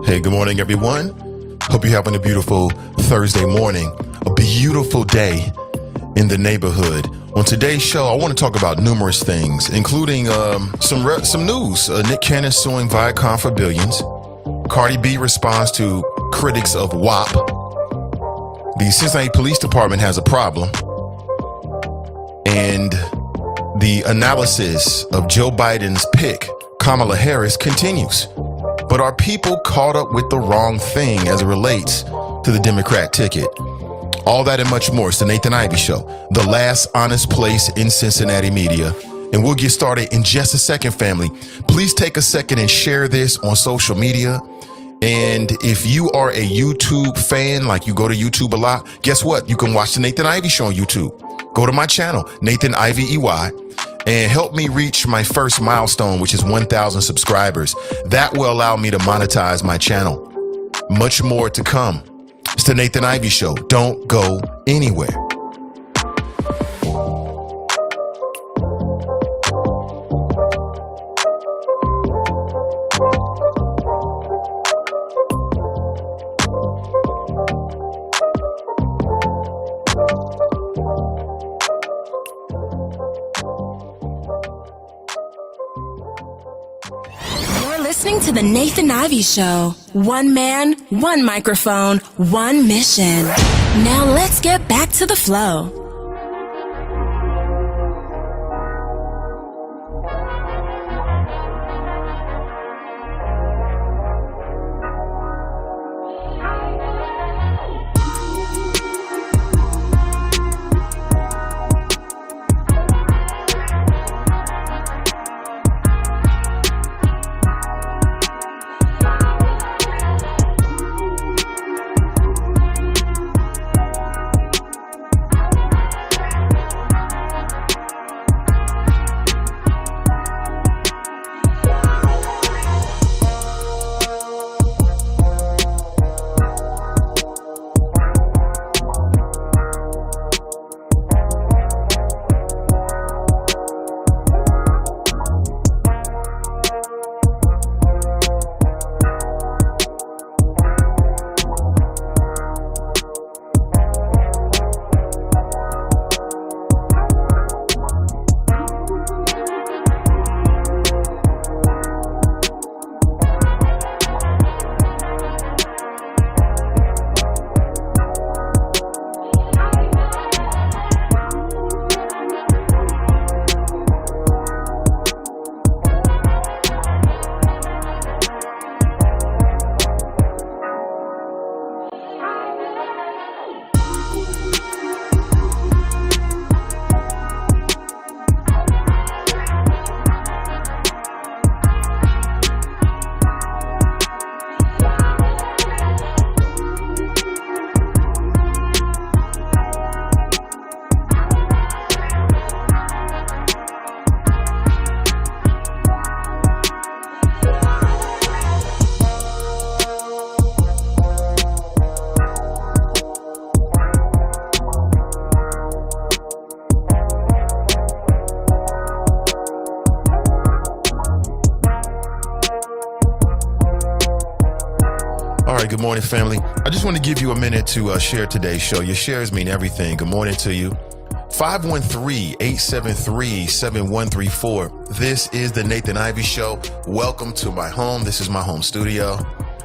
Hey, good morning, everyone. Hope you're having a beautiful Thursday morning, a beautiful day in the neighborhood. On today's show, I want to talk about numerous things, including some news. Nick Cannon suing Viacom for billions. Cardi B responds to critics of WAP. The Cincinnati Police Department has a problem. And the analysis of Joe Biden's pick, Kamala Harris, continues. But are people caught up with the wrong thing as it relates to the Democrat ticket? All that and much more. It's the Nathan Ivey Show, the last honest place in Cincinnati media. And we'll get started in just a second, family. Please take a second and share this on social media. And if you are a YouTube fan, like you go to YouTube a lot, guess what? You can watch the Nathan Ivey Show on YouTube. Go to my channel, Nathan Ivey EY, and help me reach my first milestone, which is 1,000 subscribers. That will allow me to monetize my channel. Much more to come. It's the Nathan Ivey Show. Don't go anywhere. Listening to the Nathan Ivey Show. One man, one microphone, one mission. Now let's get back to the flow. Good morning, family. I just want to give you a minute to share today's show. Your shares mean everything. Good morning to you. 513-873-7134. This is the Nathan Ivey Show. Welcome to my home. This is my home studio.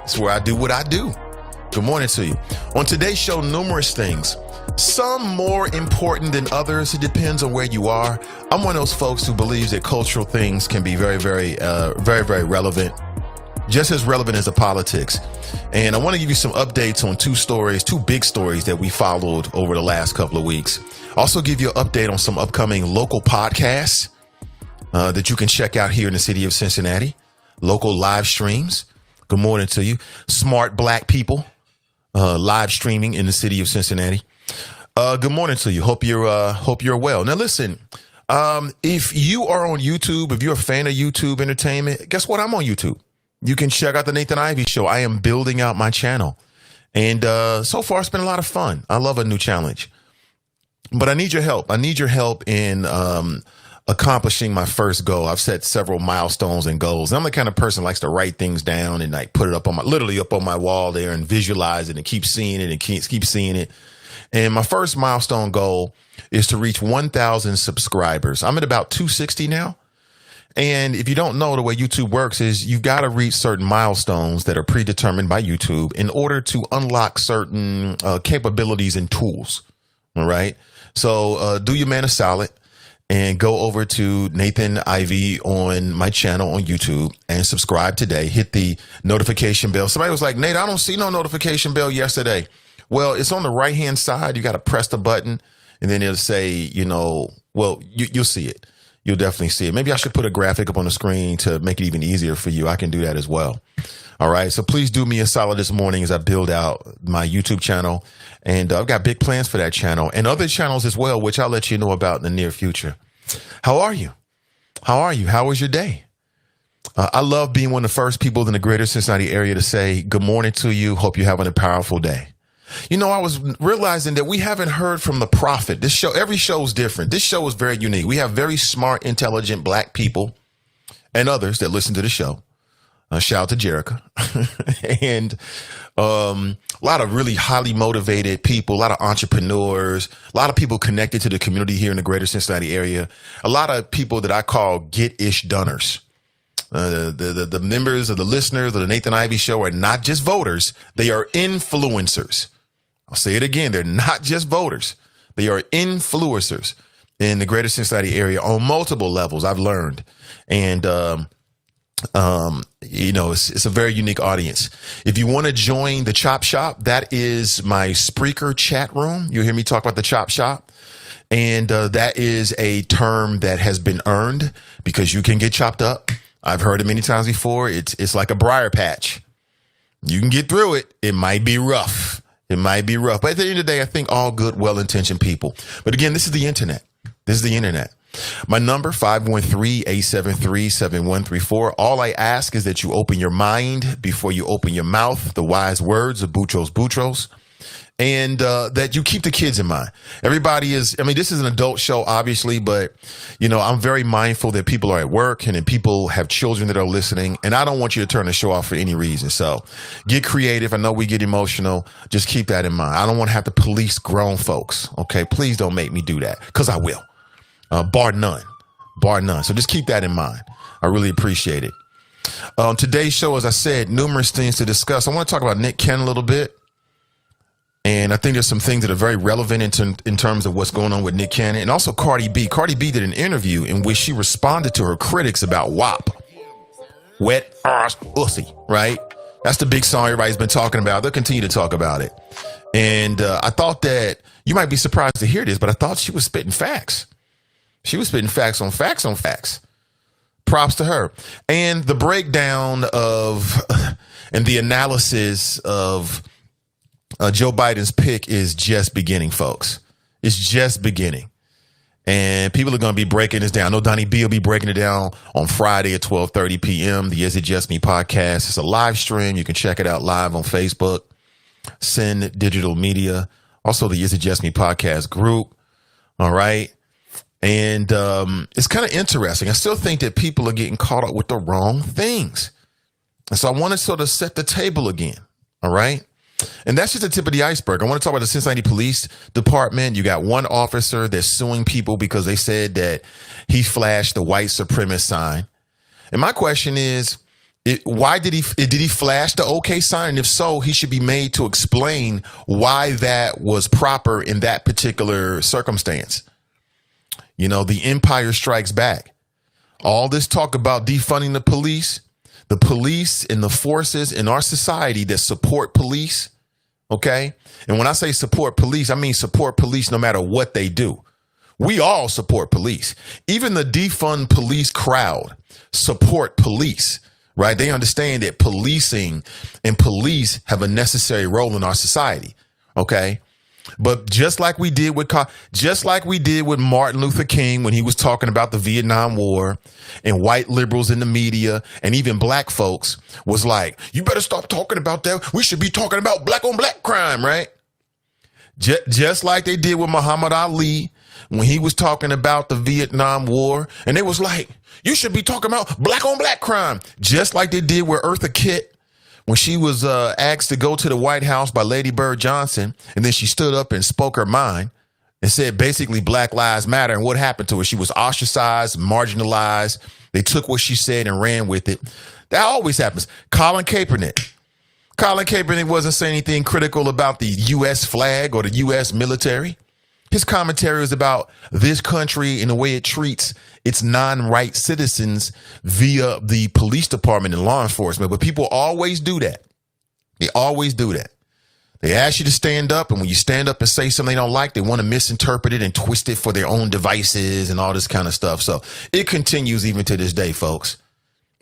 It's where I do what I do. Good morning to you. On today's show, numerous things. Some more important than others. It depends on where you are. I'm one of those folks who believes that cultural things can be very, very relevant. Just as relevant as the politics. And I want to give you some updates on two big stories that we followed over the last couple of weeks. Also give you an update on some upcoming local podcasts that you can check out here in the city of Cincinnati. Local live streams. Good morning to you. Smart black people live streaming in the city of Cincinnati. Good morning to you. Hope you're well. Now listen, if you are on YouTube, if you're a fan of YouTube entertainment, guess what? I'm on YouTube. You can check out the Nathan Ivey Show. I am building out my channel. And so far, it's been a lot of fun. I love a new challenge. But I need your help. I need your help in accomplishing my first goal. I've set several milestones and goals. And I'm the kind of person who likes to write things down and like put it literally up on my wall there and visualize it and keep seeing it and keep seeing it. And my first milestone goal is to reach 1,000 subscribers. I'm at about 260 now. And if you don't know, the way YouTube works is you've got to reach certain milestones that are predetermined by YouTube in order to unlock certain capabilities and tools. All right. So do your man a solid and go over to Nathan Ivey on my channel on YouTube and subscribe today. Hit the notification bell. Somebody was like, Nate, I don't see no notification bell yesterday. Well, it's on the right hand side. You got to press the button and then it'll say, you'll see it. You'll definitely see it. Maybe I should put a graphic up on the screen to make it even easier for you. I can do that as well. All right. So please do me a solid this morning as I build out my YouTube channel. And I've got big plans for that channel and other channels as well, which I'll let you know about in the near future. How are you? How was your day? I love being one of the first people in the greater Cincinnati area to say good morning to you. Hope you're having a powerful day. I was realizing that we haven't heard from the prophet. Every show is different. This show is very unique. We have very smart, intelligent black people and others that listen to the show. Shout out to Jerica. And a lot of really highly motivated people, a lot of entrepreneurs, a lot of people connected to the community here in the greater Cincinnati area, a lot of people that I call get-ish donors. The members of the listeners of the Nathan Ivey Show are not just voters. They are influencers. I'll say it again. They're not just voters. They are influencers in the greater Cincinnati area on multiple levels, I've learned. And, it's a very unique audience. If you want to join the Chop Shop, that is my Spreaker chat room. You'll hear me talk about the Chop Shop. And that is a term that has been earned because you can get chopped up. I've heard it many times before. It's like a briar patch. You can get through it. It might be rough. But at the end of the day, I think all good, well-intentioned people. But again, this is the internet. My number, 513-873-7134. All I ask is that you open your mind before you open your mouth. The wise words of Boutros. And that you keep the kids in mind. This is an adult show, obviously, but, I'm very mindful that people are at work and that people have children that are listening. And I don't want you to turn the show off for any reason. So get creative. I know we get emotional. Just keep that in mind. I don't want to have to police grown folks. OK, please don't make me do that because I will. Bar none. So just keep that in mind. I really appreciate it. Today's show, as I said, numerous things to discuss. I want to talk about Nick Cannon a little bit. And I think there's some things that are very relevant in terms of what's going on with Nick Cannon and also Cardi B. Cardi B did an interview in which she responded to her critics about WAP. Wet ass pussy, right? That's the big song everybody's been talking about. They'll continue to talk about it. And I thought that you might be surprised to hear this, but I thought she was spitting facts. She was spitting facts on facts on facts. Props to her. And the breakdown of and the analysis of Joe Biden's pick is just beginning, folks. It's just beginning. And people are going to be breaking this down. I know Donnie B will be breaking it down on Friday at 12:30 p.m. The Is It Just Me podcast. It's a live stream. You can check it out live on Facebook, Send Digital Media. Also, the Is It Just Me podcast group. All right. And it's kind of interesting. I still think that people are getting caught up with the wrong things. And so I want to sort of set the table again. All right. And that's just the tip of the iceberg. I want to talk about the Cincinnati Police Department. You got one officer that's suing people because they said that he flashed the white supremacist sign. And my question is, why did he flash the OK sign? And if so, he should be made to explain why that was proper in that particular circumstance. The empire strikes back. All this talk about defunding the police and the forces in our society that support police. OK, and when I say support police, I mean support police no matter what they do. We all support police. Even the defund police crowd support police. Right. They understand that policing and police have a necessary role in our society. OK. But just like we did with Martin Luther King when he was talking about the Vietnam War, and white liberals in the media and even black folks was like, you better stop talking about that. We should be talking about black on black crime, right? Just like they did with Muhammad Ali when he was talking about the Vietnam War, and they was like, you should be talking about black on black crime, just like they did with Eartha Kitt when she was asked to go to the White House by Lady Bird Johnson, and then she stood up and spoke her mind and said basically Black Lives Matter. And what happened to her? She was ostracized, marginalized. They took what she said and ran with it. That always happens. Colin Kaepernick wasn't saying anything critical about the U.S. flag or the U.S. military. His commentary was about this country and the way it treats its non-white citizens via the police department and law enforcement. But people always do that. They always do that. They ask you to stand up, and when you stand up and say something they don't like, they want to misinterpret it and twist it for their own devices and all this kind of stuff. So it continues even to this day, folks.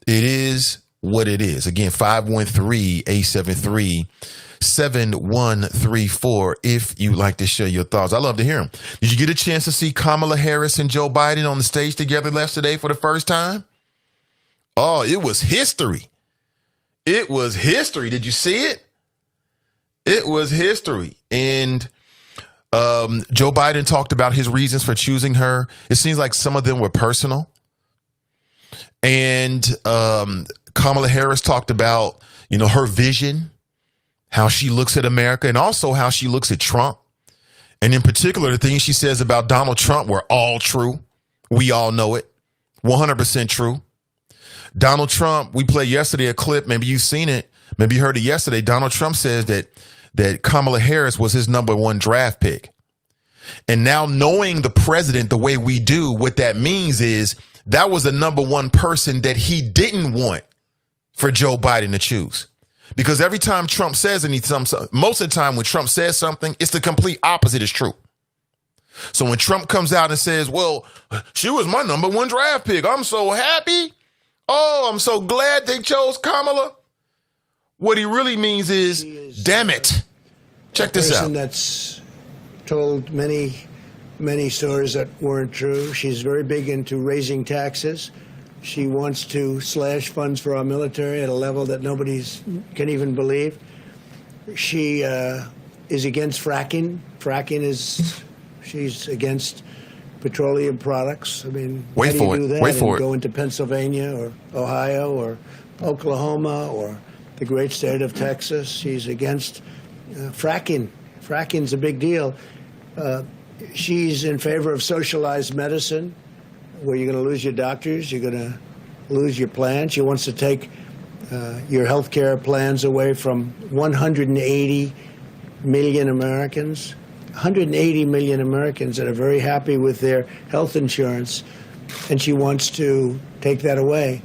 It is what it is. Again, 513-873-7134 if you'd like to share your thoughts. I love to hear them. Did you get a chance to see Kamala Harris and Joe Biden on the stage together yesterday for the first time? Oh, it was history. It was history. Did you see it? It was history. And Joe Biden talked about his reasons for choosing her. It seems like some of them were personal. And Kamala Harris talked about, her vision, how she looks at America, and also how she looks at Trump. And in particular, the things she says about Donald Trump were all true. We all know it. 100% true. Donald Trump, we played yesterday a clip. Maybe you've seen it. Maybe you heard it yesterday. Donald Trump says that Kamala Harris was his number one draft pick. And now knowing the president the way we do, what that means is that was the number one person that he didn't want for Joe Biden to choose. Because every time Trump says anything, most of the time when Trump says something, it's the complete opposite is true. So when Trump comes out and says, well, she was my number one draft pick, I'm so happy. Oh, I'm so glad they chose Kamala. What he really means is damn it. Check this out. That's told many stories that weren't true. She's very big into raising taxes. She wants to slash funds for our military at a level that nobody can even believe. She is against fracking. She's against petroleum products. I mean, wait how do you for do it. that? Wait for and it. Go into Pennsylvania or Ohio or Oklahoma or the great state of Texas. She's against fracking. Fracking's a big deal. She's in favor of socialized medicine, where you're going to lose your doctors, you're going to lose your plans. She wants to take your health care plans away from 180 million Americans. 180 million Americans that are very happy with their health insurance, and she wants to take that away.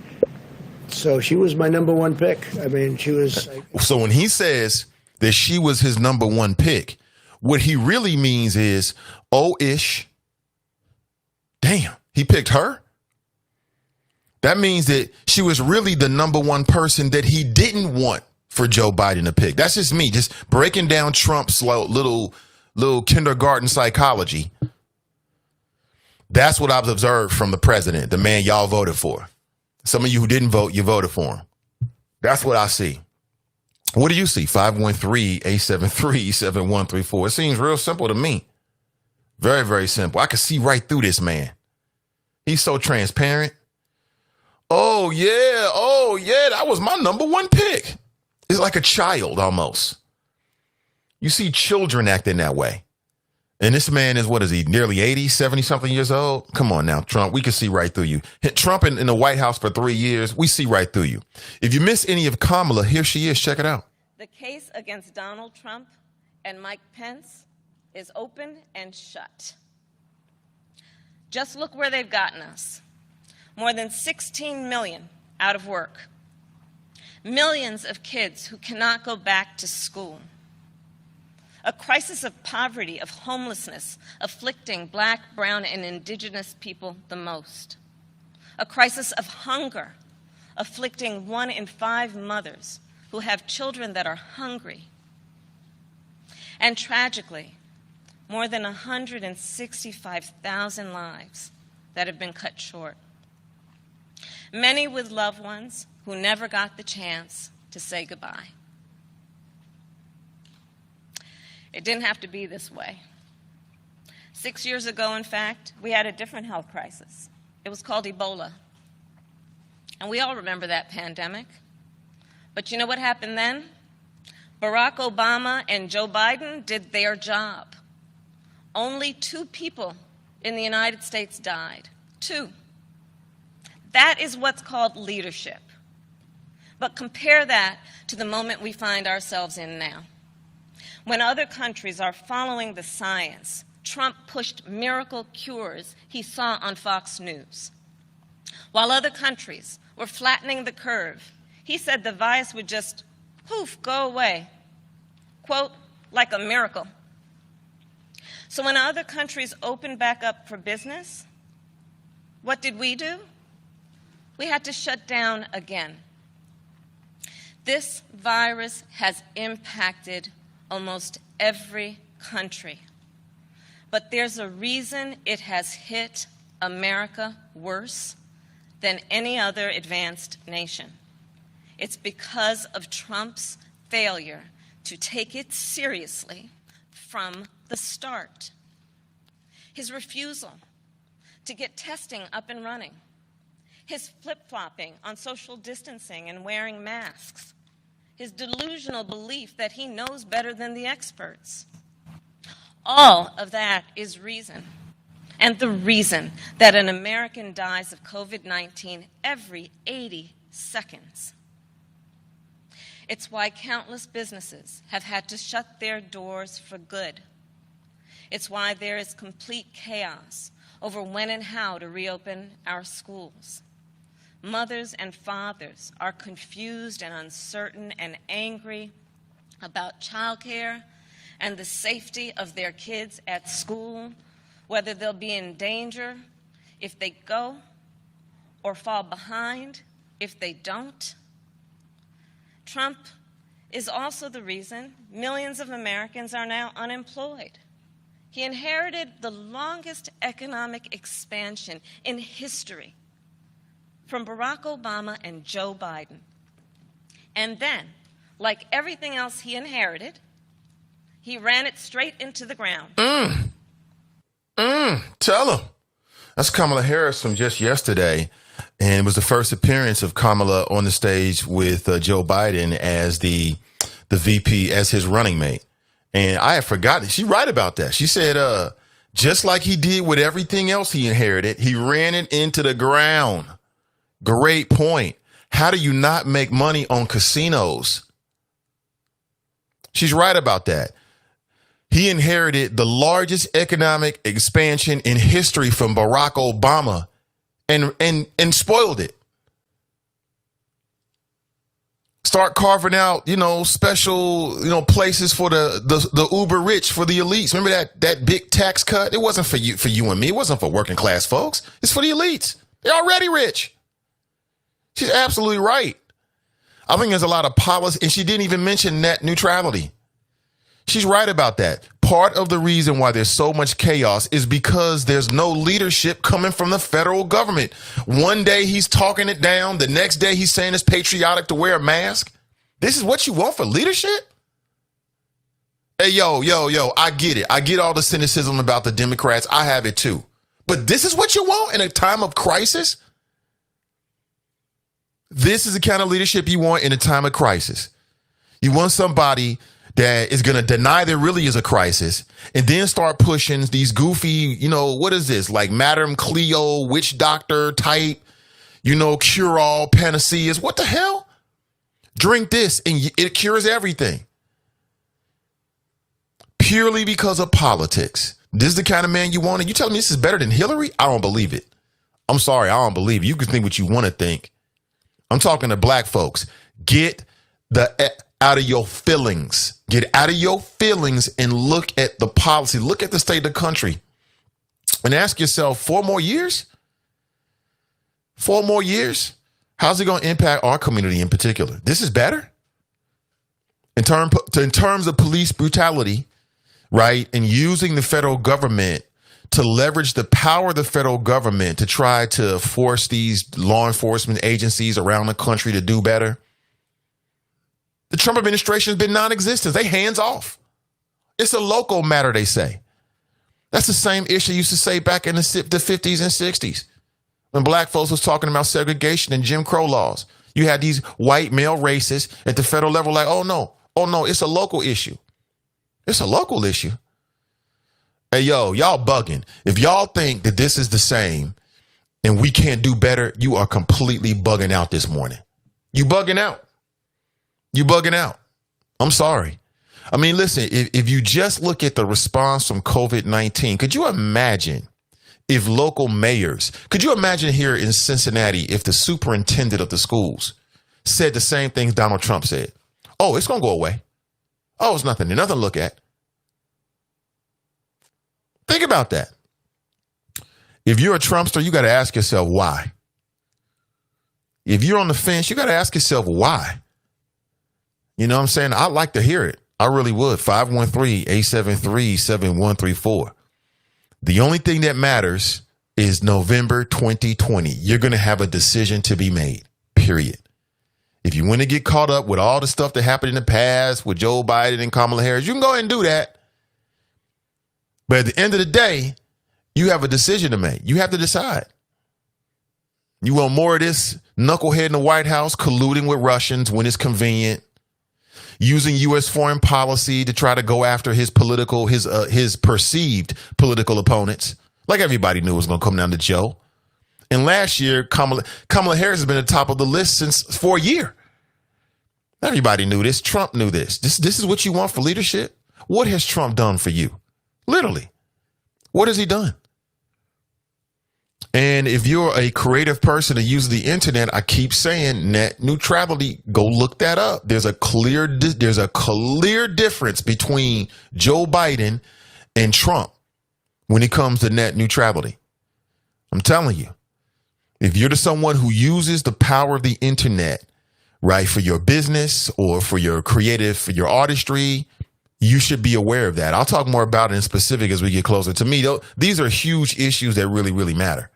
So she was my number one pick. I mean, she was. So when he says that she was his number one pick, what he really means is, oh-ish, damn, he picked her? That means that she was really the number one person that he didn't want for Joe Biden to pick. That's just me, just breaking down Trump's little kindergarten psychology. That's what I've observed from the president, the man y'all voted for. Some of you who didn't vote, you voted for him. That's what I see. What do you see? 513-873-7134. It seems real simple to me. Very, very simple. I can see right through this man. He's so transparent. Oh, yeah, that was my number one pick. It's like a child almost. You see children acting that way. And this man is, what is he, nearly 80, 70-something years old? Come on now, Trump. We can see right through you. Trump in the White House for 3 years, we see right through you. If you miss any of Kamala, here she is. Check it out. The case against Donald Trump and Mike Pence is open and shut. Just look where they've gotten us. More than 16 million out of work. Millions of kids who cannot go back to school. A crisis of poverty, of homelessness, afflicting Black, brown, and indigenous people the most. A crisis of hunger, afflicting 1 in 5 mothers who have children that are hungry. And tragically, more than 165,000 lives that have been cut short. Many with loved ones who never got the chance to say goodbye. It didn't have to be this way. 6 years ago, in fact, we had a different health crisis. It was called Ebola. And we all remember that pandemic. But you know what happened then? Barack Obama and Joe Biden did their job. Only 2 people in the United States died. 2. That is what's called leadership. But compare that to the moment we find ourselves in now. When other countries are following the science, Trump pushed miracle cures he saw on Fox News. While other countries were flattening the curve, he said the virus would just, poof, go away. Quote, like a miracle. So when other countries opened back up for business, what did we do? We had to shut down again. This virus has impacted almost every country. But there's a reason it has hit America worse than any other advanced nation. It's because of Trump's failure to take it seriously from the start. His refusal to get testing up and running. His flip-flopping on social distancing and wearing masks. His delusional belief that he knows better than the experts. All of that is reason. And the reason that an American dies of COVID-19 every 80 seconds. It's why countless businesses have had to shut their doors for good. It's why there is complete chaos over when and how to reopen our schools. Mothers and fathers are confused and uncertain and angry about childcare and the safety of their kids at school, whether they'll be in danger if they go or fall behind if they don't. Trump is also the reason millions of Americans are now unemployed. He inherited the longest economic expansion in history from Barack Obama and Joe Biden. And then, like everything else he inherited, he ran it straight into the ground. Tell him. That's Kamala Harris from just yesterday. And it was the first appearance of Kamala on the stage with Joe Biden as the VP, as his running mate. And I had forgotten. She's right about that. She said, just like he did with everything else he inherited, he ran it into the ground. Great point. How do you not make money on casinos? She's right about that. He inherited the largest economic expansion in history from Barack Obama and spoiled it. Start carving out, special, places for the uber rich, for the elites. Remember that big tax cut? It wasn't for you and me. It wasn't for working class folks. It's for the elites. They're already rich. She's absolutely right. I think there's a lot of policy, and she didn't even mention net neutrality. She's right about that. Part of the reason why there's so much chaos is because there's no leadership coming from the federal government. One day he's talking it down. The next day he's saying it's patriotic to wear a mask. This is what you want for leadership? Hey, yo, I get it. I get all the cynicism about the Democrats. I have it too. But this is what you want in a time of crisis? This is the kind of leadership you want in a time of crisis. You want somebody that is going to deny there really is a crisis and then start pushing these goofy, what is this? Like Madame Cleo, witch doctor type, cure-all panaceas. What the hell? Drink this and it cures everything. Purely because of politics. This is the kind of man you want. And you telling me this is better than Hillary? I don't believe it. I'm sorry. I don't believe it. You can think what you want to think. I'm talking to black folks. Get out of your feelings. Get out of your feelings and look at the policy. Look at the state of the country and ask yourself, 4 more years? 4 more years? How's it going to impact our community in particular? This is better? In terms of police brutality, right, and using the federal government to leverage the power of the federal government to try to force these law enforcement agencies around the country to do better. The Trump administration has been non-existent. They hands off. It's a local matter, they say. That's the same issue I used to say back in the 50s and 60s when black folks was talking about segregation and Jim Crow laws. You had these white male racists at the federal level like, oh no, it's a local issue. It's a local issue. Hey, yo, y'all bugging. If y'all think that this is the same and we can't do better, you are completely bugging out this morning. You bugging out. You bugging out. I'm sorry. I mean, listen, if you just look at the response from COVID-19, could you imagine if local mayors, could you imagine here in Cincinnati if the superintendent of the schools said the same things Donald Trump said? Oh, it's going to go away. Oh, it's nothing to look at. Think about that. If you're a Trumpster, you got to ask yourself why. If you're on the fence, you got to ask yourself why. You know what I'm saying? I'd like to hear it. I really would. 513-873-7134. The only thing that matters is November 2020. You're going to have a decision to be made, period. If you want to get caught up with all the stuff that happened in the past with Joe Biden and Kamala Harris, you can go ahead and do that. But at the end of the day, you have a decision to make. You have to decide. You want more of this knucklehead in the White House colluding with Russians when it's convenient, using U.S. foreign policy to try to go after his perceived political opponents, like everybody knew was going to come down to Joe. And last year, Kamala Harris has been at the top of the list for a year. Everybody knew this. Trump knew this. This is what you want for leadership? What has Trump done for you? Literally. What has he done? And if you're a creative person that uses the internet, I keep saying net neutrality. Go look that up. There's a clear difference between Joe Biden and Trump when it comes to net neutrality. I'm telling you, if you're someone who uses the power of the internet, right, for your business or for your creative, for your artistry, you should be aware of that. I'll talk more about it in specific as we get closer. To me, these are huge issues that really, really matter.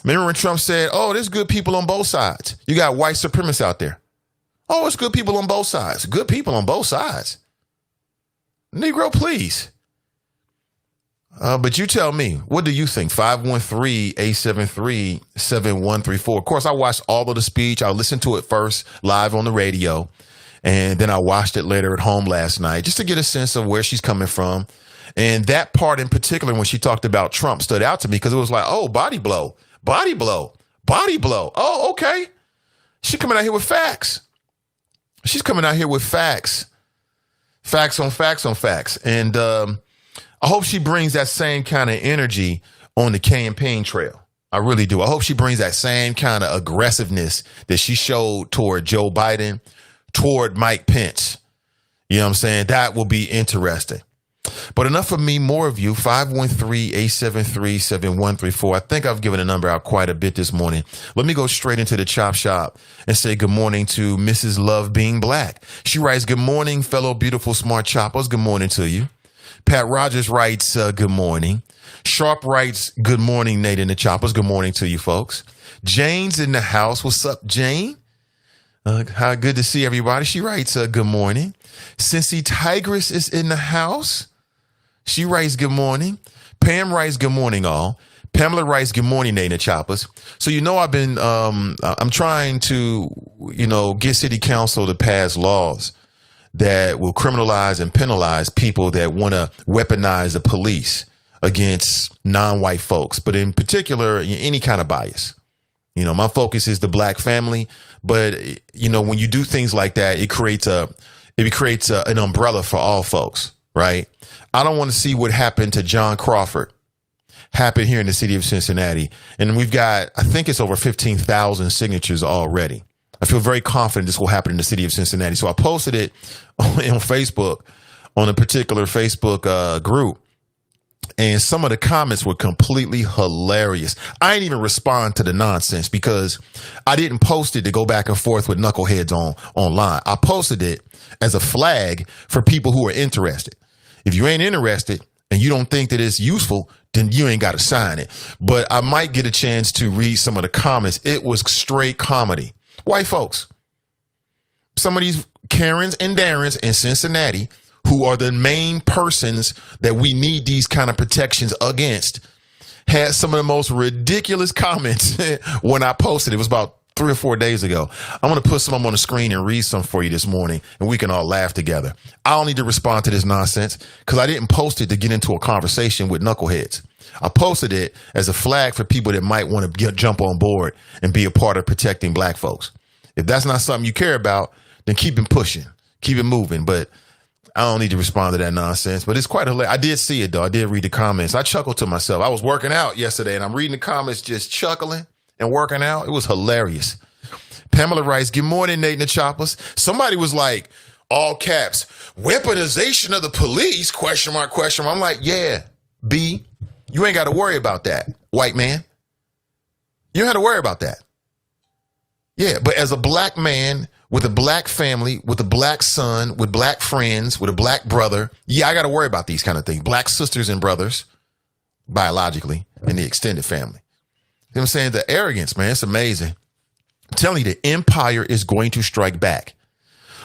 Remember when Trump said, oh, there's good people on both sides. You got white supremacists out there. Oh, it's good people on both sides. Good people on both sides. Negro, please. But you tell me, what do you think? 513-873-7134. Of course, I watched all of the speech. I listened to it first live on the radio. And then I watched it later at home last night just to get a sense of where she's coming from. And that part in particular, when she talked about Trump, stood out to me because it was like, oh, body blow. Body blow. Body blow. Oh, okay. She's coming out here with facts. She's coming out here with facts. Facts on facts on facts. And I hope she brings that same kind of energy on the campaign trail. I really do. I hope she brings that same kind of aggressiveness that she showed toward Joe Biden, toward Mike Pence. You know what I'm saying? That will be interesting. But enough of me, more of you. 513-873-7134. I think I've given a number out quite a bit this morning. Let me go straight into the chop shop and say good morning to Mrs. Love Being Black. She writes, good morning, fellow beautiful smart choppers. Good morning to you. Pat Rogers writes, good morning. Sharp writes, good morning, Nate and the Choppers. Good morning to you folks. Jane's in the house. What's up, Jane? How good to see everybody. She writes, good morning. Cincy Tigress is in the house. She writes, good morning. Pam writes, good morning, all. Pamela writes, good morning, Nate and Choppers. So, I've been, I'm trying to, get city council to pass laws that will criminalize and penalize people that want to weaponize the police against non-white folks, but in particular, any kind of bias. My focus is the black family, but, when you do things like that, it creates an umbrella for all folks, right? I don't want to see what happened to John Crawford happen here in the city of Cincinnati. And we've got, I think it's over 15,000 signatures already. I feel very confident this will happen in the city of Cincinnati. So I posted it on Facebook, on a particular Facebook group. And some of the comments were completely hilarious. I didn't even respond to the nonsense because I didn't post it to go back and forth with knuckleheads online. I posted it as a flag for people who are interested. If you ain't interested and you don't think that it's useful, then you ain't got to sign it. But I might get a chance to read some of the comments. It was straight comedy. White folks. Some of these Karens and Darrens in Cincinnati who are the main persons that we need these kind of protections against, had some of the most ridiculous comments when I posted. It was about 3 or 4 days ago. I'm going to put some of them on the screen and read some for you this morning, and we can all laugh together. I don't need to respond to this nonsense because I didn't post it to get into a conversation with knuckleheads. I posted it as a flag for people that might want to jump on board and be a part of protecting black folks. If that's not something you care about, then keep it pushing, keep it moving. But I don't need to respond to that nonsense. But it's quite hilarious. I did see it, though. I did read the comments. I chuckled to myself. I was working out yesterday, and I'm reading the comments, just chuckling and working out. It was hilarious. Pamela writes, good morning, Nate and the Choppers. Somebody was like, all caps, weaponization of the police, question mark, question mark. I'm like, yeah, B, you ain't got to worry about that, white man. You don't have to worry about that. Yeah, but as a black man with a black family, with a black son, with black friends, with a black brother, yeah, I got to worry about these kind of things. Black sisters and brothers, biologically, in the extended family. You know what I'm saying? The arrogance, man, it's amazing. I'm telling you, the empire is going to strike back.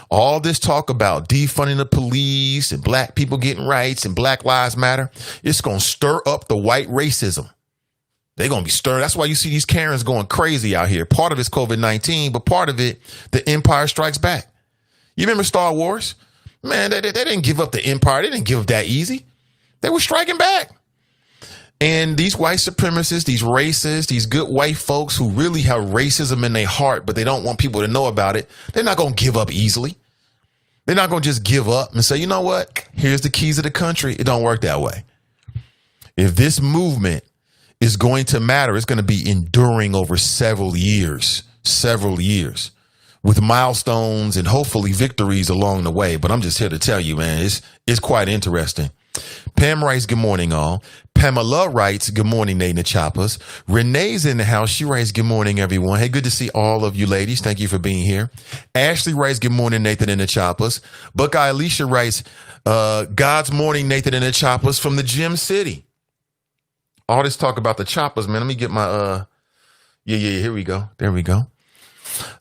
All this talk about defunding the police and black people getting rights and Black Lives Matter, it's going to stir up the white racism. They're going to be stirred. That's why you see these Karens going crazy out here. Part of it's COVID-19, but part of it, the empire strikes back. You remember Star Wars? Man, they didn't give up the empire. They didn't give up that easy. They were striking back. And these white supremacists, these racists, these good white folks who really have racism in their heart, but they don't want people to know about it, they're not going to give up easily. They're not going to just give up and say, you know what? Here's the keys of the country. It don't work that way. If this movement is going to matter, it's going to be enduring over several years, with milestones and hopefully victories along the way. But I'm just here to tell you, man, it's quite interesting. Pam writes, good morning, all. Pamela writes, good morning, Nate and the Choppers. Renee's in the house. She writes, good morning, everyone. Hey, good to see all of you ladies. Thank you for being here. Ashley writes, good morning, Nathan and the Choppers. Buckeye Alicia writes, God's morning, Nathan and the Choppers from the Gym City. All this talk about the choppers, man. Let me get my, here we go. There we go.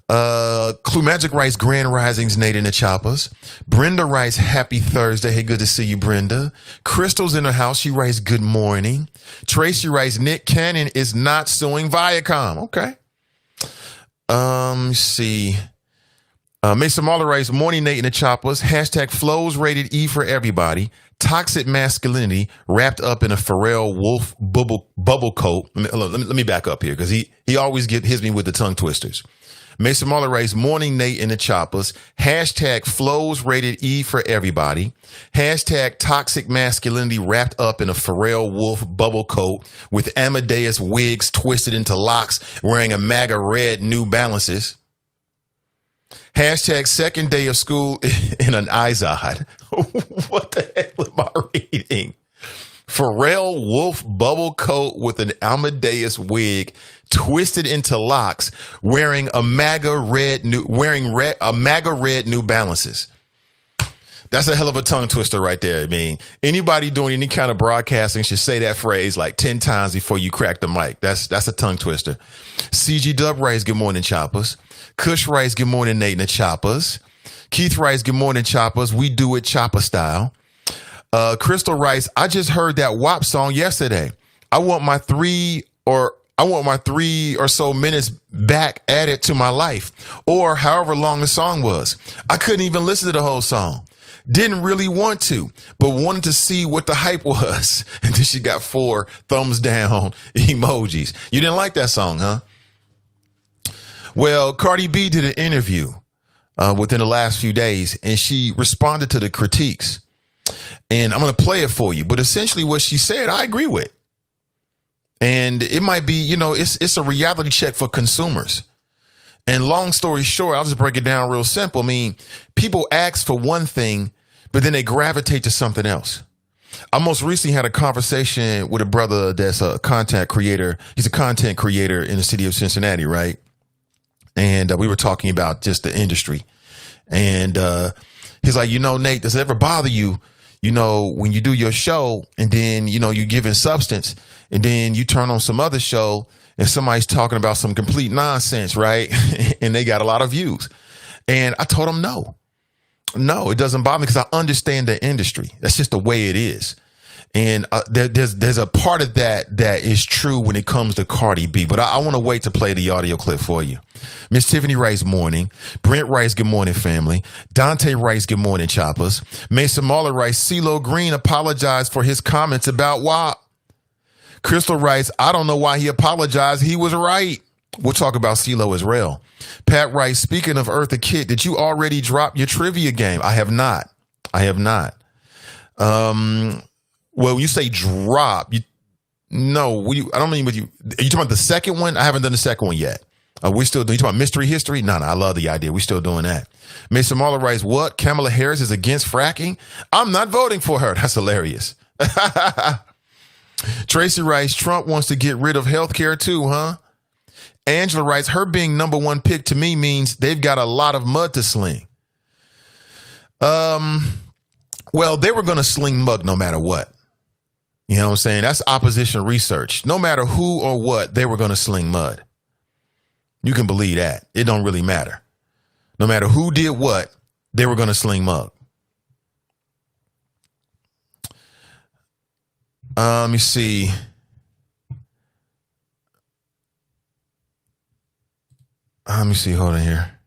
Clue Magic writes, Grand Risings, Nate and the Choppers. Brenda writes, happy Thursday. Hey, good to see you, Brenda. Crystal's in the house. She writes, good morning. Tracy writes, Nick Cannon is not suing Viacom. Okay. Let's see. Mason Marler writes, morning, Nate and the Choppers. Hashtag flows rated E for everybody. Toxic masculinity wrapped up in a Pharrell Wolf bubble coat. Let me back up here because he always hits me with the tongue twisters. Mason Marler writes, morning, Nate and the Choppers. Hashtag flows rated E for everybody. Hashtag toxic masculinity wrapped up in a Pharrell Wolf bubble coat with Amadeus wigs twisted into locks, wearing a MAGA red New Balances. Hashtag second day of school in an Izod. What the heck am I reading? Pharrell Wolf bubble coat with an Amadeus wig twisted into locks, wearing a MAGA red New Balances. That's a hell of a tongue twister right there. I mean, anybody doing any kind of broadcasting should say that phrase like 10 times before you crack the mic. That's a tongue twister. CG Dub writes, good morning, Choppers. Kush writes, good morning, Nate and the Choppers. Keith writes, good morning, Choppers. We do it chopper style. Crystal writes, I just heard that WAP song yesterday. I want my 3 or so minutes back added to my life, or however long the song was. I couldn't even listen to the whole song. Didn't really want to, but wanted to see what the hype was. And then she got 4 thumbs down emojis. You didn't like that song, huh? Well, Cardi B did an interview within the last few days, and she responded to the critiques. And I'm going to play it for you. But essentially what she said, I agree with. And it might be, it's a reality check for consumers. And long story short, I'll just break it down real simple. I mean, people ask for one thing, but then they gravitate to something else. I most recently had a conversation with a brother that's a content creator. He's a content creator in the city of Cincinnati, right? And we were talking about just the industry. And he's like, Nate, does it ever bother you, when you do your show and then, you're giving substance and then you turn on some other show and somebody's talking about some complete nonsense, right? And they got a lot of views. And I told him no. No, it doesn't bother me because I understand the industry. That's just the way it is. And there's a part of that is true when it comes to Cardi B. But I want to wait to play the audio clip for you. Miss Tiffany Rice, morning. Brent Rice, good morning, family. Dante Rice, good morning, choppers. Mason Marler Rice, CeeLo Green apologized for his comments about WAP. Crystal Rice, I don't know why he apologized. He was right. We'll talk about CeeLo as well. Pat Rice, speaking of Eartha Kitt, did you already drop your trivia game? I have not. Well, you say drop. I don't mean with you. Are you talking about the second one? I haven't done the second one yet. We're still doing. You talking about mystery history? No, I love the idea. We're still doing that. Mason Marler writes, what? Kamala Harris is against fracking? I'm not voting for her. That's hilarious. Tracy writes, Trump wants to get rid of health care too, huh? Angela writes, her being number one pick to me means they've got a lot of mud to sling. Well, they were going to sling mud no matter what. You know what I'm saying? That's opposition research. No matter who or what, they were going to sling mud. You can believe that. It don't really matter. No matter who did what, they were going to sling mud. Let me see. Hold on here.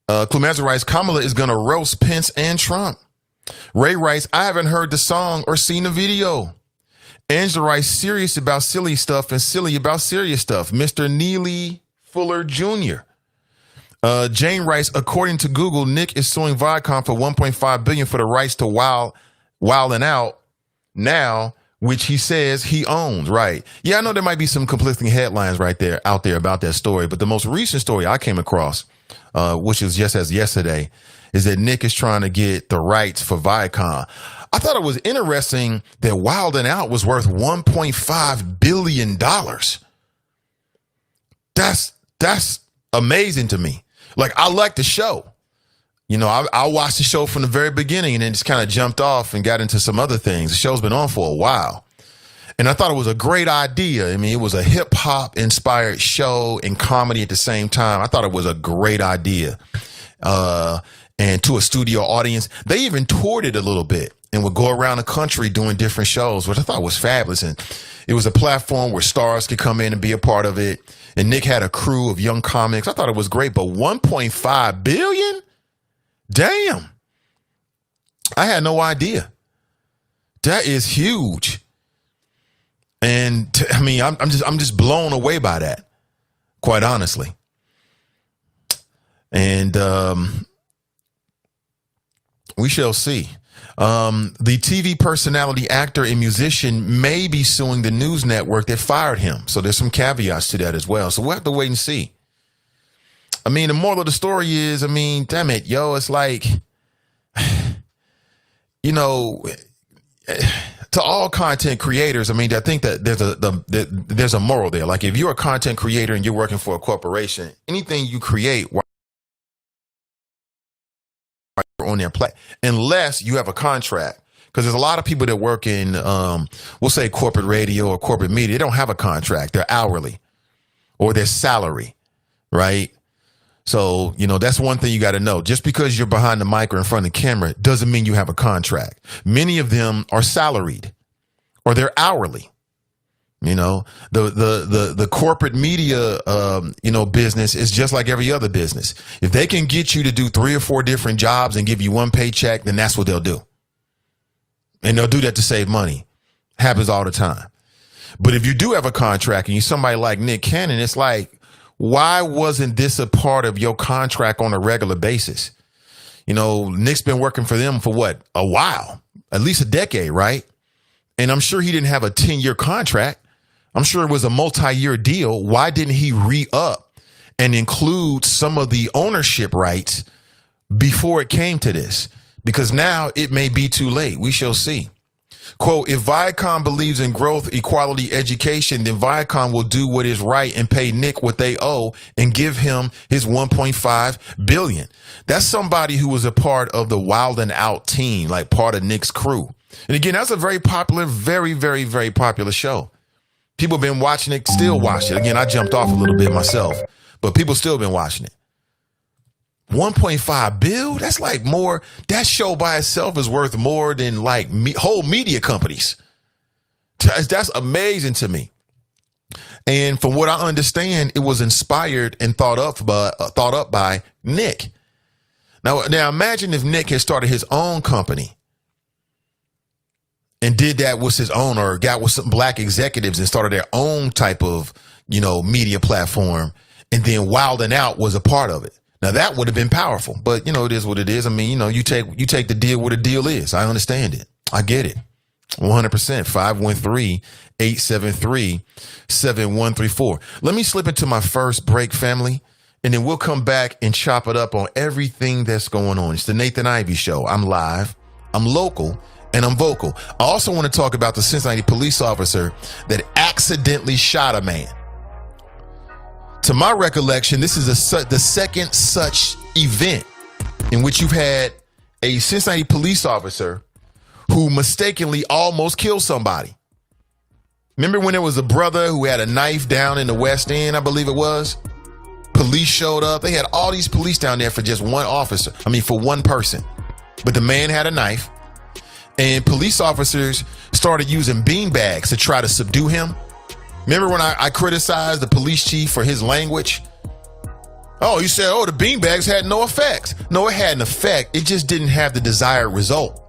Clemenza writes, Kamala is going to roast Pence and Trump. Ray writes, I haven't heard the song or seen the video. Angela writes, serious about silly stuff and silly about serious stuff. Mr. Neely Fuller Jr. Jane writes, according to Google, Nick is suing Viacom for $1.5 billion for the rights to Wild and Out now, which he says he owns. Right. Yeah, I know there might be some conflicting headlines out there about that story, but the most recent story I came across, which is just as yesterday, is that Nick is trying to get the rights for Viacom. I thought it was interesting that Wild and Out was worth $1.5 billion. That's amazing to me. Like, I like the show. You know, I watched the show from the very beginning and then just kind of jumped off and got into some other things. The show's been on for a while. And I thought it was a great idea. I mean, it was a hip hop inspired show and comedy at the same time. I thought it was a great idea. And to a studio audience, they even toured it a little bit and would go around the country doing different shows, which I thought was fabulous. And it was a platform where stars could come in and be a part of it. And Nick had a crew of young comics. I thought it was great, but $1.5 billion? Damn. I had no idea. That is huge. And I'm just blown away by that, quite honestly. And we shall see. The TV personality, actor, and musician may be suing the news network that fired him. So there's some caveats to that as well. So we'll have to wait and see. I mean, the moral of the story is, damn it, yo, it's like, you know, to all content creators, I think that there's a moral there. Like, if you're a content creator and you're working for a corporation, anything you create while you're on their platform, unless you have a contract, because there's a lot of people that work in, we'll say corporate radio or corporate media, they don't have a contract. They're hourly or they're salary, right? So, you know, that's one thing you got to know. Just because you're behind the mic or in front of the camera doesn't mean you have a contract. Many of them are salaried or they're hourly. You know, the corporate media, business is just like every other business. If they can get you to do 3 or 4 different jobs and give you one paycheck, then that's what they'll do. And they'll do that to save money. Happens all the time. But if you do have a contract and you're somebody like Nick Cannon, it's like, why wasn't this a part of your contract on a regular basis? You know, Nick's been working for them for what? A while, at least a decade, right? And I'm sure he didn't have a 10-year contract. I'm sure it was a multi-year deal. Why didn't he re-up and include some of the ownership rights before it came to this? Because now it may be too late. We shall see. Quote, if Viacom believes in growth, equality, education, then Viacom will do what is right and pay Nick what they owe and give him his $1.5 billion. That's somebody who was a part of the Wild and Out team, like part of Nick's crew. And again, that's a very popular, very, very, very popular show. People have been watching it, still watch it. Again, I jumped off a little bit myself, but people still been watching it. 1.5 bill? That's like more. That show by itself is worth more than like whole media companies. That's amazing to me. And from what I understand, it was inspired and thought up by Nick. Now imagine if Nick had started his own company and did that with his own, or got with some black executives and started their own type of, media platform, and then Wild 'N Out was a part of it. Now that would have been powerful, but it is what it is. I mean, you take the deal where the deal is. I understand it. I get it. 100%. 513-873-7134. Let me slip into my first break, family, and then we'll come back and chop it up on everything that's going on. It's the Nathan Ivey Show. I'm live, I'm local, and I'm vocal. I also want to talk about the Cincinnati police officer that accidentally shot a man. To my recollection, this is the second such event in which you've had a Cincinnati police officer who mistakenly almost killed somebody. Remember when there was a brother who had a knife down in the West End, I believe it was? Police showed up. They had all these police down there for just for one person. But the man had a knife, and police officers started using beanbags to try to subdue him. Remember when I criticized the police chief for his language? Oh, you said, the beanbags had no effect. No, it had an effect. It just didn't have the desired result.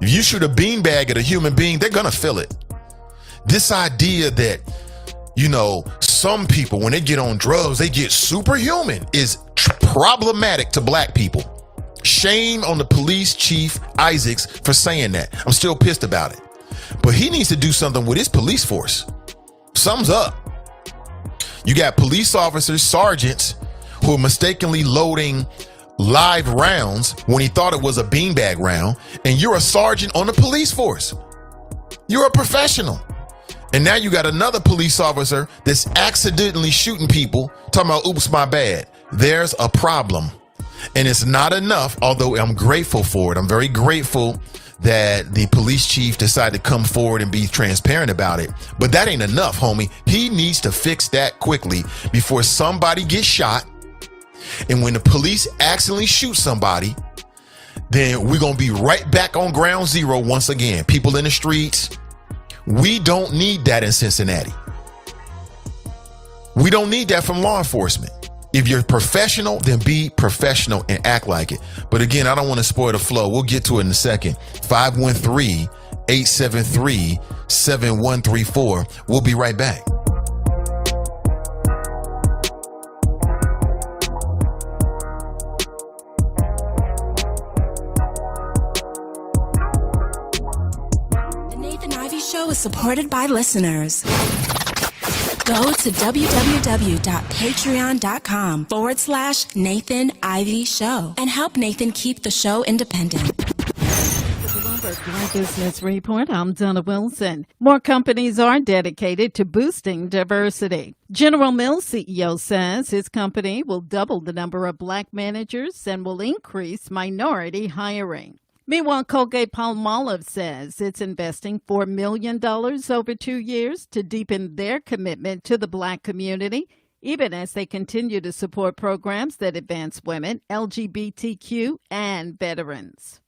If you shoot a beanbag at a human being, they're going to feel it. This idea that, some people, when they get on drugs, they get superhuman is problematic to black people. Shame on the police chief Isaacs for saying that. I'm still pissed about it. But he needs to do something with his police force. Sums up. You got police officers, sergeants, who are mistakenly loading live rounds when he thought it was a beanbag round, and you're a sergeant on the police force. You're a professional. And now you got another police officer that's accidentally shooting people, talking about, oops, my bad. There's a problem. And it's not enough, although I'm grateful for it. I'm very grateful that the police chief decided to come forward and be transparent about it. But that ain't enough, homie. He needs to fix that quickly before somebody gets shot. And when the police accidentally shoot somebody, then we're going to be right back on ground zero once again. People in the streets. We don't need that in Cincinnati. We don't need that from law enforcement. If you're professional, then be professional and act like it. But again, I don't want to spoil the flow. We'll get to it in a second. 513-873-7134. We'll be right back. The Nathan Ivey Show is supported by listeners. Go to www.patreon.com/Nathan Ivey Show and help Nathan keep the show independent. Bloomberg Black Business Report. I'm Donna Wilson. More companies are dedicated to boosting diversity. General Mills CEO says his company will double the number of black managers and will increase minority hiring. Meanwhile, Colgate-Palmolive says it's investing $4 million over 2 years to deepen their commitment to the black community, even as they continue to support programs that advance women, LGBTQ, and veterans.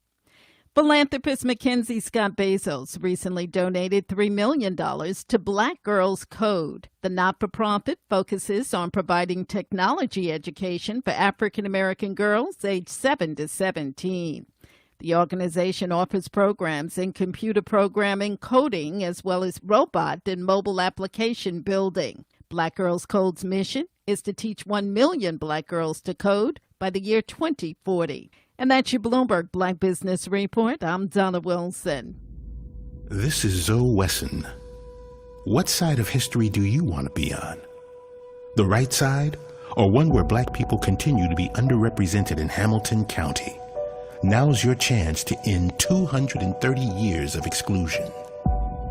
Philanthropist Mackenzie Scott Bezos recently donated $3 million to Black Girls Code. The not-for-profit focuses on providing technology education for African-American girls aged 7 to 17. The organization offers programs in computer programming, coding, as well as robot and mobile application building. Black Girls Code's mission is to teach 1 million black girls to code by the year 2040. And that's your Bloomberg Black Business Report. I'm Donna Wilson. This is Zoe Wesson. What side of history do you want to be on? The right side, or one where black people continue to be underrepresented in Hamilton County? Now's your chance to end 230 years of exclusion.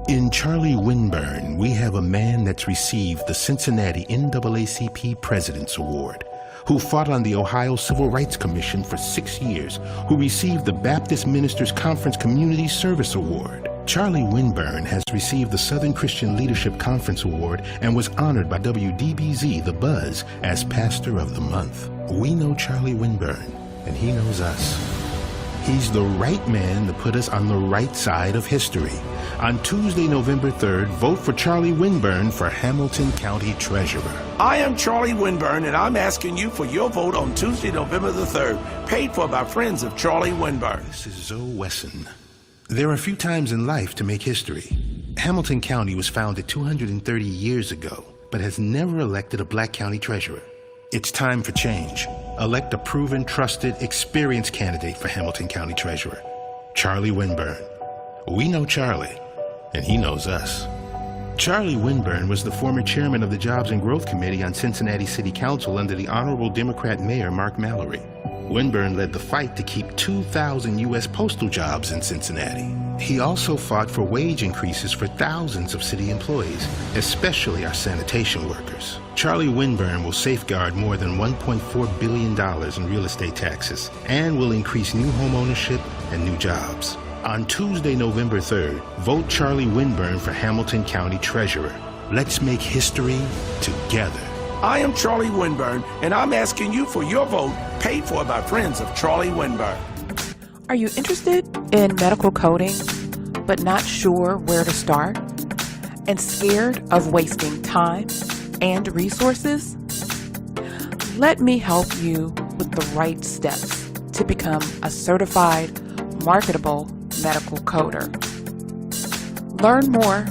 In Charlie Winburn, we have a man that's received the Cincinnati NAACP President's Award, who fought on the Ohio Civil Rights Commission for 6 years, who received the Baptist Ministers Conference Community Service Award. Charlie Winburn has received the Southern Christian Leadership Conference Award and was honored by WDBZ The Buzz as Pastor of the Month. We know Charlie Winburn, and he knows us. He's the right man to put us on the right side of history. On Tuesday, November 3rd, vote for Charlie Winburn for Hamilton County Treasurer. I am Charlie Winburn, and I'm asking you for your vote on Tuesday, November the 3rd, paid for by friends of Charlie Winburn. This is Zoe Wesson. There are a few times in life to make history. Hamilton County was founded 230 years ago, but has never elected a black county treasurer. It's time for change. Elect a proven, trusted, experienced candidate for Hamilton County Treasurer, Charlie Winburn. We know Charlie, and he knows us. Charlie Winburn was the former chairman of the Jobs and Growth Committee on Cincinnati City Council under the Honorable Democrat Mayor Mark Mallory. Winburn led the fight to keep 2,000 U.S. postal jobs in Cincinnati. He also fought for wage increases for thousands of city employees, especially our sanitation workers. Charlie Winburn will safeguard more than $1.4 billion in real estate taxes and will increase new home ownership and new jobs. On Tuesday, November 3rd, vote Charlie Winburn for Hamilton County Treasurer. Let's make history together. I am Charlie Winburn, and I'm asking you for your vote, paid for by friends of Charlie Winburn. Are you interested in medical coding, but not sure where to start? And scared of wasting time and resources? Let me help you with the right steps to become a certified, marketable medical coder. Learn more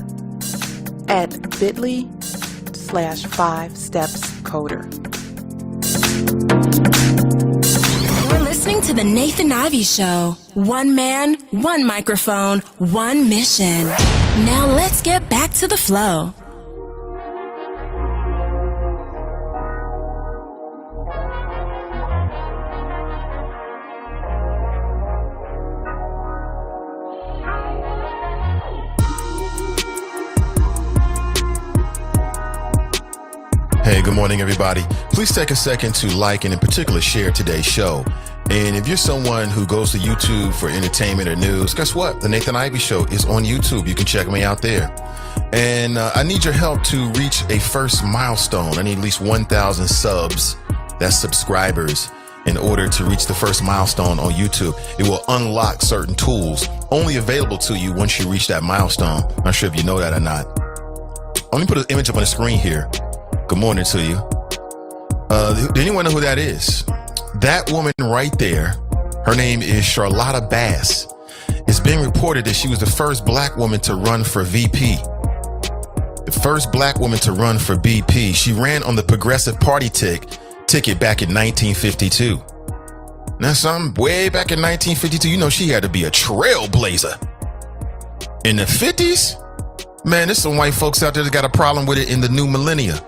at bit.ly/5stepscoder. You're listening to The Nathan Ivey Show. One man, one microphone, one mission. Now let's get back to the flow. Hey, good morning, everybody. Please take a second to like and in particular share today's show. And if you're someone who goes to YouTube for entertainment or news, guess what? The Nathan Ivey Show is on YouTube. You can check me out there. And I need your help to reach a first milestone. I need at least 1,000 subs, that's subscribers, in order to reach the first milestone on YouTube. It will unlock certain tools only available to you once you reach that milestone. I'm not sure if you know that or not. Let me put an image up on the screen here. Good morning to you. Do anyone know who that is? That woman right there, her name is Charlotta Bass. It's been reported that she was the first black woman to run for VP. The first black woman to run for BP. She ran on the Progressive Party ticket back in 1952. Now, some way back in 1952, you know she had to be a trailblazer. In the 50s? Man, there's some white folks out there that got a problem with it in the new millennia.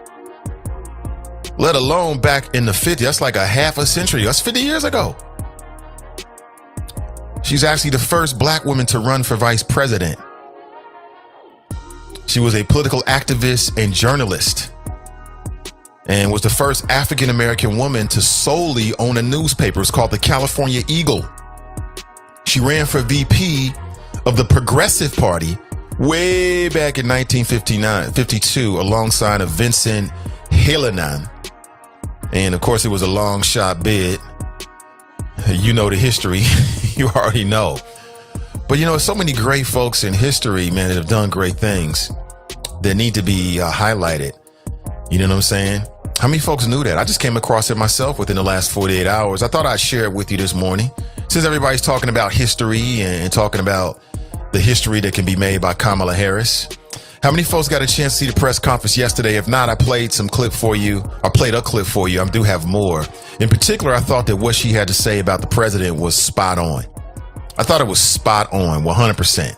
Let alone back in the 50s. That's like a half a century. That's 50 years ago. She's actually the first black woman to run for vice president. She was a political activist and journalist and was the first African-American woman to solely own a newspaper. It's called the California Eagle. She ran for VP of the Progressive Party way back in 1952 alongside of Vincent Hallinan. And of course, it was a long shot bid. You know the history. You already know. But you know, so many great folks in history, man, that have done great things that need to be highlighted. You know what I'm saying? How many folks knew that? I just came across it myself within the last 48 hours. I thought I'd share it with you this morning. Since everybody's talking about history and talking about the history that can be made by Kamala Harris. How many folks got a chance to see the press conference yesterday? If not, I played some clip for you. I played a clip for you. I do have more. In particular, I thought that what she had to say about the president was spot on. I thought it was spot on, 100%.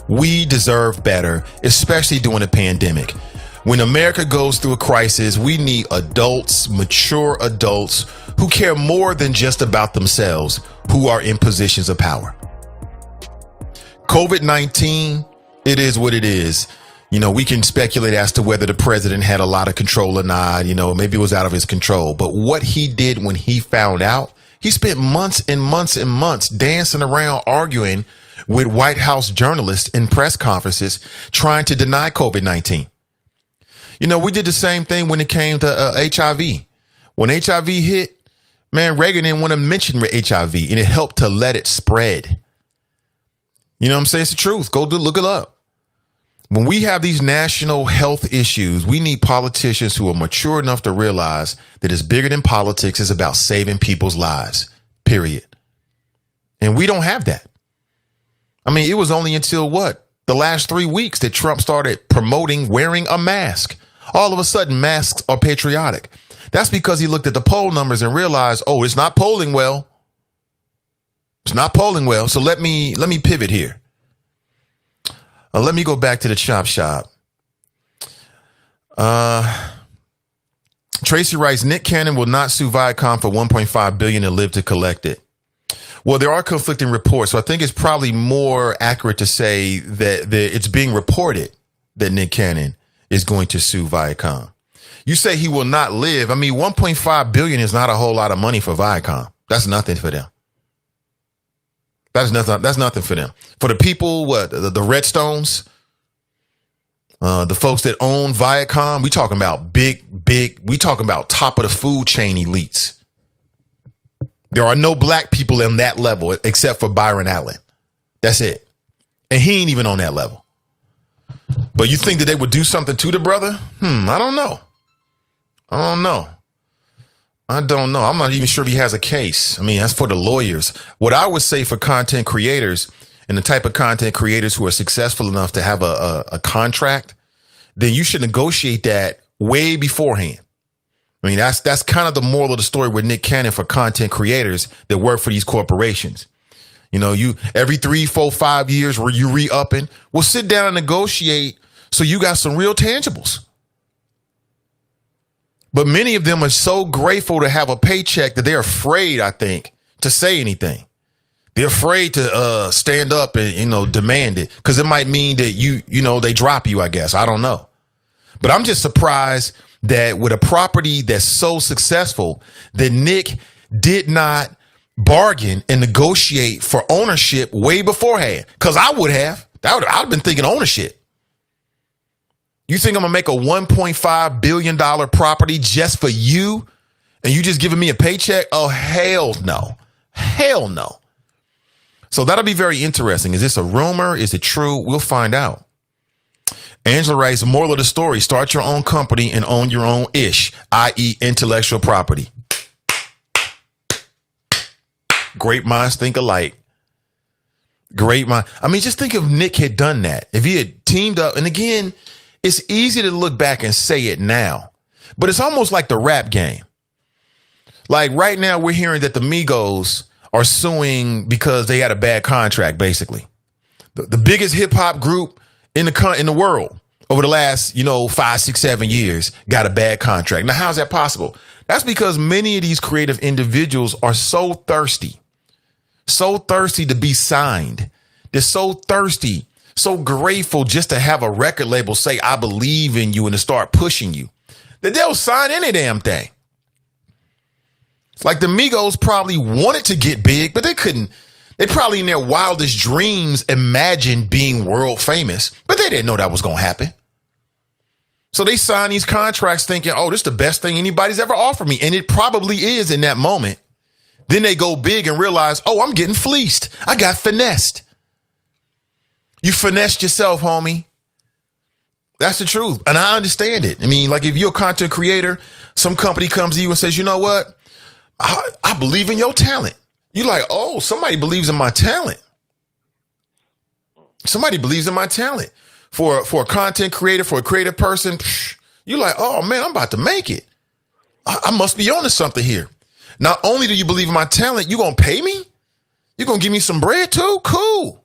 We deserve better, especially during a pandemic. When America goes through a crisis, we need adults, mature adults who care more than just about themselves, who are in positions of power. COVID-19, it is what it is. You know, we can speculate as to whether the president had a lot of control or not. You know, maybe it was out of his control. But what he did when he found out, he spent months and months and months dancing around arguing with White House journalists in press conferences trying to deny COVID-19. You know, we did the same thing when it came to HIV. When HIV hit, man, Reagan didn't want to mention HIV, and it helped to let it spread. You know what I'm saying? It's the truth. Look it up. When we have these national health issues, we need politicians who are mature enough to realize that it's bigger than politics. It's about saving people's lives, period. And we don't have that. I mean, it was only until the last 3 weeks that Trump started promoting wearing a mask. All of a sudden, masks are patriotic. That's because he looked at the poll numbers and realized, oh, it's not polling well. It's not polling well. So let me pivot here. Let me go back to the chop shop. Tracy writes, Nick Cannon will not sue Viacom for $1.5 billion and live to collect it. Well, there are conflicting reports, so I think it's probably more accurate to say that it's being reported that Nick Cannon is going to sue Viacom. You say he will not live. I mean, $1.5 billion is not a whole lot of money for Viacom. That's nothing for them. That's nothing for them. For the people, the Redstones, the folks that own Viacom, we talking about big, we talking about top of the food chain elites. There are no black people in that level except for Byron Allen. That's it. And he ain't even on that level. But you think that they would do something to the brother? I don't know. I'm not even sure if he has a case. I mean, that's for the lawyers. What I would say for content creators and the type of content creators who are successful enough to have a contract, then you should negotiate that way beforehand. I mean, that's kind of the moral of the story with Nick Cannon for content creators that work for these corporations. You know, you every 3, 4, 5 years where you re-upping, we'll sit down and negotiate so you got some real tangibles. But many of them are so grateful to have a paycheck that they're afraid, I think, to say anything. They're afraid to stand up and, demand it because it might mean that they drop you, I guess. I don't know. But I'm just surprised that with a property that's so successful that Nick did not bargain and negotiate for ownership way beforehand. Because I would have. I'd have been thinking ownership. You think I'm going to make a $1.5 billion property just for you and you just giving me a paycheck? Oh, hell no. Hell no. So that'll be very interesting. Is this a rumor? Is it true? We'll find out. Angela writes, moral of the story, start your own company and own your own ish, i.e. intellectual property. Great minds think alike. Great mind. I mean, just think if Nick had done that. If he had teamed up. And again, it's easy to look back and say it now, but it's almost like the rap game. Like right now, we're hearing that the Migos are suing because they had a bad contract, basically. The biggest hip hop group in the world over the last, 5, 6, 7 years got a bad contract. Now, how's that possible? That's because many of these creative individuals are so thirsty to be signed. They're so thirsty, so grateful just to have a record label say, I believe in you and to start pushing you, that they'll sign any damn thing. Like the Migos probably wanted to get big, but they couldn't. They probably in their wildest dreams imagined being world famous, but they didn't know that was going to happen. So they signed these contracts thinking, oh, this is the best thing anybody's ever offered me. And it probably is in that moment. Then they go big and realize, oh, I'm getting fleeced. I got finessed. You finessed yourself, homie. That's the truth. And I understand it. I mean, like if you're a content creator, some company comes to you and says, you know what? I believe in your talent. You're like, oh, somebody believes in my talent. Somebody believes in my talent. For a content creator, for a creative person, you're like, oh, man, I'm about to make it. I must be onto something here. Not only do you believe in my talent, you going to pay me? You going to give me some bread too? Cool.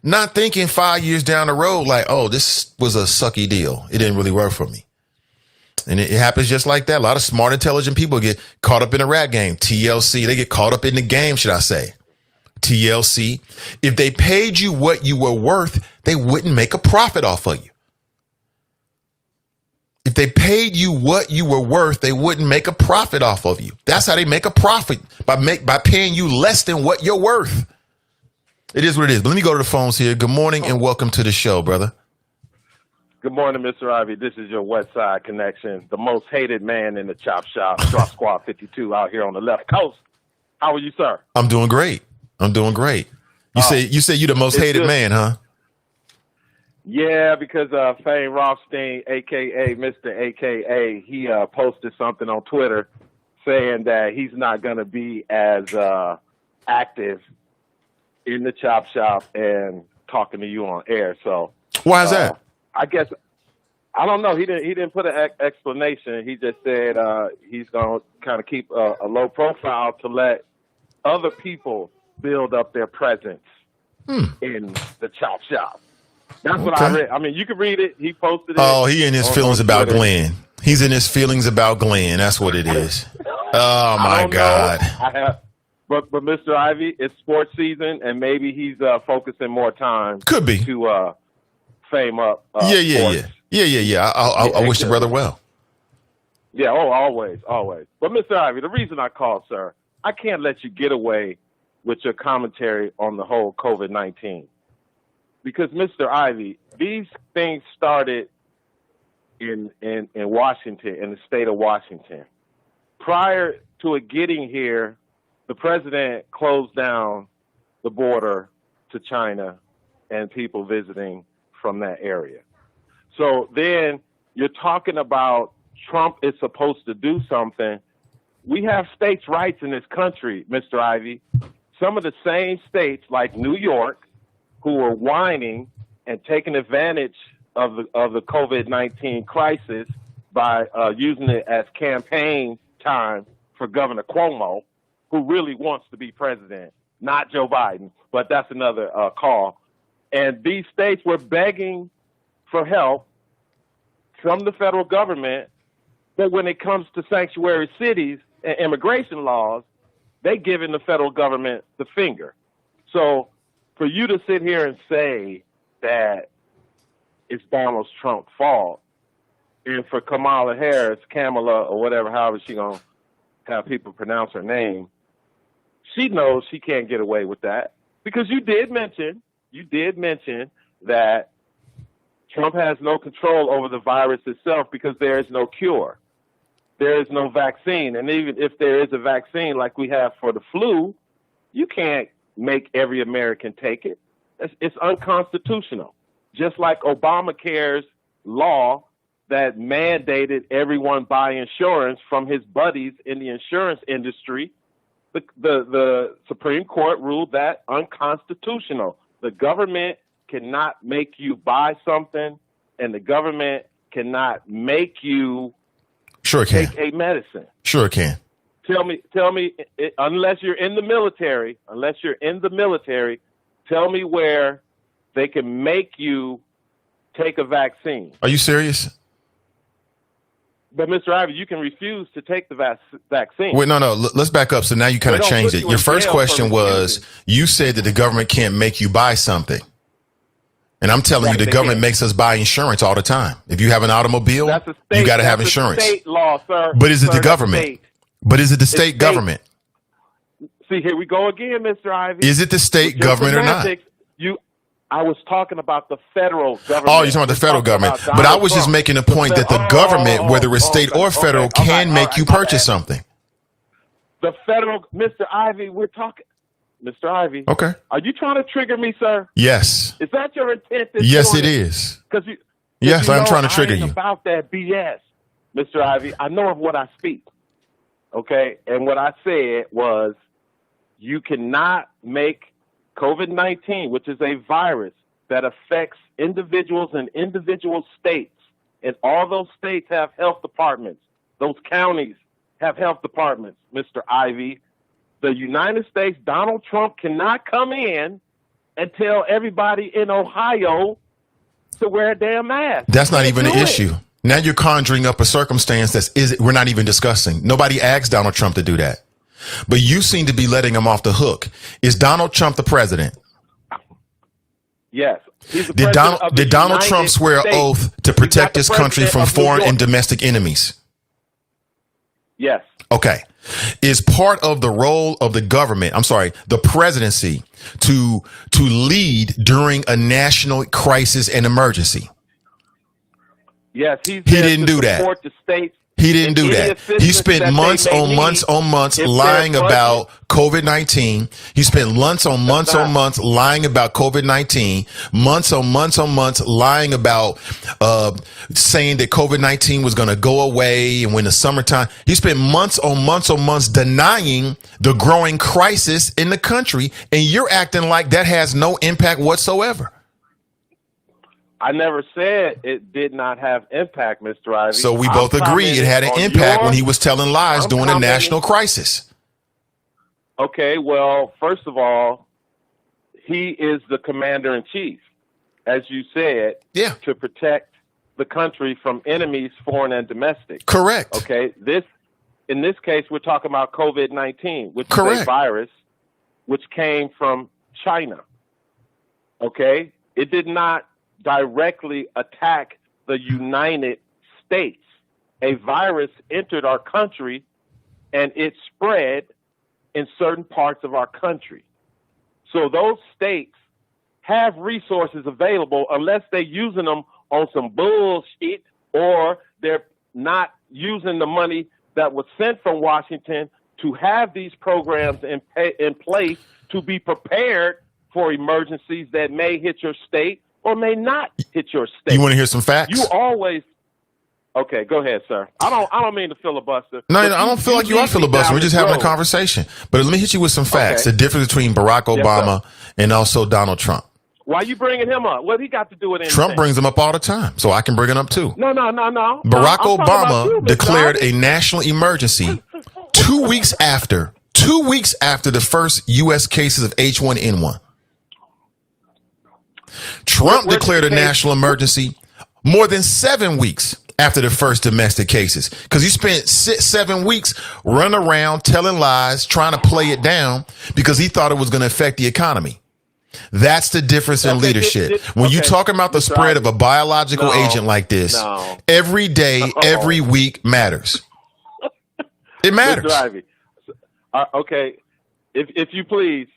Not thinking 5 years down the road like, oh, this was a sucky deal. It didn't really work for me. And it happens just like that. A lot of smart, intelligent people get caught up in a rap game. TLC, they get caught up in the game, should I say. TLC, if they paid you what you were worth, they wouldn't make a profit off of you. If they paid you what you were worth, they wouldn't make a profit off of you. That's how they make a profit, by paying you less than what you're worth. It is what it is. But let me go to the phones here. Good morning and welcome to the show, brother. Good morning, Mr. Ivey. This is your West Side connection, the most hated man in the chop shop, Drop Squad 52 out here on the left coast. How are you, sir? I'm doing great. You say you're the most hated man, huh? Yeah, because Fane Rothstein, a.k.a. Mr. a.k.a., he posted something on Twitter saying that he's not going to be as active in the chop shop and talking to you on air. So why is that? I guess I don't know. He didn't put an explanation. He just said he's going to kind of keep a low profile to let other people build up their presence in the chop shop. That's what I read. I mean, you can read it. He posted it. Oh, he in his feelings about Glenn. He's in his feelings about Glenn. That's what it is. Oh my God. But Mr. Ivey, it's sports season, and maybe he's focusing more time. Could be to fame up. Yeah. I wish the brother well. Yeah. Oh, always. But Mr. Ivey, the reason I called, sir, I can't let you get away with your commentary on the whole COVID-19. Because, Mr. Ivey, these things started in Washington, in the state of Washington. Prior to it getting here, the president closed down the border to China and people visiting from that area. So then you're talking about Trump is supposed to do something. We have states' rights in this country, Mr. Ivey. Some of the same states, like New York, who were whining and taking advantage of the COVID-19 crisis by using it as campaign time for Governor Cuomo, who really wants to be president, not Joe Biden, but that's another call. And these states were begging for help from the federal government, but when it comes to sanctuary cities and immigration laws, they giving the federal government the finger. So for you to sit here and say that it's Donald Trump's fault, and for Kamala Harris, Kamala or whatever, however she gonna have people pronounce her name, she knows she can't get away with that, because you did mention that Trump has no control over the virus itself because there is no cure. There is no vaccine. And even if there is a vaccine like we have for the flu, you can't make every American take it. It's unconstitutional. Just like Obamacare's law that mandated everyone buy insurance from his buddies in the insurance industry, the Supreme Court ruled that unconstitutional. The government cannot make you buy something, and the government cannot make you take a medicine. Sure it can. Tell me, unless you're in the military, tell me where they can make you take a vaccine. Are you serious? But Mr. Ivey, you can refuse to take the vaccine. Wait, no. Let's back up. So now you kind of changed it. Your first question was, you said that the government can't make you buy something. And I'm telling you, the government makes us buy insurance all the time. If you have an automobile, you got to have insurance. That's a state law, sir. But is it the government? But is it the state government? See, here we go again, Mr. Ivey. Is it the state government or not? I was talking about the federal government. Oh, you're talking about the federal government. But I was just making a point that the government, whether it's state or federal, can make you purchase something. The federal, Mr. Ivey, we're talking. Mr. Ivey. Okay. Are you trying to trigger me, sir? Yes. Is that your intent? Yes, it is. Yes, I'm trying to trigger you. About that BS, Mr. Ivey. I know of what I speak. Okay? And what I said was, you cannot make COVID-19, which is a virus that affects individuals in individual states, and all those states have health departments. Those counties have health departments, Mr. Ivey. The United States, Donald Trump cannot come in and tell everybody in Ohio to wear a damn mask. That's not even an issue. Now you're conjuring up a circumstance we're not even discussing. Nobody asked Donald Trump to do that. But you seem to be letting him off the hook. Is Donald Trump the president? Yes. Did Donald Trump swear an oath to protect his country from foreign and domestic enemies? Yes. Okay. is part of the role of the government. I'm sorry, the presidency to lead during a national crisis and emergency. Yes, he didn't do that. Support the states. He didn't do that. He spent months on months lying about COVID-19. He spent months on months lying about COVID-19, months on months lying about saying that COVID-19 was going to go away. And when the summertime, he spent months on months denying the growing crisis in the country. And you're acting like that has no impact whatsoever. I never said it did not have impact, Mr. Ivey. So we both agree it had an impact when he was telling lies during a national crisis. Okay, well, first of all, he is the commander-in-chief, as you said, to protect the country from enemies, foreign and domestic. Correct. Okay, in this case, we're talking about COVID-19, which is a virus which came from China. Okay, it did not directly attack the United States. A virus entered our country and it spread in certain parts of our country. So those states have resources available unless they're using them on some bullshit or they're not using the money that was sent from Washington to have these programs in place to be prepared for emergencies that may hit your state or may not hit your state. You want to hear some facts? You always. Okay, go ahead, sir. I don't mean to filibuster. No, I don't feel like you are filibustering. We're just having a conversation. But let me hit you with some facts. The difference between Barack Obama and also Donald Trump. Why are you bringing him up? What he got to do with anything? Trump brings him up all the time, so I can bring it up too. No. Barack Obama declared a national emergency 2 weeks after the first U.S. cases of H1N1. Trump declared a national emergency more than 7 weeks after the first domestic cases, because he spent 7 weeks running around telling lies, trying to play it down because he thought it was going to affect the economy. That's the difference in leadership. When you're talking about the spread of a biological agent like this, every day, every week matters. It matters. Mr. Ivey, okay, if you please,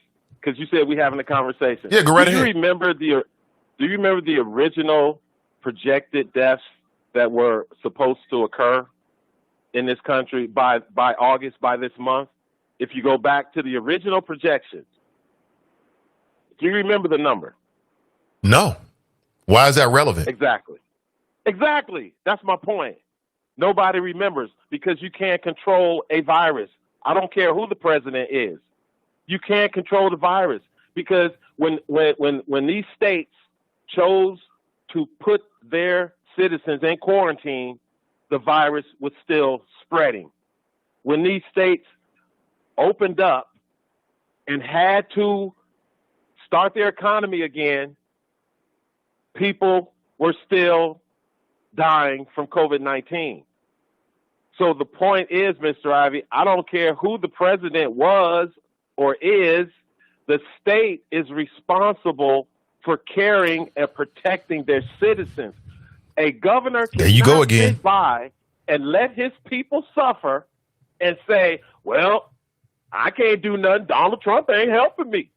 because you said we're having a conversation. Yeah, go right ahead. Do you remember the original projected deaths that were supposed to occur in this country by August, by this month? If you go back to the original projections, do you remember the number? No. Why is that relevant? Exactly. That's my point. Nobody remembers because you can't control a virus. I don't care who the president is. You can't control the virus because when these states chose to put their citizens in quarantine, the virus was still spreading. When these states opened up and had to start their economy again, people were still dying from COVID-19. So the point is, Mr. Ivey, I don't care who the president was or is, the state is responsible for caring and protecting their citizens. A governor cannot sit by and let his people suffer and say, well, I can't do nothing. Donald Trump ain't helping me.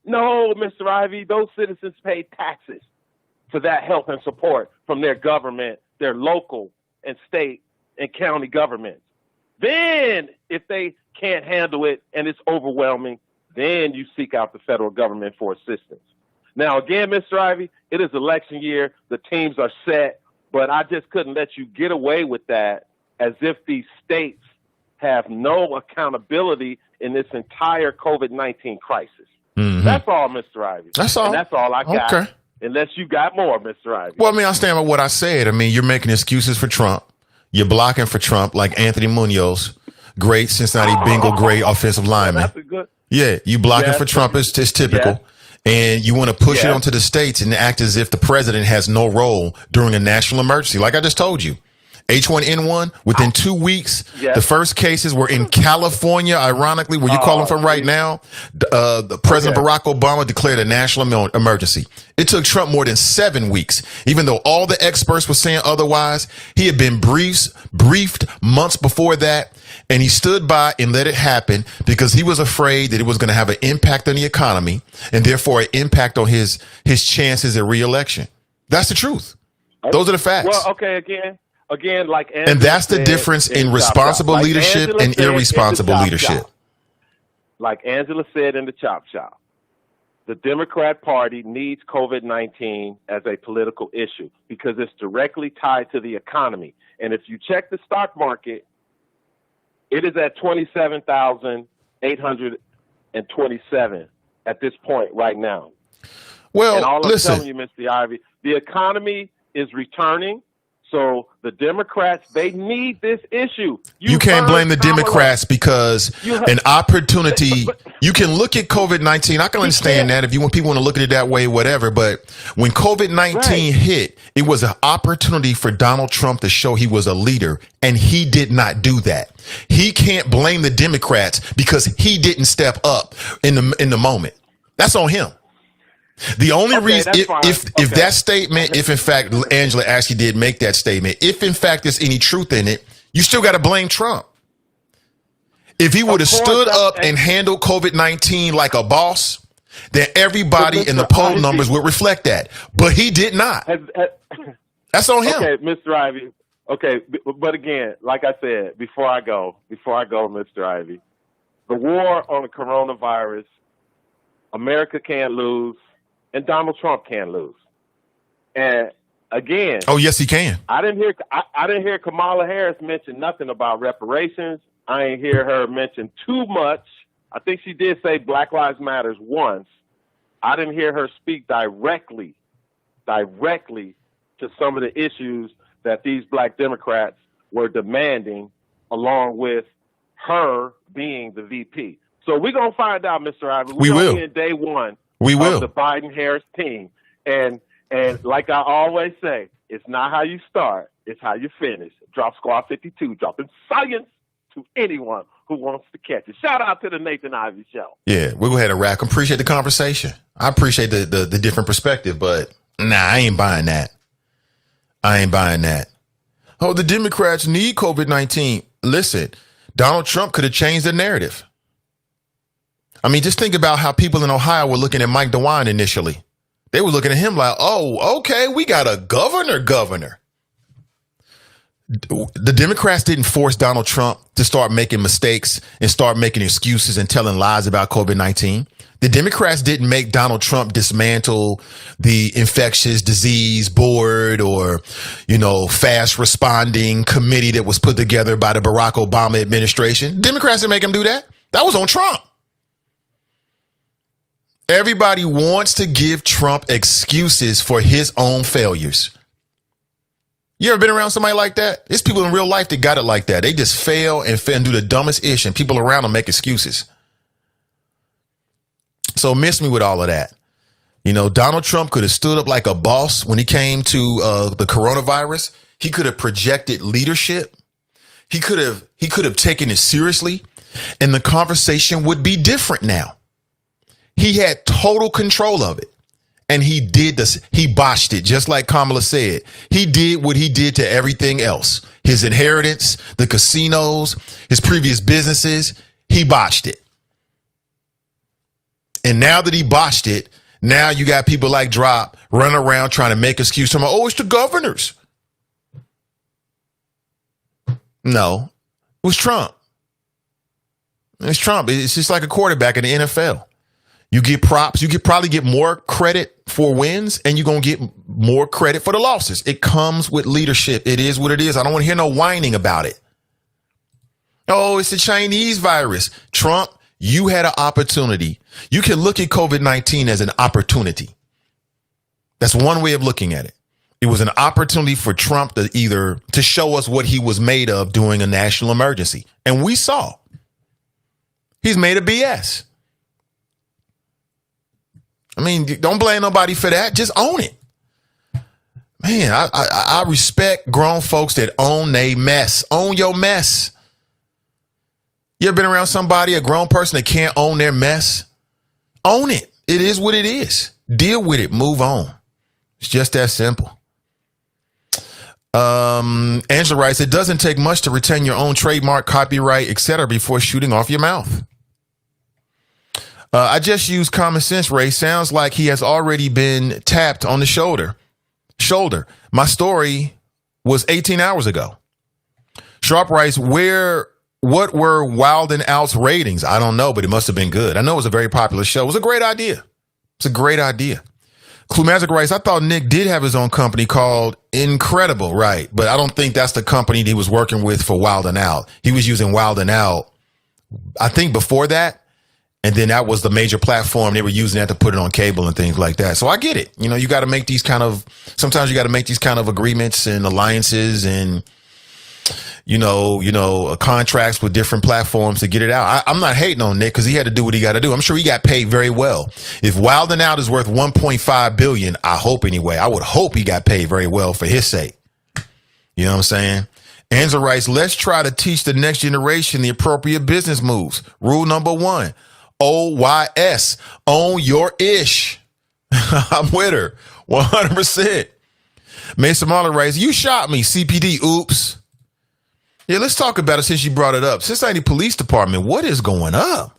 No, Mr. Ivey, those citizens pay taxes for that help and support from their government, their local and state and county governments. Then, if they can't handle it and it's overwhelming, then you seek out the federal government for assistance. Now, again, Mr. Ivey, it is election year. The teams are set, but I just couldn't let you get away with that as if these states have no accountability in this entire COVID-19 crisis. Mm-hmm. That's all, Mr. Ivey. That's all. And that's all I got. Okay. Unless you got more, Mr. Ivey. Well, I mean, I stand by what I said. I mean, you're making excuses for Trump. You're blocking for Trump like Anthony Munoz, great Cincinnati Bengal, great offensive lineman. That's a good. Yeah, you blocking for Trump is typical. Yes. And you want to push it onto the states and act as if the president has no role during a national emergency, like I just told you. H1N1, within 2 weeks, Yes. the first cases were in California, ironically, where you're calling from right now. The President Barack Obama declared a national emergency. It took Trump more than 7 weeks. Even though all the experts were saying otherwise, he had been briefed months before that, and he stood by and let it happen because he was afraid that it was going to have an impact on the economy and therefore an impact on his chances at re-election. That's the truth. Those are the facts. Well, okay, again, like Angela and that's the said difference in Chop responsible Shop. Like leadership Angela and said in the irresponsible Chop leadership. Shop. Like Angela said in the Chop Shop, the Democrat Party needs COVID-19 as a political issue because it's directly tied to the economy. And if you check the stock market, it is at 27,827 at this point right now. Well, and all I'm listen. telling you, Mr. Ivey, the economy is returning. So the Democrats, they need this issue. You can't blame the Democrats because an opportunity, you can look at COVID-19. I can understand that if you want people want to look at it that way, whatever. But when COVID-19 hit, it was an opportunity for Donald Trump to show he was a leader, and he did not do that. He can't blame the Democrats because he didn't step up in the moment. That's on him. The only reason, if that statement, if in fact Angela actually did make that statement, if in fact there's any truth in it, you still got to blame Trump. If he would have stood up and handled COVID-19 like a boss, then everybody in the poll numbers would reflect that. But he did not. That's on him. Okay, Mr. Ivey. Okay, but again, like I said, before I go, Mr. Ivey, the war on the coronavirus, America can't lose. And Donald Trump can lose. And again, oh yes, he can. I didn't hear Kamala Harris mention nothing about reparations. I ain't hear her mention too much. I think she did say Black Lives Matters once. I didn't hear her speak directly to some of the issues that these black Democrats were demanding, along with her being the VP. So we're gonna find out, Mr. Ivey. We will. In day one. We will. Of the Biden-Harris team. And like I always say, it's not how you start, it's how you finish. Drop Squad 52, dropping science to anyone who wants to catch it. Shout out to the Nathan Ivey Show. Yeah, we'll go ahead and wrap. Appreciate the conversation. I appreciate the different perspective, but nah, I ain't buying that. Oh, the Democrats need COVID-19. Listen, Donald Trump could have changed the narrative. I mean, just think about how people in Ohio were looking at Mike DeWine initially. They were looking at him like, oh, okay, we got a governor. The Democrats didn't force Donald Trump to start making mistakes and start making excuses and telling lies about COVID-19. The Democrats didn't make Donald Trump dismantle the infectious disease board or, fast responding committee that was put together by the Barack Obama administration. Democrats didn't make him do that. That was on Trump. Everybody wants to give Trump excuses for his own failures. You ever been around somebody like that? There's people in real life that got it like that. They just fail and do the dumbest ish, and people around them make excuses. So miss me with all of that. Donald Trump could have stood up like a boss when he came to the coronavirus. He could have projected leadership. He could have taken it seriously, and the conversation would be different now. He had total control of it, and he did this. He botched it, just like Kamala said. He did what he did to everything else. His inheritance, the casinos, his previous businesses, he botched it. And now that he botched it, now you got people like Drop running around trying to make excuses. Oh, it's the governors. No, it was Trump. It's Trump. It's just like a quarterback in the NFL. You get props. You could probably get more credit for wins, and you're going to get more credit for the losses. It comes with leadership. It is what it is. I don't want to hear no whining about it. Oh, it's the Chinese virus. Trump, you had an opportunity. You can look at COVID-19 as an opportunity. That's one way of looking at it. It was an opportunity for Trump to show us what he was made of during a national emergency. And we saw. He's made a BS. I mean, don't blame nobody for that. Just own it. Man, I respect grown folks that own they mess. Own your mess. You ever been around somebody, a grown person that can't own their mess? Own it. It is what it is. Deal with it. Move on. It's just that simple. Angela writes, it doesn't take much to retain your own trademark, copyright, etc. before shooting off your mouth. I just used common sense, Ray. Sounds like he has already been tapped on the shoulder. My story was 18 hours ago. Sharp writes, what were Wild and Out's ratings? I don't know, but it must have been good. I know it was a very popular show. It was a great idea. It's a great idea. Clue Magic writes, I thought Nick did have his own company called Incredible, right? But I don't think that's the company he was working with for Wild and Out. He was using Wild and Out, I think, before that. And then that was the major platform. They were using that to put it on cable and things like that. So I get it. You know, you got to make these kind of, sometimes you got to make these kind of agreements and alliances and, contracts with different platforms to get it out. I'm not hating on Nick because he had to do what he got to do. I'm sure he got paid very well. If Wild and Out is worth $1.5 billion, I hope anyway, I would hope he got paid very well for his sake. You know what I'm saying? Angela writes, let's try to teach the next generation the appropriate business moves. Rule number 1. OYS, own your ish. I'm with her 100%. Mason Marley writes, you shot me, CPD. Oops. Yeah, let's talk about it since you brought it up. Cincinnati Police Department, what is going up?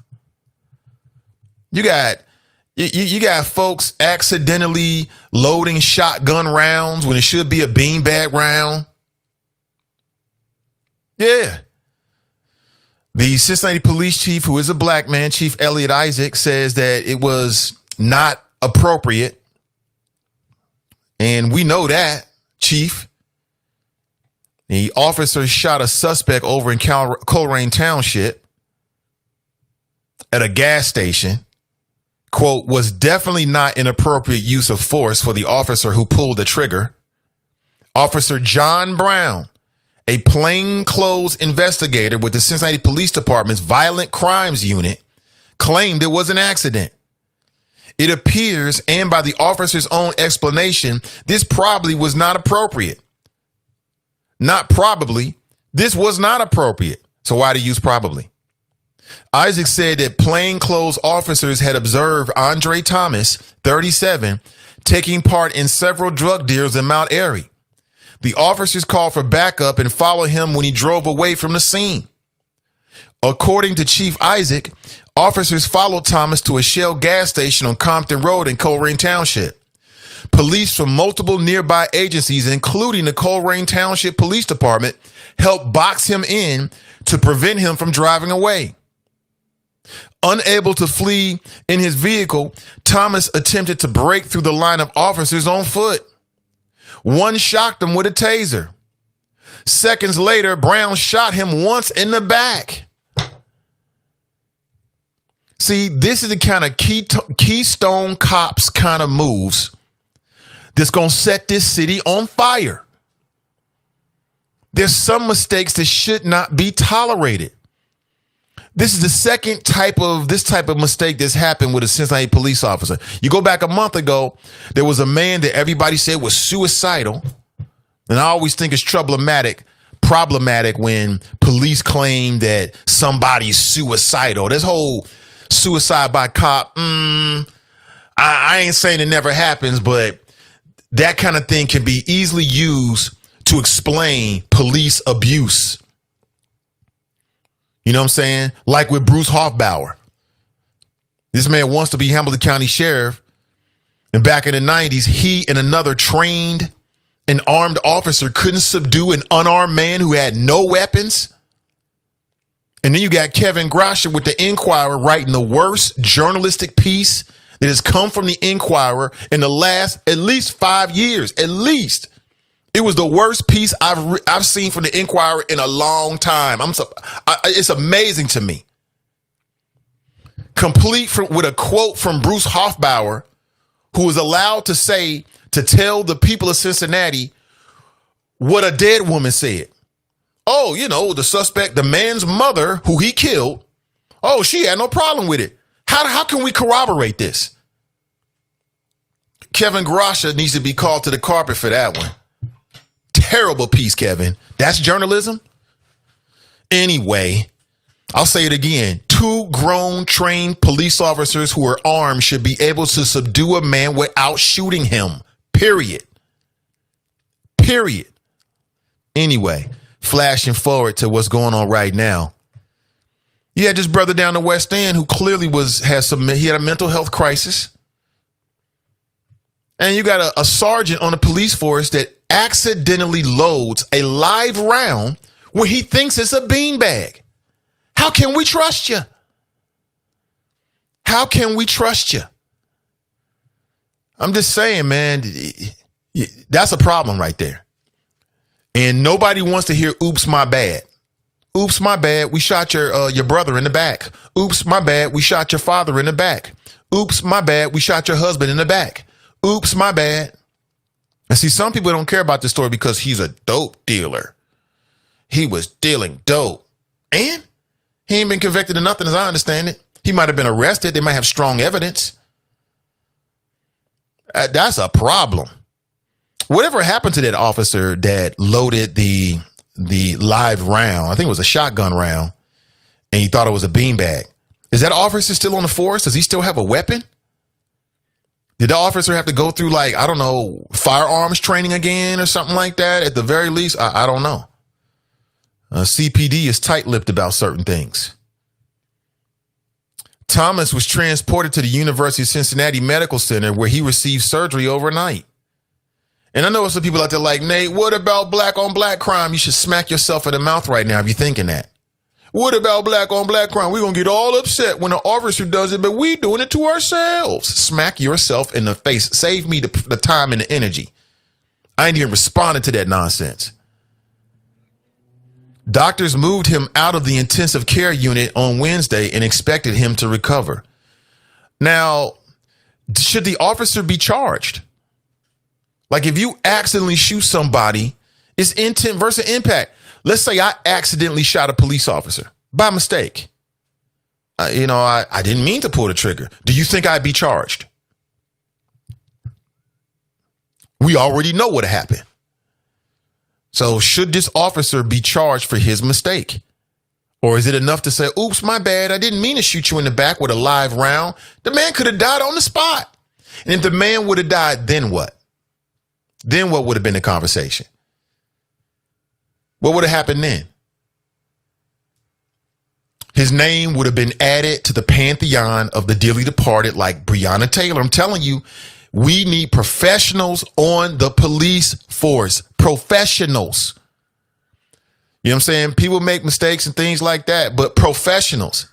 You got folks accidentally loading shotgun rounds when it should be a beanbag round. Yeah. The Cincinnati police chief, who is a black man, Chief Elliot Isaac, says that it was not appropriate. And we know that, Chief. The officer shot a suspect over in Coleraine Township at a gas station. Quote, was definitely not an appropriate use of force for the officer who pulled the trigger. Officer John Brown, a plainclothes investigator with the Cincinnati Police Department's Violent Crimes Unit, claimed it was an accident. It appears, and by the officer's own explanation, this probably was not appropriate. Not probably. This was not appropriate. So why do you use probably? Isaac said that plainclothes officers had observed Andre Thomas, 37, taking part in several drug deals in Mount Airy. The officers called for backup and followed him when he drove away from the scene. According to Chief Isaac, officers followed Thomas to a Shell gas station on Compton Road in Coleraine Township. Police from multiple nearby agencies, including the Coleraine Township Police Department, helped box him in to prevent him from driving away. Unable to flee in his vehicle, Thomas attempted to break through the line of officers on foot. One shocked him with a taser. Seconds later, Brown shot him once in the back. See, this is the kind of Keystone Cops kind of moves that's going to set this city on fire. There's some mistakes that should not be tolerated. This is the second type of mistake that's happened with a Cincinnati police officer. You go back a month ago, there was a man that everybody said was suicidal. And I always think it's problematic when police claim that somebody's suicidal. This whole suicide by cop, I ain't saying it never happens, but that kind of thing can be easily used to explain police abuse. You know what I'm saying? Like with Bruce Hoffbauer. This man wants to be Hamilton County Sheriff. And back in the 90s, he and another trained and armed officer couldn't subdue an unarmed man who had no weapons. And then you got Kevin Grosher with the Inquirer writing the worst journalistic piece that has come from the Inquirer in the last at least 5 years. At least. It was the worst piece I've seen from the Inquirer in a long time. It's amazing to me. Complete with a quote from Bruce Hoffbauer, who was allowed to tell the people of Cincinnati what a dead woman said. Oh, the suspect, the man's mother, who he killed. Oh, she had no problem with it. How can we corroborate this? Kevin Garasha needs to be called to the carpet for that one. Terrible piece, Kevin. That's journalism? Anyway, I'll say it again. 2 grown, trained police officers who are armed should be able to subdue a man without shooting him. Period. Anyway, flashing forward to what's going on right now. You had this brother down the West End who clearly he had a mental health crisis. And you got a sergeant on the police force that accidentally loads a live round where he thinks it's a beanbag. How can we trust you? How can we trust you? I'm just saying, man, that's a problem right there. And nobody wants to hear, oops, my bad. Oops, my bad. We shot your brother in the back. Oops, my bad. We shot your father in the back. Oops, my bad. We shot your husband in the back. Oops, my bad. And see, some people don't care about this story because he's a dope dealer. He was dealing dope. And he ain't been convicted of nothing as I understand it. He might have been arrested. They might have strong evidence. That's a problem. Whatever happened to that officer that loaded the live round, I think it was a shotgun round, and he thought it was a beanbag. Is that officer still on the force? Does he still have a weapon? Did the officer have to go through, like, I don't know, firearms training again or something like that? At the very least, I don't know. CPD is tight-lipped about certain things. Thomas was transported to the University of Cincinnati Medical Center where he received surgery overnight. And I know some people out there like, Nate, what about black on black crime? You should smack yourself in the mouth right now if you're thinking that. What about black on black crime? We're going to get all upset when an officer does it, but we doing it to ourselves. Smack yourself in the face. Save me the time and the energy. I ain't even responding to that nonsense. Doctors moved him out of the intensive care unit on Wednesday and expected him to recover. Now, should the officer be charged? Like if you accidentally shoot somebody, it's intent versus impact. Let's say I accidentally shot a police officer by mistake. I didn't mean to pull the trigger. Do you think I'd be charged? We already know what happened. So should this officer be charged for his mistake? Or is it enough to say, oops, my bad. I didn't mean to shoot you in the back with a live round. The man could have died on the spot. And if the man would have died, then what? Then what would have been the conversation? What would have happened then? His name would have been added to the pantheon of the dearly departed like Breonna Taylor. I'm telling you, we need professionals on the police force. Professionals. You know what I'm saying? People make mistakes and things like that, but professionals.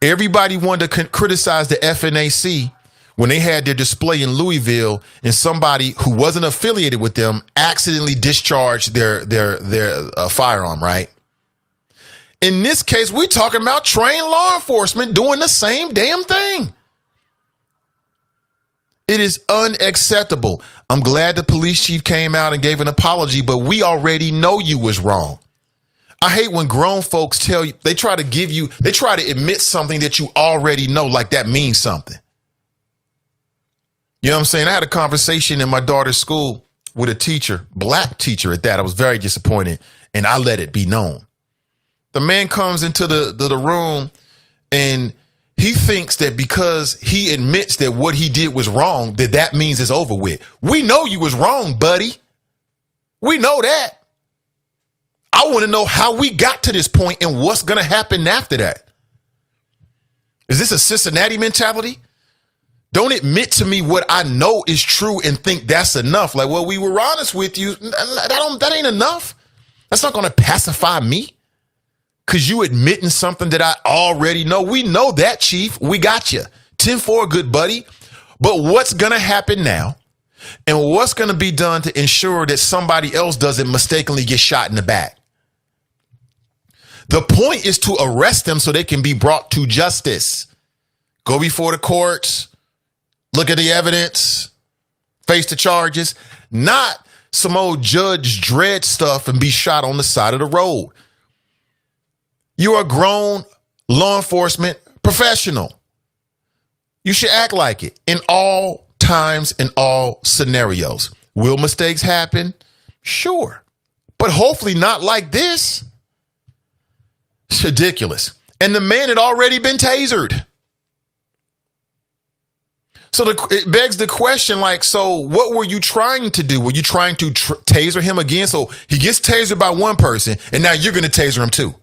Everybody wanted to criticize the FNAC when they had their display in Louisville and somebody who wasn't affiliated with them accidentally discharged their firearm, right? In this case, we're talking about trained law enforcement doing the same damn thing. It is unacceptable. I'm glad the police chief came out and gave an apology, but we already know you was wrong. I hate when grown folks tell you, they try to admit something that you already know, like that means something. You know what I'm saying? I had a conversation in my daughter's school with a teacher, black teacher at that. I was very disappointed, and I let it be known. The man comes into the room, and he thinks that because he admits that what he did was wrong, that means it's over with. We know you was wrong, buddy. We know that. I want to know how we got to this point and what's going to happen after that. Is this a Cincinnati mentality? Don't admit to me what I know is true and think that's enough. Like, well, we were honest with you. That ain't enough. That's not going to pacify me. Because you admitting something that I already know. We know that, Chief. We got you. 10-4, good buddy. But what's going to happen now? And what's going to be done to ensure that somebody else doesn't mistakenly get shot in the back? The point is to arrest them so they can be brought to justice. Go before the courts. Look at the evidence. Face the charges. Not some old Judge Dredd stuff and be shot on the side of the road. You're a grown law enforcement professional. You should act like it in all times in all scenarios. Will mistakes happen? Sure. But hopefully not like this. It's ridiculous. And the man had already been tasered. So it begs the question, like, so what were you trying to do? Were you trying to taser him again? So he gets tasered by one person, and now you're going to taser him too.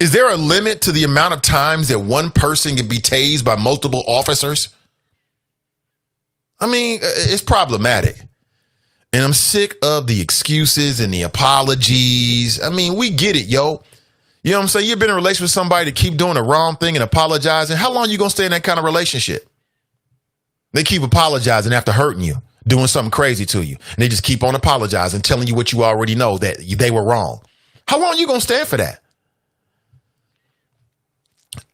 Is there a limit to the amount of times that one person can be tased by multiple officers? I mean, it's problematic. And I'm sick of the excuses and the apologies. I mean, we get it, yo. You know what I'm saying? You've been in a relationship with somebody to keep doing the wrong thing and apologizing. How long are you going to stay in that kind of relationship? They keep apologizing after hurting you, doing something crazy to you. And they just keep on apologizing, telling you what you already know, that they were wrong. How long are you going to stand for that?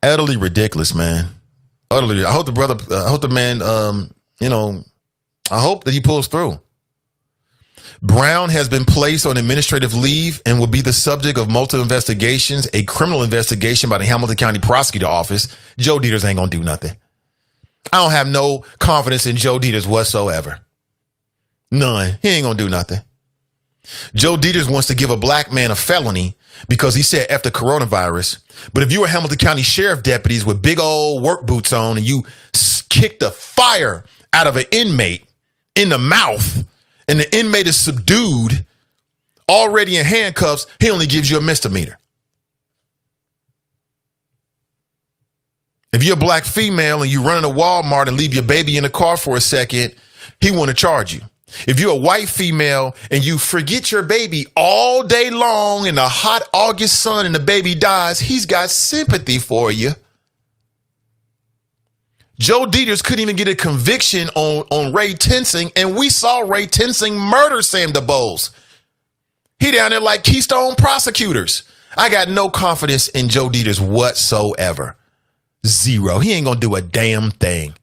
Utterly ridiculous, man. Utterly. I hope the man, I hope that he pulls through. Brown has been placed on administrative leave and will be the subject of multiple investigations, a criminal investigation by the Hamilton County Prosecutor Office. Joe Dieters ain't going to do nothing. I don't have no confidence in Joe Dieters whatsoever. None. He ain't going to do nothing. Joe Dieters wants to give a black man a felony because he said F the coronavirus. But if you were Hamilton County Sheriff deputies with big old work boots on and you kicked the fire out of an inmate in the mouth and the inmate is subdued, already in handcuffs, he only gives you a misdemeanor. If you're a black female and you run into Walmart and leave your baby in the car for a second, he want to charge you. If you're a white female and you forget your baby all day long in the hot August sun and the baby dies, he's got sympathy for you. Joe Dieters couldn't even get a conviction on Ray Tensing, and we saw Ray Tensing murder Sam DuBose. He down there like Keystone prosecutors. I got no confidence in Joe Dieters whatsoever. Zero. He ain't gonna do a damn thing.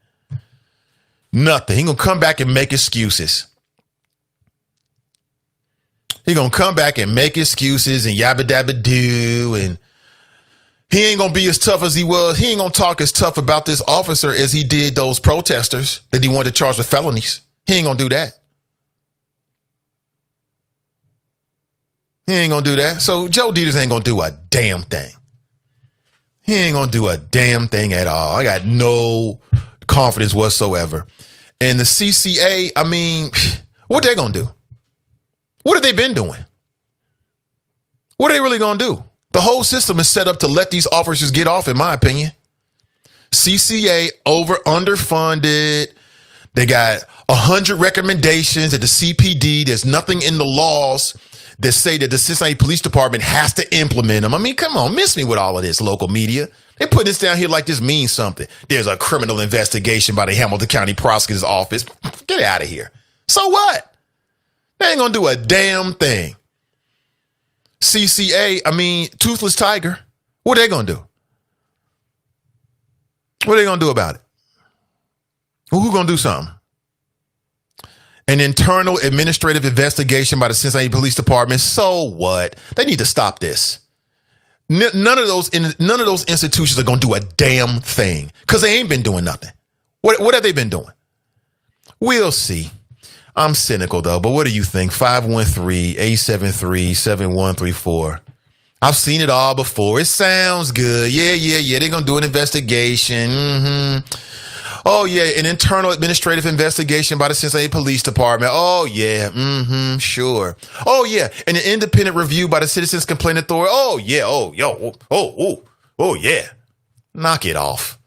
Nothing. He gonna come back and make excuses. He gonna come back and make excuses and yabba dabba do, and he ain't gonna be as tough as he was. He ain't gonna talk as tough about this officer as he did those protesters that he wanted to charge with felonies. He ain't gonna do that. He ain't gonna do that. So Joe Dieters ain't gonna do a damn thing. He ain't gonna do a damn thing at all. I got no confidence whatsoever. And the CCA, I mean, what they gonna do? What have they been doing? What are they really gonna do? The whole system is set up to let these officers get off, in my opinion. CCA underfunded. They got 100 recommendations at the CPD. There's nothing in the laws that say that the Cincinnati Police Department has to implement them. I mean, come on, miss me with all of this, local media. They put this down here like this means something. There's a criminal investigation by the Hamilton County Prosecutor's Office. Get out of here. So what? They ain't gonna do a damn thing. CCA, I mean, Toothless Tiger, what are they gonna do? What are they gonna do about it? Who gonna do something? An internal administrative investigation by the Cincinnati Police Department. So what? They need to stop this. None of those institutions are going to do a damn thing because they ain't been doing nothing. What have they been doing? We'll see. I'm cynical though, but what do you think? 513-873-7134. I've seen it all before. It sounds good. Yeah. They're going to do an investigation. Oh, yeah, an internal administrative investigation by the Cincinnati Police Department. Oh, yeah, sure. Oh, yeah, and an independent review by the Citizens Complaint Authority. Oh, yeah, oh, yeah. Knock it off.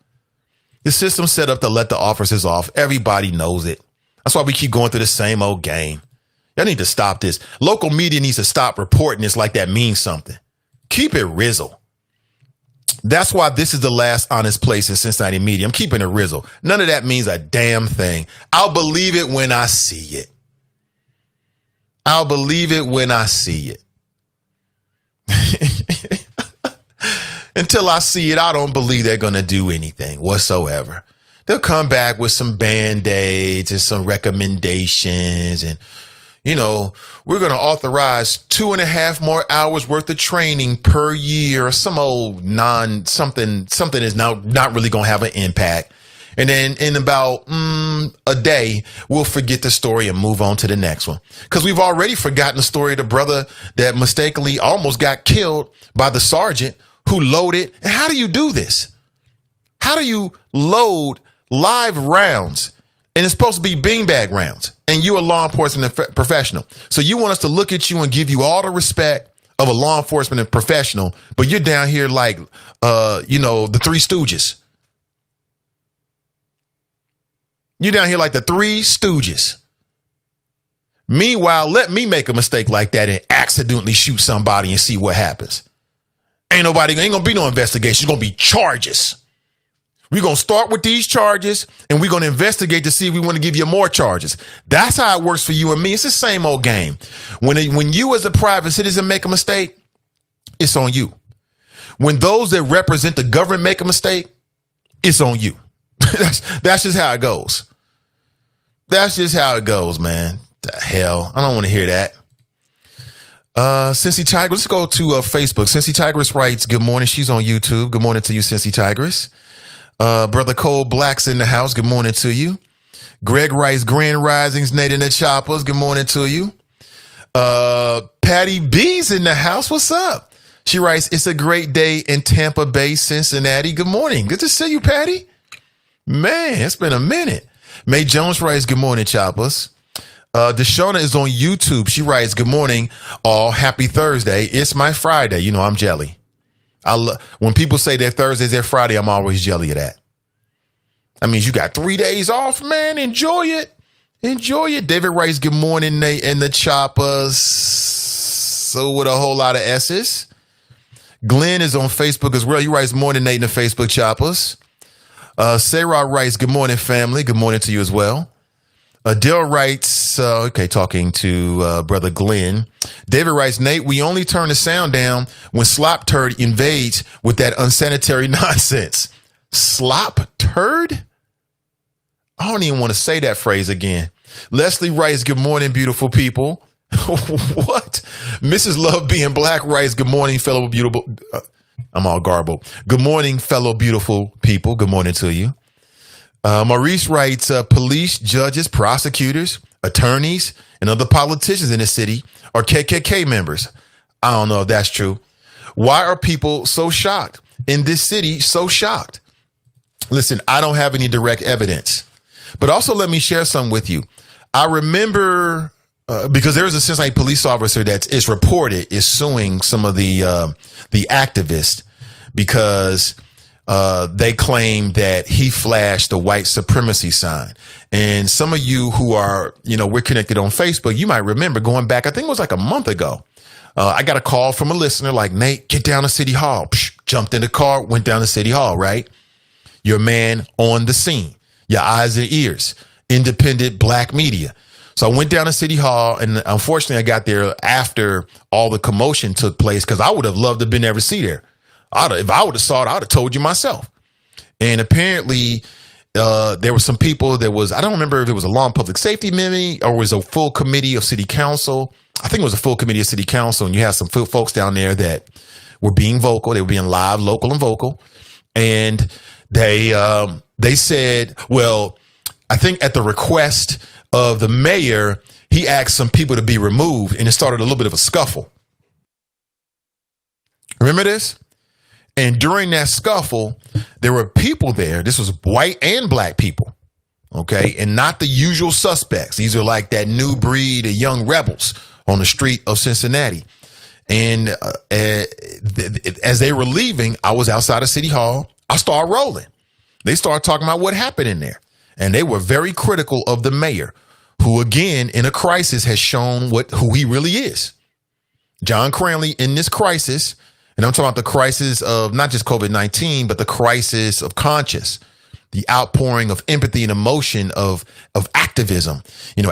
The system's set up to let the officers off. Everybody knows it. That's why we keep going through the same old game. Y'all need to stop this. Local media needs to stop reporting this like that means something. Keep it rizzle. That's why this is the last honest place in Cincinnati media. I'm keeping it rizzle. None of that means a damn thing. I'll believe it when I see it. I'll believe it when I see it. Until I see it, I don't believe they're going to do anything whatsoever. They'll come back with some Band-Aids and some recommendations and, you know, we're going to authorize 2.5 more hours worth of training per year. Some old something is now not really going to have an impact. And then in about a day, we'll forget the story and move on to the next one. Because we've already forgotten the story of the brother that mistakenly almost got killed by the sergeant who loaded. And how do you do this? How do you load live rounds? And it's supposed to be beanbag rounds. And you're a law enforcement professional. So you want us to look at you and give you all the respect of a law enforcement professional, but you're down here like, the Three Stooges. You're down here like the Three Stooges. Meanwhile, let me make a mistake like that and accidentally shoot somebody and see what happens. Ain't gonna be no investigation. It's gonna be charges. We're going to start with these charges and we're going to investigate to see if we want to give you more charges. That's how it works for you and me. It's the same old game. When you as a private citizen make a mistake, it's on you. When those that represent the government make a mistake, it's on you. That's just how it goes. That's just how it goes, man. The hell. I don't want to hear that. Cincy Tigress, let's go to Facebook. Cincy Tigress writes, good morning. She's on YouTube. Good morning to you, Cincy Tigress. Brother Cole Black's in the house. Good morning to you. Greg writes, Grand Risings, Nathan the Choppers. Good morning to you. Patty B's in the house. What's up? She writes, it's a great day in Tampa Bay, Cincinnati. Good morning. Good to see you, Patty. Man, it's been a minute. May Jones writes, good morning, Choppers. Deshauna is on YouTube. She writes, good morning, all. Happy Thursday. It's my Friday. You know, I'm jelly. When people say their Thursday's their Friday, I'm always jelly of that. I mean, you got 3 days off, man. Enjoy it. Enjoy it. David writes, good morning, Nate and the Choppers. So with a whole lot of S's. Glenn is on Facebook as well. He writes, morning, Nate and the Facebook Choppers. Sarah writes, good morning, family. Good morning to you as well. Adele writes, talking to Brother Glenn. David writes, Nate, we only turn the sound down when Slop Turd invades with that unsanitary nonsense. Slop Turd? I don't even want to say that phrase again. Leslie writes, good morning, beautiful people. What? Mrs. Love Being Black writes, good morning, fellow beautiful. I'm all garbled. Good morning, fellow beautiful people. Good morning to you. Maurice writes, police, judges, prosecutors, attorneys, and other politicians in the city are KKK members. I don't know if that's true. Why are people so shocked in this city? So shocked. Listen, I don't have any direct evidence, but also let me share some with you. I remember because there is a Cincinnati police officer that is reported is suing some of the activists because they claim that he flashed the white supremacy sign. And some of you who are, we're connected on Facebook, you might remember going back, I think it was like a month ago. I got a call from a listener like, Nate, get down to City Hall. Psh, jumped in the car, went down to City Hall, right? Your man on the scene, your eyes and ears, independent black media. So I went down to City Hall, and unfortunately I got there after all the commotion took place because I would have loved to have been there to see there. If I would have saw it, I would have told you myself. And apparently there were some people I don't remember if it was a law and public safety committee or was a full committee of city council. I think it was a full committee of city council. And you had some folks down there that were being vocal. They were being live, local and vocal. And they said, well, I think at the request of the mayor, he asked some people to be removed and it started a little bit of a scuffle. Remember this? And during that scuffle, there were people there. This was white and black people. Okay. And not the usual suspects. These are like that new breed of young rebels on the street of Cincinnati. And as they were leaving, I was outside of City Hall. I started rolling. They started talking about what happened in there. And they were very critical of the mayor, who, again, in a crisis has shown who he really is. John Cranley, in this crisis, and I'm talking about the crisis of not just COVID-19, but the crisis of conscience, the outpouring of empathy and emotion of activism,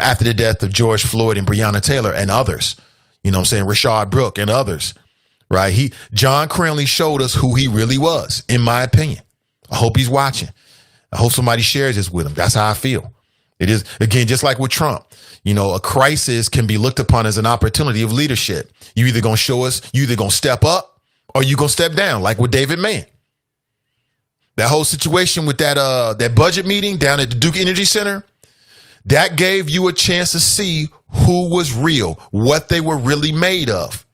after the death of George Floyd and Breonna Taylor and others, Rashad Brooke and others, right? John Cranley showed us who he really was, in my opinion. I hope he's watching. I hope somebody shares this with him. That's how I feel. It is, again, just like with Trump, a crisis can be looked upon as an opportunity of leadership. You either going to show us, you either going to step up or you going to step down, like with David Mann. That whole situation with that budget meeting down at the Duke Energy Center, that gave you a chance to see who was real, what they were really made of.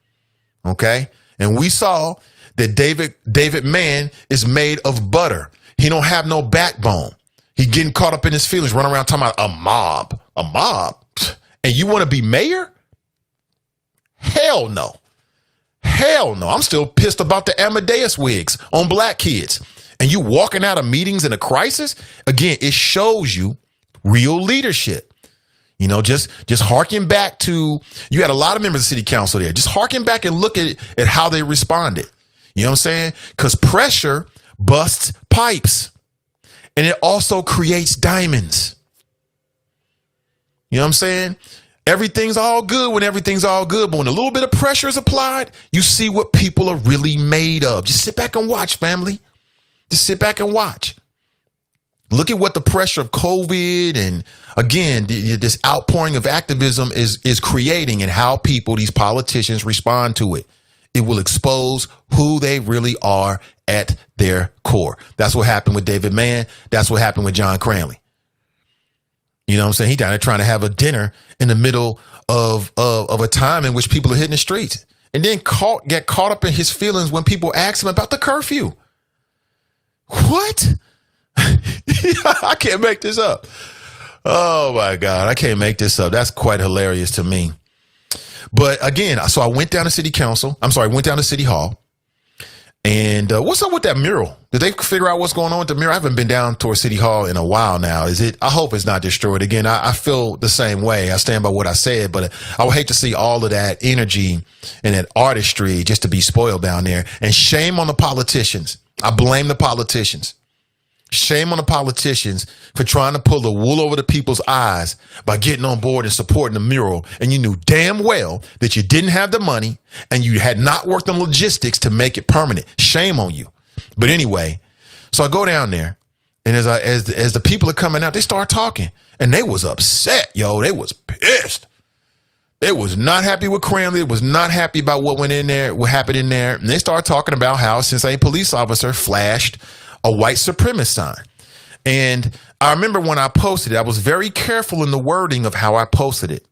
Okay? And we saw that David Mann is made of butter. He don't have no backbone. He getting caught up in his feelings, running around talking about a mob. And you want to be mayor? Hell no. Hell no. I'm still pissed about the Amadeus wigs on black kids. And you walking out of meetings in a crisis? Again, it shows you real leadership. You know, just harken back to, you had a lot of members of city council there. Just harken back and look at how they responded. You know what I'm saying? Because pressure busts pipes. And it also creates diamonds. You know what I'm saying? Everything's all good when everything's all good. But when a little bit of pressure is applied, you see what people are really made of. Just sit back and watch, family. Just sit back and watch. Look at what the pressure of COVID and, again, this outpouring of activism is creating, and how people, these politicians, respond to it. It will expose who they really are at their core. That's what happened with David Mann. That's what happened with John Cranley. You know what I'm saying? He down there trying to have a dinner in the middle of a time in which people are hitting the streets, and then get caught up in his feelings when people ask him about the curfew. What? I can't make this up. Oh my God, I can't make this up. That's quite hilarious to me. But again, so I went down to City Hall. And what's up with that mural? Did they figure out what's going on with the mural? I haven't been down towards City Hall in a while now. I hope it's not destroyed. Again, I feel the same way. I stand by what I said, but I would hate to see all of that energy and that artistry just to be spoiled down there. And shame on the politicians. I blame the politicians. Shame on the politicians for trying to pull the wool over the people's eyes by getting on board and supporting the mural. And you knew damn well that you didn't have the money and you had not worked on logistics to make it permanent. Shame on you. But anyway, so I go down there, and as the people are coming out, they start talking, and they was upset, yo. They was pissed. They was not happy with Cranley. They was not happy about what happened in there. And they started talking about how Cincinnati Police Officer flashed a white supremacist sign. And I remember when I posted it, I was very careful in the wording of how I posted it.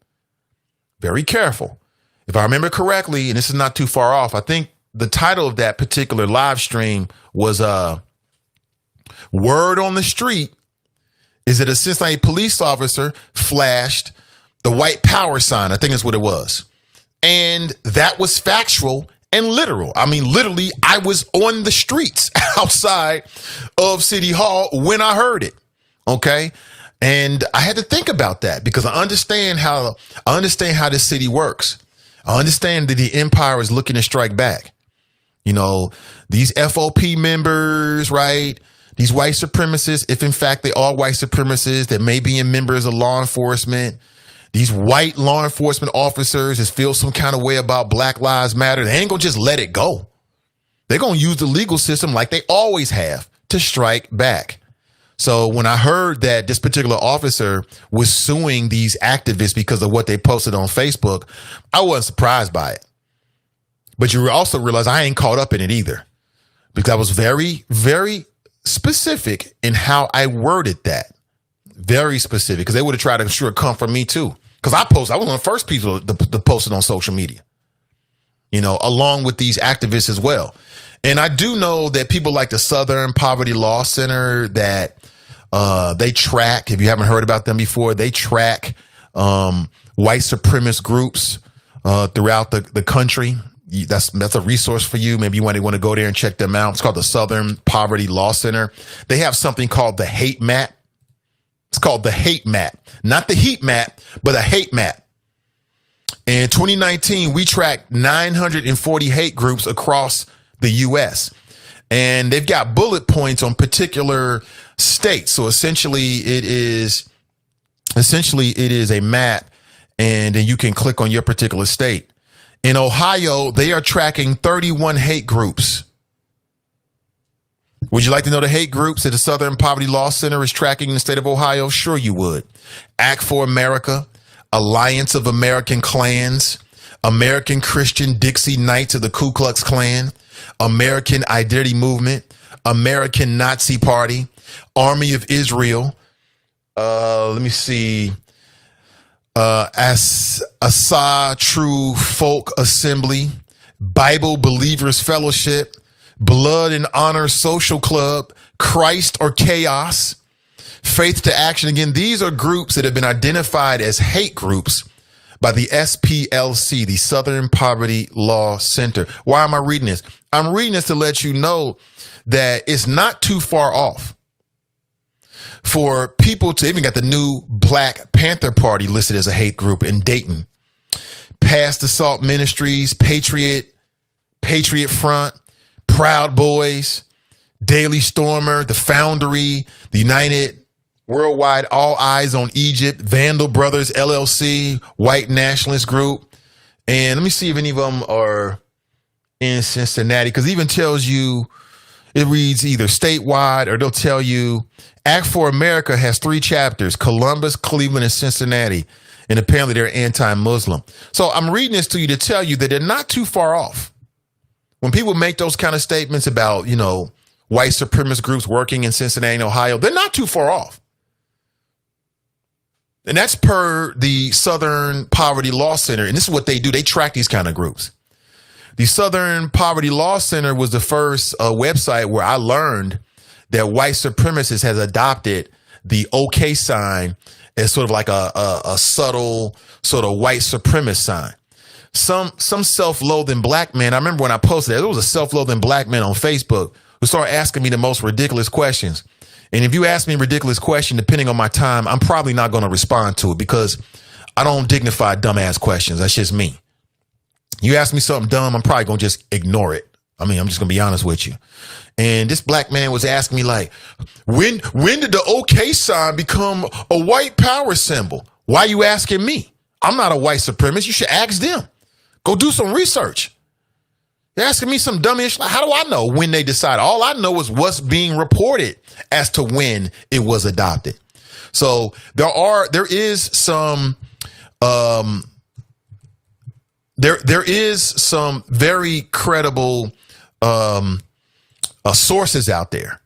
Very careful. If I remember correctly, and this is not too far off, I think the title of that particular live stream was Word on the Street is that a Cincinnati police officer flashed the white power sign. I think that's what it was. And that was factual and literal. I mean, literally, I was on the streets outside of City Hall when I heard it. Okay. And I had to think about that because I understand how this city works. I understand that the empire is looking to strike back. You know, these FOP members, right? These white supremacists, if in fact they are white supremacists that may be in members of law enforcement, these white law enforcement officers that feel some kind of way about Black Lives Matter, they ain't gonna just let it go. They're gonna use the legal system like they always have to strike back. So when I heard that this particular officer was suing these activists because of what they posted on Facebook, I wasn't surprised by it. But you also realize I ain't caught up in it either, because I was very, very specific in how I worded that. Very specific, because they would have tried to sure come from me too. Because I was one of the first people to post it on social media, you know, along with these activists as well. And I do know that people like the Southern Poverty Law Center that they track, if you haven't heard about them before, they track white supremacist groups throughout the country. That's a resource for you. Maybe you want to go there and check them out. It's called the Southern Poverty Law Center. They have something called the hate map. It's called the hate map, not the heat map, but a hate map. In 2019, we tracked 940 hate groups across the U.S. and they've got bullet points on particular states. So essentially it is a map, and then you can click on your particular state. In Ohio, they are tracking 31 hate groups. Would you like to know the hate groups that the Southern Poverty Law Center is tracking in the state of Ohio? Sure you would. Act for America, Alliance of American Clans, American Christian Dixie Knights of the Ku Klux Klan, American Identity Movement, American Nazi Party, Army of Israel. Let me see. Asa True Folk Assembly, Bible Believers Fellowship, Blood and Honor Social Club, Christ or Chaos, Faith to Action. Again, these are groups that have been identified as hate groups by the SPLC, the Southern Poverty Law Center. Why am I reading this? I'm reading this to let you know that it's not too far off for people to even got the new Black Panther Party listed as a hate group in Dayton. Past Assault Ministries, Patriot Front, Proud Boys, Daily Stormer, The Foundry, the United Worldwide All Eyes on Egypt, Vandal Brothers LLC, White Nationalist Group. And let me see if any of them are in Cincinnati, because it even tells you, it reads either statewide or they'll tell you Act for America has 3 chapters, Columbus, Cleveland, and Cincinnati. And apparently they're anti-Muslim. So I'm reading this to you to tell you that they're not too far off. When people make those kind of statements about, you know, white supremacist groups working in Cincinnati and Ohio, they're not too far off. And that's per the Southern Poverty Law Center. And this is what they do. They track these kind of groups. The Southern Poverty Law Center was the first website where I learned that white supremacists has adopted the OK sign as sort of like a subtle sort of white supremacist sign. Some self-loathing black man, I remember when I posted that, there was a self-loathing black man on Facebook who started asking me the most ridiculous questions. And if you ask me a ridiculous question, depending on my time, I'm probably not going to respond to it because I don't dignify dumbass questions. That's just me. You ask me something dumb, I'm probably going to just ignore it. I mean, I'm just going to be honest with you. And this black man was asking me like, when did the OK sign become a white power symbol? Why are you asking me? I'm not a white supremacist. You should ask them. Go do some research. They're asking me some dumb ish. How do I know when they decided? All I know is what's being reported as to when it was adopted. So there is some very credible sources out there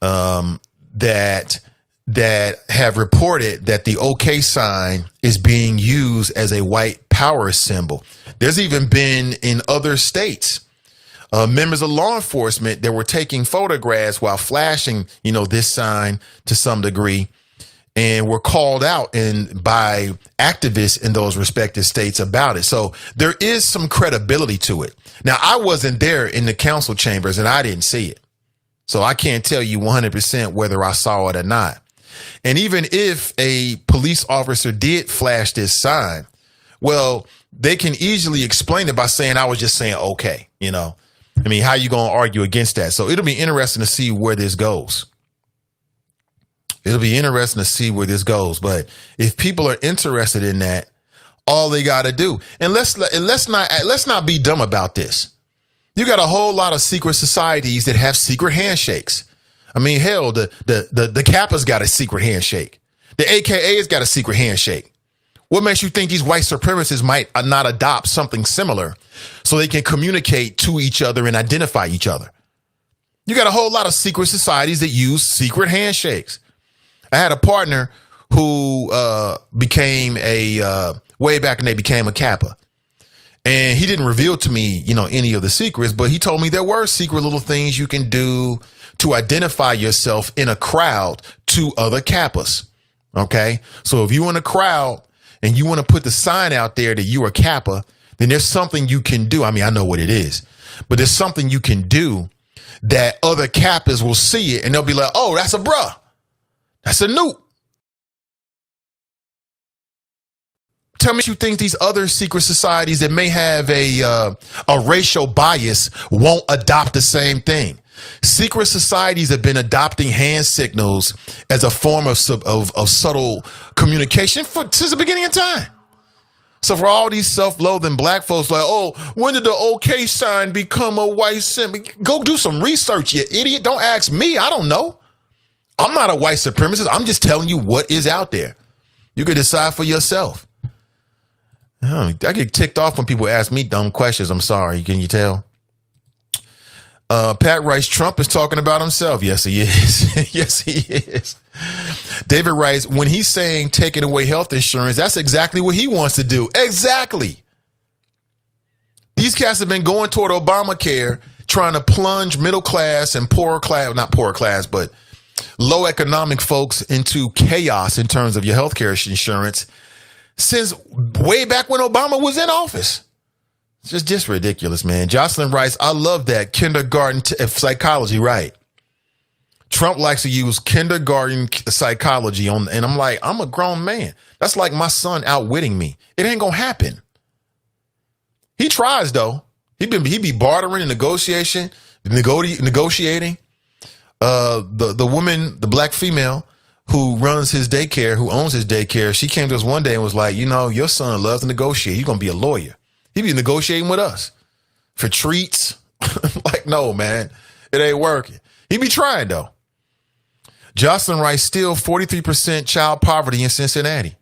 that have reported that the OK sign is being used as a white power symbol. There's even been in other states members of law enforcement that were taking photographs while flashing, you know, this sign to some degree, and were called out by activists in those respective states about it. So there is some credibility to it. Now, I wasn't there in the council chambers and I didn't see it. So I can't tell you 100% whether I saw it or not. And even if a police officer did flash this sign, well, they can easily explain it by saying, I was just saying, okay, you know, I mean, how you going to argue against that? So it'll be interesting to see where this goes. It'll be interesting to see where this goes. But if people are interested in that, all they got to do, and let's not be dumb about this. You got a whole lot of secret societies that have secret handshakes. I mean, hell, the Kappa's got a secret handshake. The AKA's got a secret handshake. What makes you think these white supremacists might not adopt something similar so they can communicate to each other and identify each other? You got a whole lot of secret societies that use secret handshakes. I had a partner who became way back when they became a Kappa. And he didn't reveal to me, you know, any of the secrets, but he told me there were secret little things you can do to identify yourself in a crowd to other Kappas. Okay. So if you're in a crowd and you want to put the sign out there that you're a Kappa, then there's something you can do. I mean, I know what it is, but there's something you can do that other Kappas will see it and they'll be like, oh, that's a bruh. That's a noob. Tell me you think these other secret societies that may have a racial bias won't adopt the same thing. Secret societies have been adopting hand signals as a form of subtle communication since the beginning of time. So for all these self-loathing black folks like, oh, when did the OK sign become a white symbol? Go do some research, you idiot. Don't ask me. I don't know. I'm not a white supremacist. I'm just telling you what is out there. You can decide for yourself. I get ticked off when people ask me dumb questions. I'm sorry. Can you tell? Pat writes, Trump is talking about himself. Yes, he is. Yes, he is. David writes, when he's saying taking away health insurance, that's exactly what he wants to do. Exactly. These cats have been going toward Obamacare, trying to plunge middle class and poor class, not poor class, but low economic folks into chaos in terms of your health care insurance since way back when Obama was in office. It's just ridiculous, man. Jocelyn writes, I love that kindergarten psychology, right? Trump likes to use kindergarten psychology on, and I'm like, I'm a grown man. That's like my son outwitting me. It ain't gonna happen. He tries though. He be bartering and negotiating. The woman, the black female who runs his daycare, who owns his daycare, she came to us one day and was like, you know, your son loves to negotiate. He's gonna be a lawyer. He be negotiating with us for treats. Like, no, man, it ain't working. He be trying though. Jocelyn writes, still 43% child poverty in Cincinnati.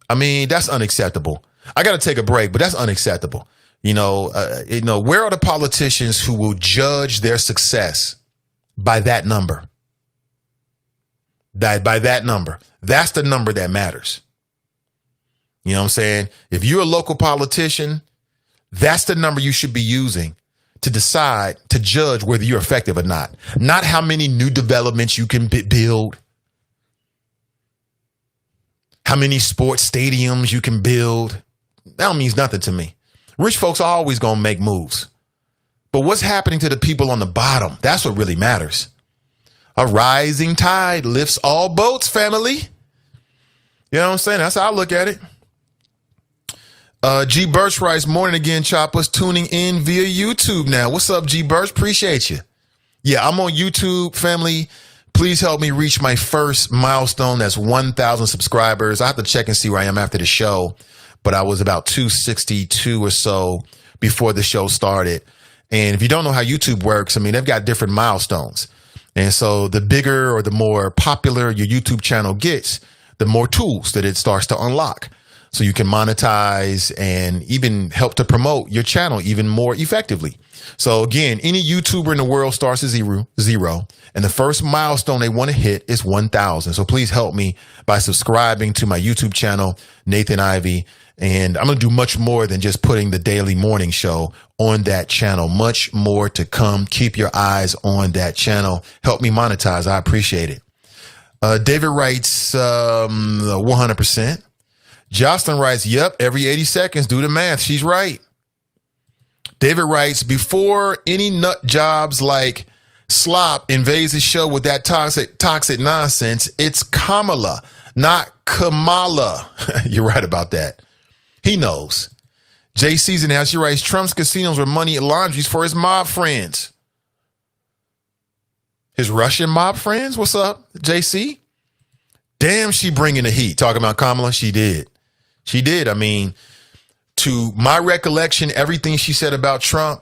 I mean, that's unacceptable. I got to take a break, but that's unacceptable. Where are the politicians who will judge their success by that number? By that number. That's the number that matters. You know what I'm saying? If you're a local politician, that's the number you should be using to decide, to judge whether you're effective or not. Not how many new developments you can build, how many sports stadiums you can build. That don't mean nothing to me. Rich folks are always going to make moves. But what's happening to the people on the bottom? That's what really matters. A rising tide lifts all boats, family. You know what I'm saying? That's how I look at it. G. Birch writes, morning again, choppers, tuning in via YouTube now. What's up, G. Birch? Appreciate you. Yeah, I'm on YouTube, family. Please help me reach my first milestone. That's 1,000 subscribers. I have to check and see where I am after the show, but I was about 262 or so before the show started. And if you don't know how YouTube works, I mean, they've got different milestones. And so the bigger or the more popular your YouTube channel gets, the more tools that it starts to unlock. So you can monetize and even help to promote your channel even more effectively. So again, any YouTuber in the world starts at zero, and the first milestone they want to hit is 1,000. So please help me by subscribing to my YouTube channel, Nathan Ivey. And I'm going to do much more than just putting the daily morning show on that channel. Much more to come. Keep your eyes on that channel. Help me monetize. I appreciate it. David writes 100%. Jocelyn writes, yep, every 80 seconds, do the math. She's right. David writes, before any nut jobs like Slop invades the show with that toxic nonsense, it's Kamala, not Kamala. You're right about that. He knows. JC's in the house. She writes, Trump's casinos were money laundries for his mob friends. His Russian mob friends? What's up, JC? Damn, she bringing the heat. Talking about Kamala, she did. She did. I mean, to my recollection, everything she said about Trump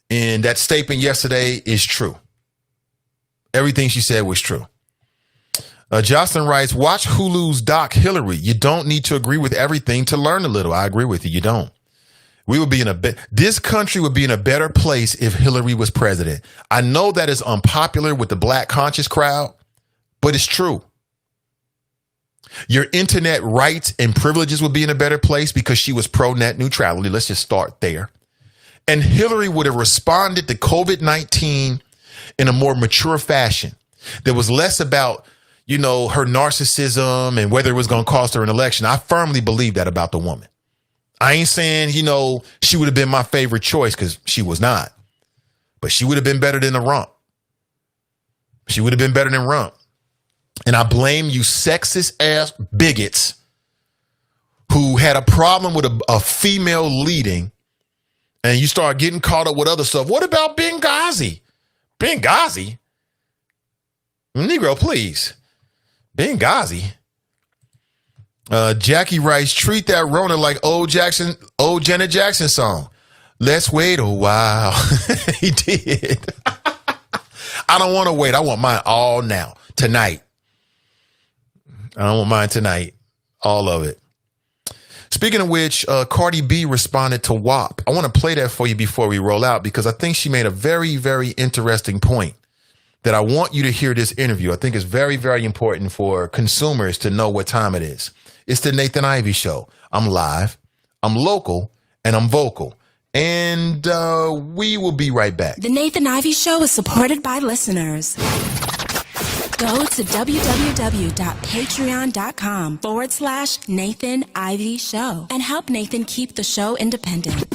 in that statement yesterday is true. Everything she said was true. Jocelyn writes, watch Hulu's doc Hillary. You don't need to agree with everything to learn a little. I agree with you. You don't. We would be this country would be in a better place if Hillary was president. I know that is unpopular with the black conscious crowd, but it's true. Your internet rights and privileges would be in a better place because she was pro-net neutrality. Let's just start there. And Hillary would have responded to COVID-19 in a more mature fashion. There was less about, her narcissism and whether it was going to cost her an election. I firmly believe that about the woman. I ain't saying, she would have been my favorite choice because she was not. But she would have been better than the rump. She would have been better than rump. And I blame you sexist ass bigots who had a problem with a female leading, and you start getting caught up with other stuff. What about Benghazi? Benghazi? Negro, please. Benghazi. Jackie writes, treat that Rona like old Janet Jackson song. Let's wait a while. He did. I don't want to wait. I want mine all now, tonight. I don't want mine tonight. All of it. Speaking of which, Cardi B responded to WAP. I want to play that for you before we roll out because I think she made a very, very interesting point that I want you to hear this interview. I think it's very, very important for consumers to know what time it is. It's the Nathan Ivey Show. I'm live, I'm local, and I'm vocal. And we will be right back. The Nathan Ivey Show is supported by listeners. Go to www.patreon.com/Nathan Ivey Show and help Nathan keep the show independent.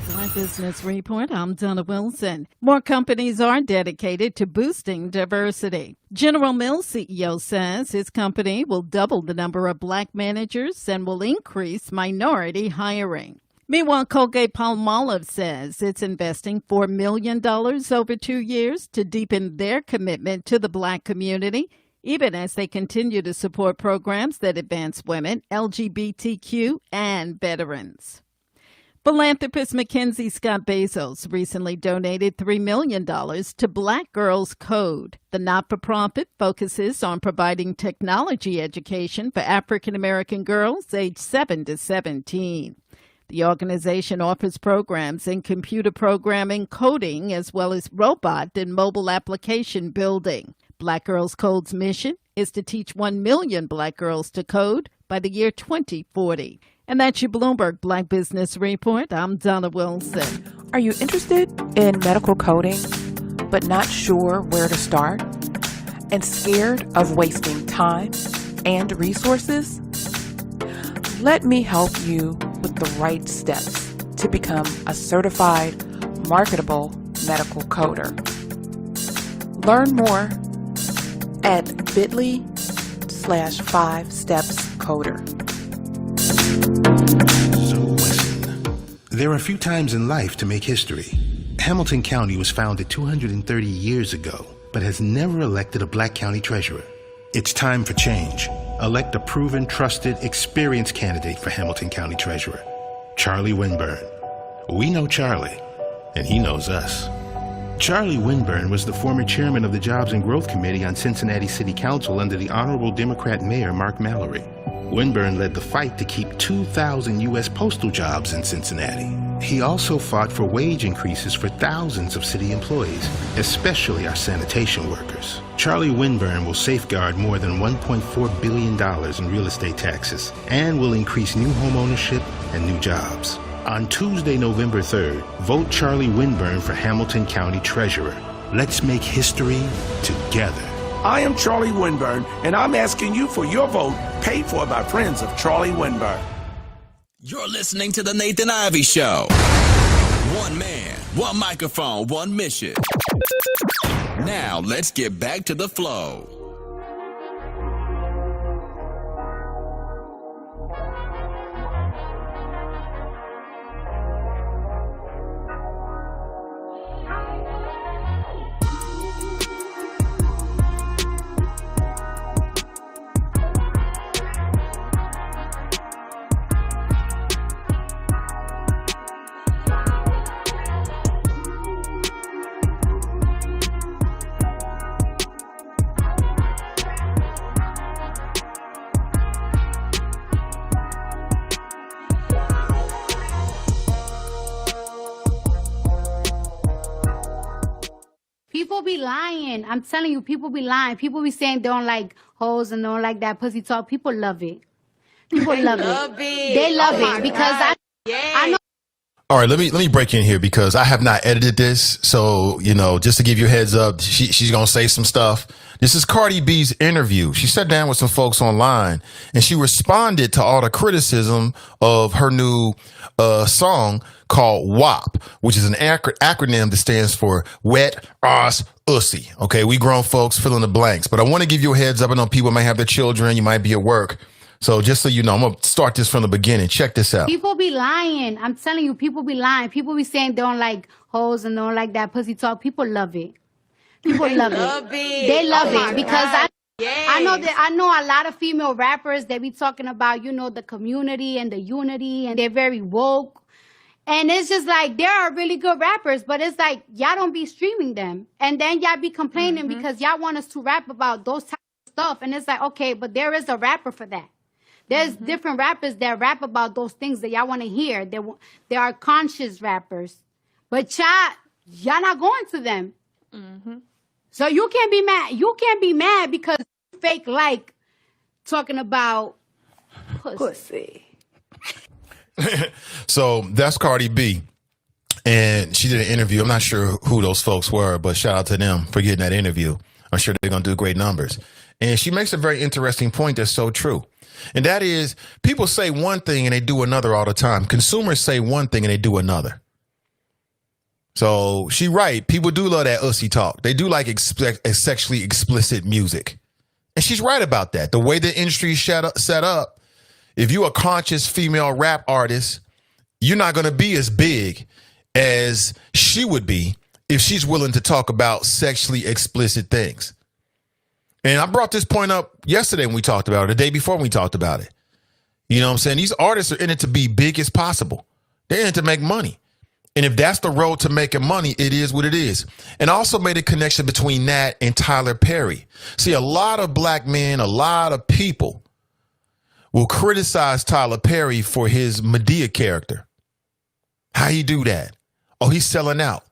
Black Business Report, I'm Donna Wilson. More companies are dedicated to boosting diversity. General Mills CEO says his company will double the number of black managers and will increase minority hiring. Meanwhile, Colgate-Palmolive says it's investing $4 million over 2 years to deepen their commitment to the black community, even as they continue to support programs that advance women, LGBTQ, and veterans. Philanthropist Mackenzie Scott Bezos recently donated $3 million to Black Girls Code. The not-for-profit focuses on providing technology education for African-American girls aged 7 to 17. The organization offers programs in computer programming, coding, as well as robot and mobile application building. Black Girls Code's mission is to teach 1 million black girls to code by the year 2040. And that's your Bloomberg Black Business Report. I'm Donna Wilson. Are you interested in medical coding, but not sure where to start? And scared of wasting time and resources? Let me help you with the right steps to become a certified, marketable medical coder. Learn more at bit.ly/5stepscoder. So, Wesson, there are a few times in life to make history. Hamilton County was founded 230 years ago, but has never elected a black county treasurer. It's time for change. Elect a proven, trusted, experienced candidate for Hamilton County Treasurer, Charlie Winburn. We know Charlie, and he knows us. Charlie Winburn was the former chairman of the Jobs and Growth Committee on Cincinnati City Council under the Honorable Democrat Mayor Mark Mallory. Winburn led the fight to keep 2,000 U.S. postal jobs in Cincinnati. He also fought for wage increases for thousands of city employees, especially our sanitation workers. Charlie Winburn will safeguard more than $1.4 billion in real estate taxes and will increase new home ownership and new jobs. On Tuesday, November 3rd, vote Charlie Winburn for Hamilton County Treasurer. Let's make history together. I am Charlie Winburn, and I'm asking you for your vote, paid for by friends of Charlie Winburn. You're listening to The Nathan Ivey Show. One man, one microphone, one mission. Now, let's get back to the flow. People be lying. I'm telling you, people be lying. People be saying they don't like hoes and don't like that pussy talk. People love it. People love it. They love it because I know. All right, let me break in here because I have not edited this. So, just to give you a heads up, she's going to say some stuff. This is Cardi B's interview. She sat down with some folks online and she responded to all the criticism of her new song called WAP, which is an acronym that stands for Wet Ass Ussy. Okay, we grown folks fill in the blanks. But I want to give you a heads up. I know people might have their children. You might be at work. So just so you know, I'm going to start this from the beginning. Check this out. People be lying. I'm telling you, people be lying. People be saying they don't like hoes and don't like that pussy talk. People love it. People love it. They love it because I know a lot of female rappers, they be talking about, the community and the unity, and they're very woke. And it's just like, there are really good rappers, but it's like, y'all don't be streaming them. And then y'all be complaining because y'all want us to rap about those types of stuff. And it's like, okay, but there is a rapper for that. There's different rappers that rap about those things that y'all want to hear. They are conscious rappers. But y'all not going to them. So you can't be mad. You can't be mad because you fake like talking about pussy. So that's Cardi B. And she did an interview. I'm not sure who those folks were, but shout out to them for getting that interview. I'm sure they're going to do great numbers. And she makes a very interesting point that's so true. And that is, people say one thing and they do another all the time. Consumers say one thing and they do another. So she right. People do love that ussy talk. They do like sexually explicit music. And she's right about that. The way the industry is set up, if you're a conscious female rap artist, you're not going to be as big as she would be if she's willing to talk about sexually explicit things. And I brought this point up yesterday when we talked about it, the day before we talked about it. You know what I'm saying? These artists are in it to be big as possible. They're in it to make money. And if that's the road to making money, it is what it is. And I also made a connection between that and Tyler Perry. See, a lot of black men, a lot of people will criticize Tyler Perry for his Medea character. How he do that? Oh, he's selling out.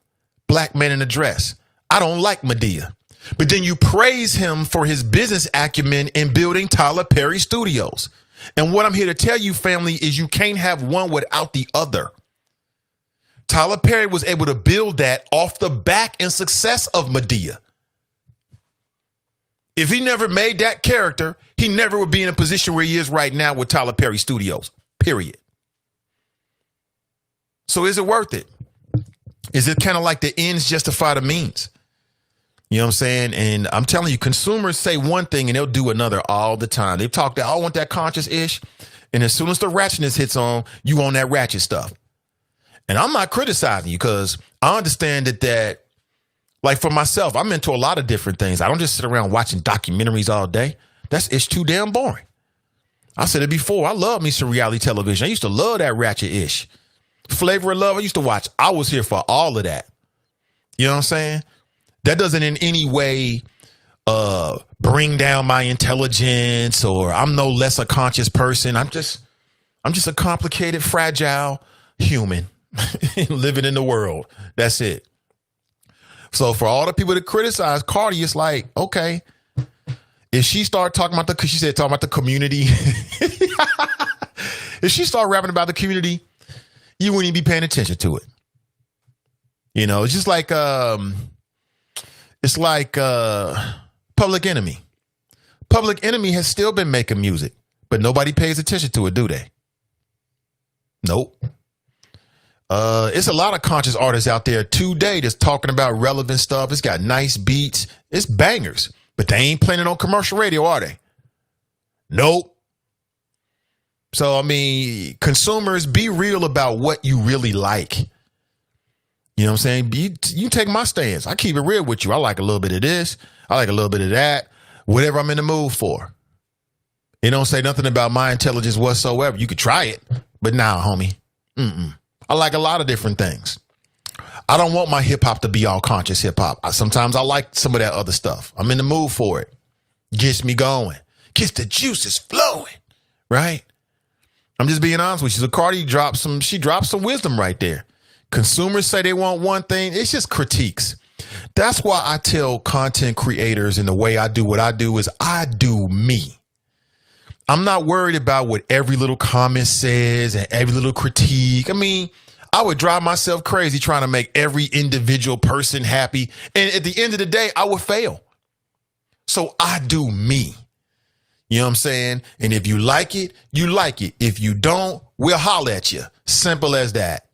Black man in a dress. I don't like Medea. But then you praise him for his business acumen in building Tyler Perry Studios. And what I'm here to tell you, family, is you can't have one without the other. Tyler Perry was able to build that off the back and success of Medea. If he never made that character, he never would be in a position where he is right now with Tyler Perry Studios, period. So is it worth it? Is it kind of like the ends justify the means? You know what I'm saying? And I'm telling you, consumers say one thing and they'll do another all the time. They talk that, I want that conscious ish. And as soon as the ratchetness hits on, you on that ratchet stuff. And I'm not criticizing you because I understand that, like for myself, I'm into a lot of different things. I don't just sit around watching documentaries all day. It's too damn boring. I said it before. I love me some reality television. I used to love that ratchet ish. Flavor of Love, I used to watch. I was here for all of that. You know what I'm saying? That doesn't in any way bring down my intelligence or I'm no less a conscious person. I'm just a complicated, fragile human living in the world. That's it. So for all the people that criticize Cardi, it's like, okay, if she start talking about the community, if she start rapping about the community, you wouldn't even be paying attention to it. You know, it's just like Public Enemy. Public Enemy has still been making music, but nobody pays attention to it, do they? Nope. It's a lot of conscious artists out there today that's talking about relevant stuff. It's got nice beats. It's bangers, but they ain't playing it on commercial radio, are they? Nope. So, I mean, consumers, be real about what you really like. You know what I'm saying? You take my stance. I keep it real with you. I like a little bit of this. I like a little bit of that. Whatever I'm in the mood for. It don't say nothing about my intelligence whatsoever. You could try it, but nah, homie. I like a lot of different things. I don't want my hip hop to be all conscious hip hop. Sometimes I like some of that other stuff. I'm in the mood for it. Gets me going. Gets the juices flowing. Right? I'm just being honest with you. So Cardi dropped some wisdom right there. Consumers say they want one thing. It's just critiques. That's why I tell content creators, and the way I do what I do is I do me. I'm not worried about what every little comment says and every little critique. I mean, I would drive myself crazy trying to make every individual person happy. And at the end of the day, I would fail. So I do me. You know what I'm saying? And if you like it, you like it. If you don't, we'll holler at you. Simple as that.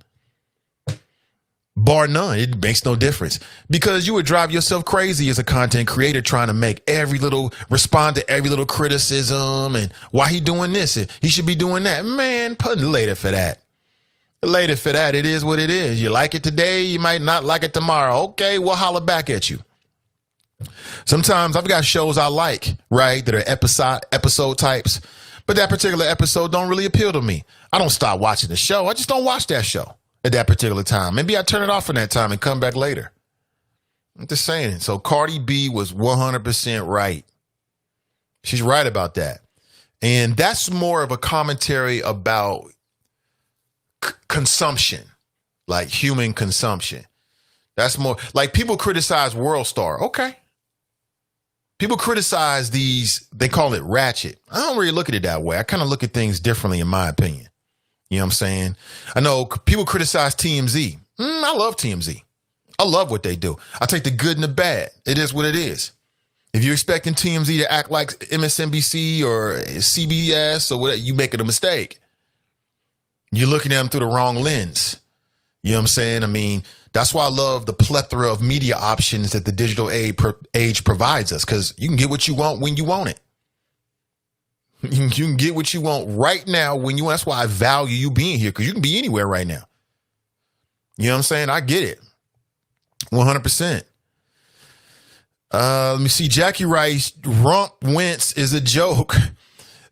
Bar none. It makes no difference because you would drive yourself crazy as a content creator trying to respond to every little criticism and why he doing this and he should be doing that. Man, put later for that. Later for that. It is what it is. You like it today. You might not like it tomorrow. Okay, we'll holler back at you. Sometimes I've got shows I like, right, that are episode types, but that particular episode don't really appeal to me. I don't stop watching the show. I just don't watch that show at that particular time. Maybe I turn it off in that time and come back later. I'm just saying. So Cardi B was 100% right. She's right about that. And that's more of a commentary about consumption, like human consumption. That's more like people criticize World Star. Okay. People criticize these, they call it ratchet. I don't really look at it that way. I kind of look at things differently, in my opinion. You know what I'm saying? I know people criticize TMZ. I love TMZ. I love what they do. I take the good and the bad. It is what it is. If you're expecting TMZ to act like MSNBC or CBS or whatever, you're making a mistake. You're looking at them through the wrong lens. You know what I'm saying? I mean, that's why I love the plethora of media options that the digital age provides us, because you can get what you want when you want it. You can get what you want right now when you want. That's why I value you being here, because you can be anywhere right now. You know what I'm saying? I get it. 100%. Let me see. Jackie writes, Rump Wentz is a joke.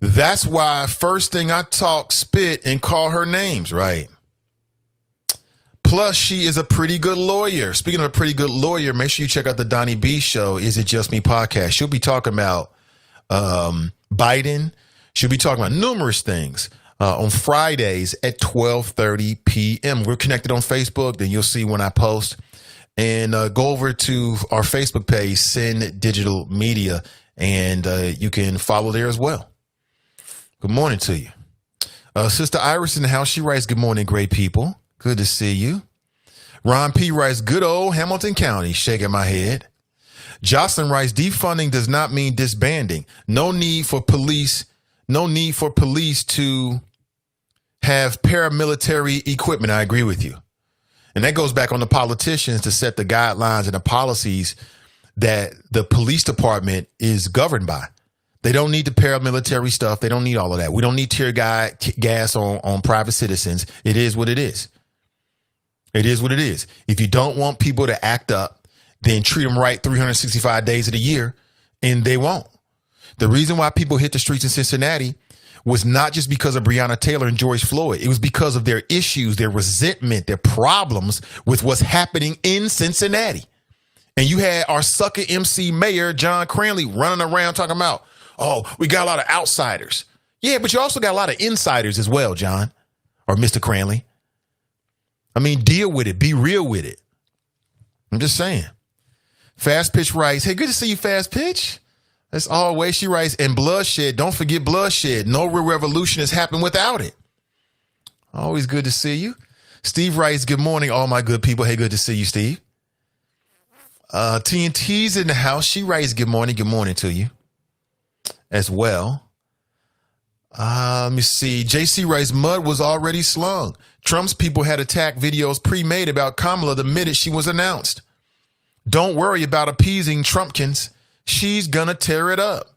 That's why first thing I talk spit and call her names, right? Plus, she is a pretty good lawyer. Speaking of a pretty good lawyer, make sure you check out the Donnie B Show, Is It Just Me podcast. She'll be talking about Biden. She'll be talking about numerous things on Fridays at 12:30 p.m. We're connected on Facebook. Then you'll see when I post. And go over to our Facebook page, Sin Digital Media, and you can follow there as well. Good morning to you. Sister Iris in the house, she writes, good morning, great people. Good to see you. Ron P. writes, good old Hamilton County, shaking my head. Jocelyn writes, defunding does not mean disbanding. No need for police to have paramilitary equipment. I agree with you. And that goes back on the politicians to set the guidelines and the policies that the police department is governed by. They don't need the paramilitary stuff. They don't need all of that. We don't need tear gas on private citizens. It is what it is. It is what it is. If you don't want people to act up, then treat them right 365 days of the year, and they won't. The reason why people hit the streets in Cincinnati was not just because of Breonna Taylor and George Floyd. It was because of their issues, their resentment, their problems with what's happening in Cincinnati. And you had our sucker MC mayor, John Cranley, running around talking about, oh, we got a lot of outsiders. Yeah, but you also got a lot of insiders as well, John, or Mr. Cranley. I mean, deal with it. Be real with it. I'm just saying. Fast Pitch writes, hey, good to see you, Fast Pitch. As always, she writes, and bloodshed, don't forget bloodshed. No real revolution has happened without it. Always good to see you. Steve writes, good morning, all my good people. Hey, good to see you, Steve. TNT's in the house. She writes, good morning to you as well. Let me see. JC writes, mud was already slung. Trump's people had attack videos pre-made about Kamala the minute she was announced. Don't worry about appeasing Trumpkins. She's gonna tear it up.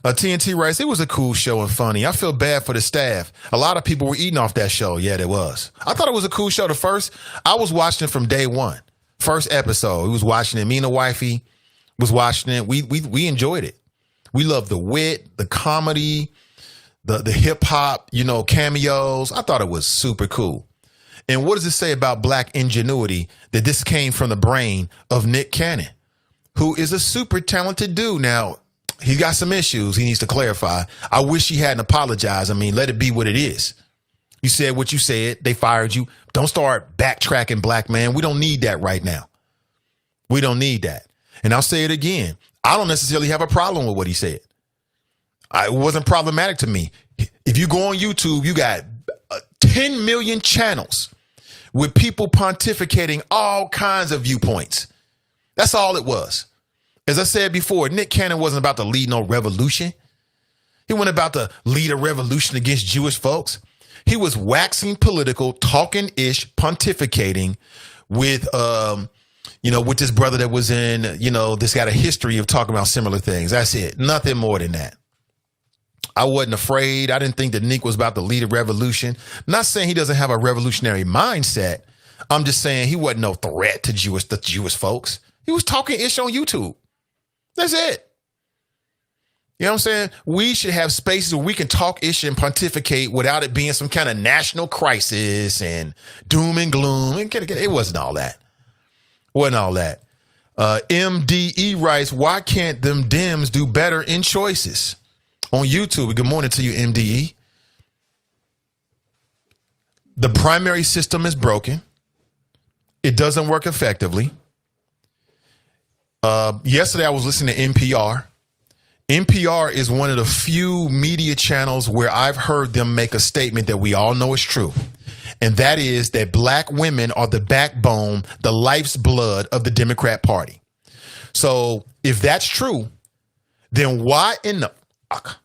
TNT writes, it was a cool show and funny. I feel bad for the staff. A lot of people were eating off that show. Yeah, it was. I thought it was a cool show. I was watching it from day one. First episode, we was watching it. Me and the wifey was watching it. We enjoyed it. We loved the wit, the comedy, the hip hop, cameos. I thought it was super cool. And what does it say about black ingenuity that this came from the brain of Nick Cannon, who is a super talented dude. Now, he's got some issues he needs to clarify. I wish he hadn't apologized. I mean, let it be what it is. You said what you said. They fired you. Don't start backtracking, black man. We don't need that right now. We don't need that. And I'll say it again. I don't necessarily have a problem with what he said. It wasn't problematic to me. If you go on YouTube, you got 10 million channels with people pontificating all kinds of viewpoints. That's all it was. As I said before, Nick Cannon wasn't about to lead no revolution. He wasn't about to lead a revolution against Jewish folks. He was waxing political, talking-ish, pontificating with, with this brother that was in, this got a history of talking about similar things. That's it. Nothing more than that. I wasn't afraid. I didn't think that Nick was about to lead a revolution. I'm not saying he doesn't have a revolutionary mindset. I'm just saying he wasn't no threat to the Jewish folks. He was talking ish on YouTube. That's it. You know what I'm saying? We should have spaces where we can talk ish and pontificate without it being some kind of national crisis and doom and gloom. It wasn't all that. Wasn't all that. MDE writes, why can't them Dems do better in choices? on YouTube. Good morning to you, MDE. The primary system is broken. It doesn't work effectively. Yesterday, I was listening to NPR. NPR is one of the few media channels where I've heard them make a statement that we all know is true. And that is that black women are the backbone, the life's blood of the Democrat Party. So if that's true, then why in the fuck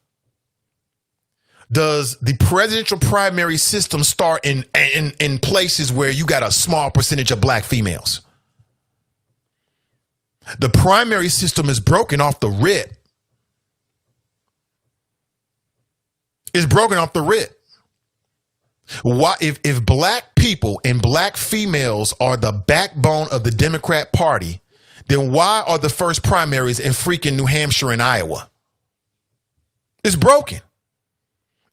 does the presidential primary system start in places where you got a small percentage of black females? The primary system is broken off the rip. It's broken off the rip. Why, if black people and black females are the backbone of the Democrat Party, then why are the first primaries in freaking New Hampshire and Iowa? It's broken.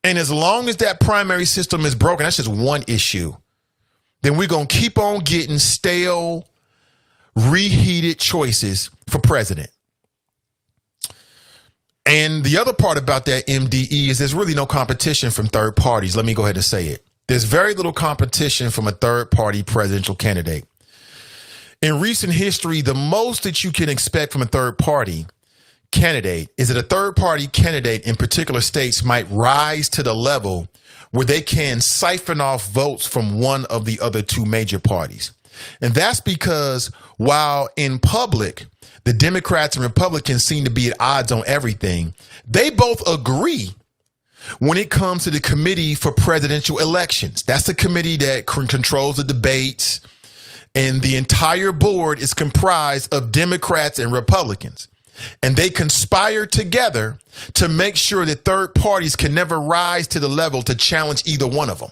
And as long as that primary system is broken, that's just one issue, then we're going to keep on getting stale, reheated choices for president. And the other part about that, MDE, is there's really no competition from third parties. Let me go ahead and say it. There's very little competition from a third party presidential candidate. In recent history, the most that you can expect from a third party candidate is that a third party candidate in particular states might rise to the level where they can siphon off votes from one of the other two major parties. And that's because while in public, the Democrats and Republicans seem to be at odds on everything, they both agree when it comes to the committee for presidential elections. That's the committee that controls the debates, and the entire board is comprised of Democrats and Republicans. And they conspire together to make sure that third parties can never rise to the level to challenge either one of them.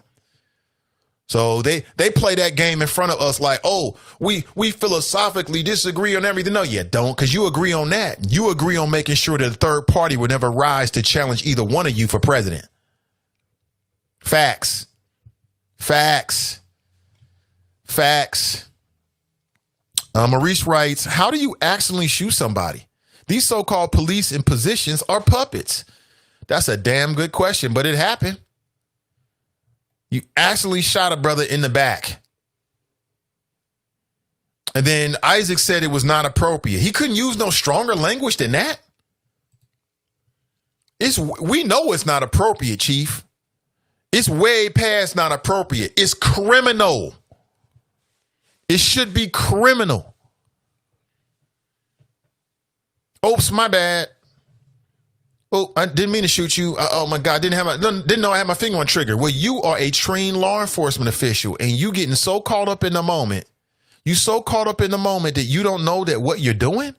So they play that game in front of us like, oh, we philosophically disagree on everything. No, you don't, because you agree on that. You agree on making sure that the third party would never rise to challenge either one of you for president. Facts. Facts. Facts. Maurice writes, how do you accidentally shoot somebody? These so-called police in positions are puppets. That's a damn good question, but it happened. You accidentally shot a brother in the back. And then Isaac said it was not appropriate. He couldn't use no stronger language than that. We know it's not appropriate, Chief. It's way past not appropriate. It's criminal. It should be criminal. Oops, my bad. Oh, I didn't mean to shoot you. Oh my God, didn't know I had my finger on trigger. Well, you are a trained law enforcement official, and you getting so caught up in the moment. You so caught up in the moment that you don't know that what you're doing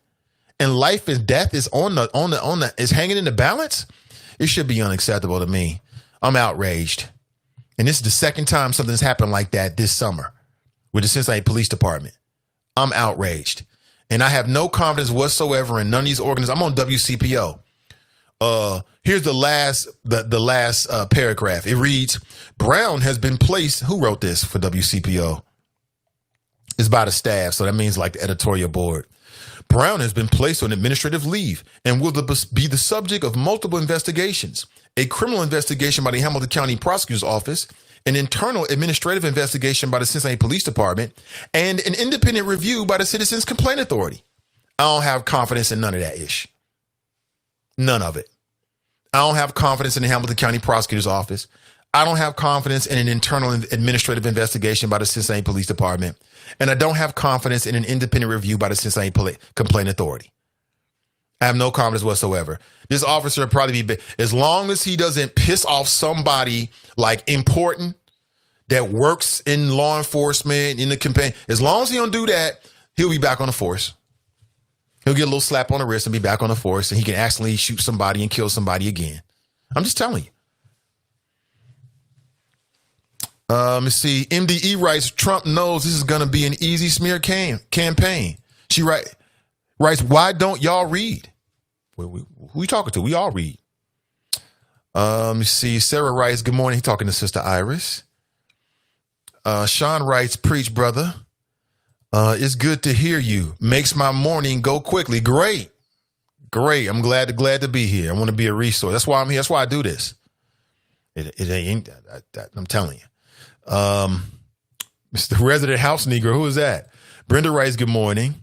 and life and death is is hanging in the balance. It should be unacceptable to me. I'm outraged. And this is the second time something's happened like that this summer with the Cincinnati Police Department. I'm outraged. And I have no confidence whatsoever in none of these organizations. I'm on WCPO. Here's the last paragraph. It reads, Brown has been placed. Who wrote this for WCPO? It's by the staff, so that means like the editorial board. Brown has been placed on administrative leave and will be the subject of multiple investigations. A criminal investigation by the Hamilton County Prosecutor's Office, an internal administrative investigation by the Cincinnati Police Department, and an independent review by the Citizens Complaint Authority. I don't have confidence in none of that ish. None of it. I don't have confidence in the Hamilton County Prosecutor's Office. I don't have confidence in an internal administrative investigation by the Cincinnati Police Department. And I don't have confidence in an independent review by the Cincinnati Complaint Authority. I have no confidence whatsoever. This officer would probably be, as long as he doesn't piss off somebody like important that works in law enforcement, in the campaign, as long as he don't do that, he'll be back on the force. He'll get a little slap on the wrist and be back on the force, and he can accidentally shoot somebody and kill somebody again. I'm just telling you. Let's see. MDE writes, Trump knows this is going to be an easy smear campaign. She writes, why don't y'all read? Who are you talking to? We all read. Let me see. Sarah writes, good morning. He's talking to Sister Iris. Sean writes, preach, brother. It's good to hear you. Makes my morning go quickly. Great. Great. I'm glad to be here. I want to be a resource. That's why I'm here. That's why I do this. It ain't that. I'm telling you. Mr. Resident House Negro, who is that? Brenda writes, good morning.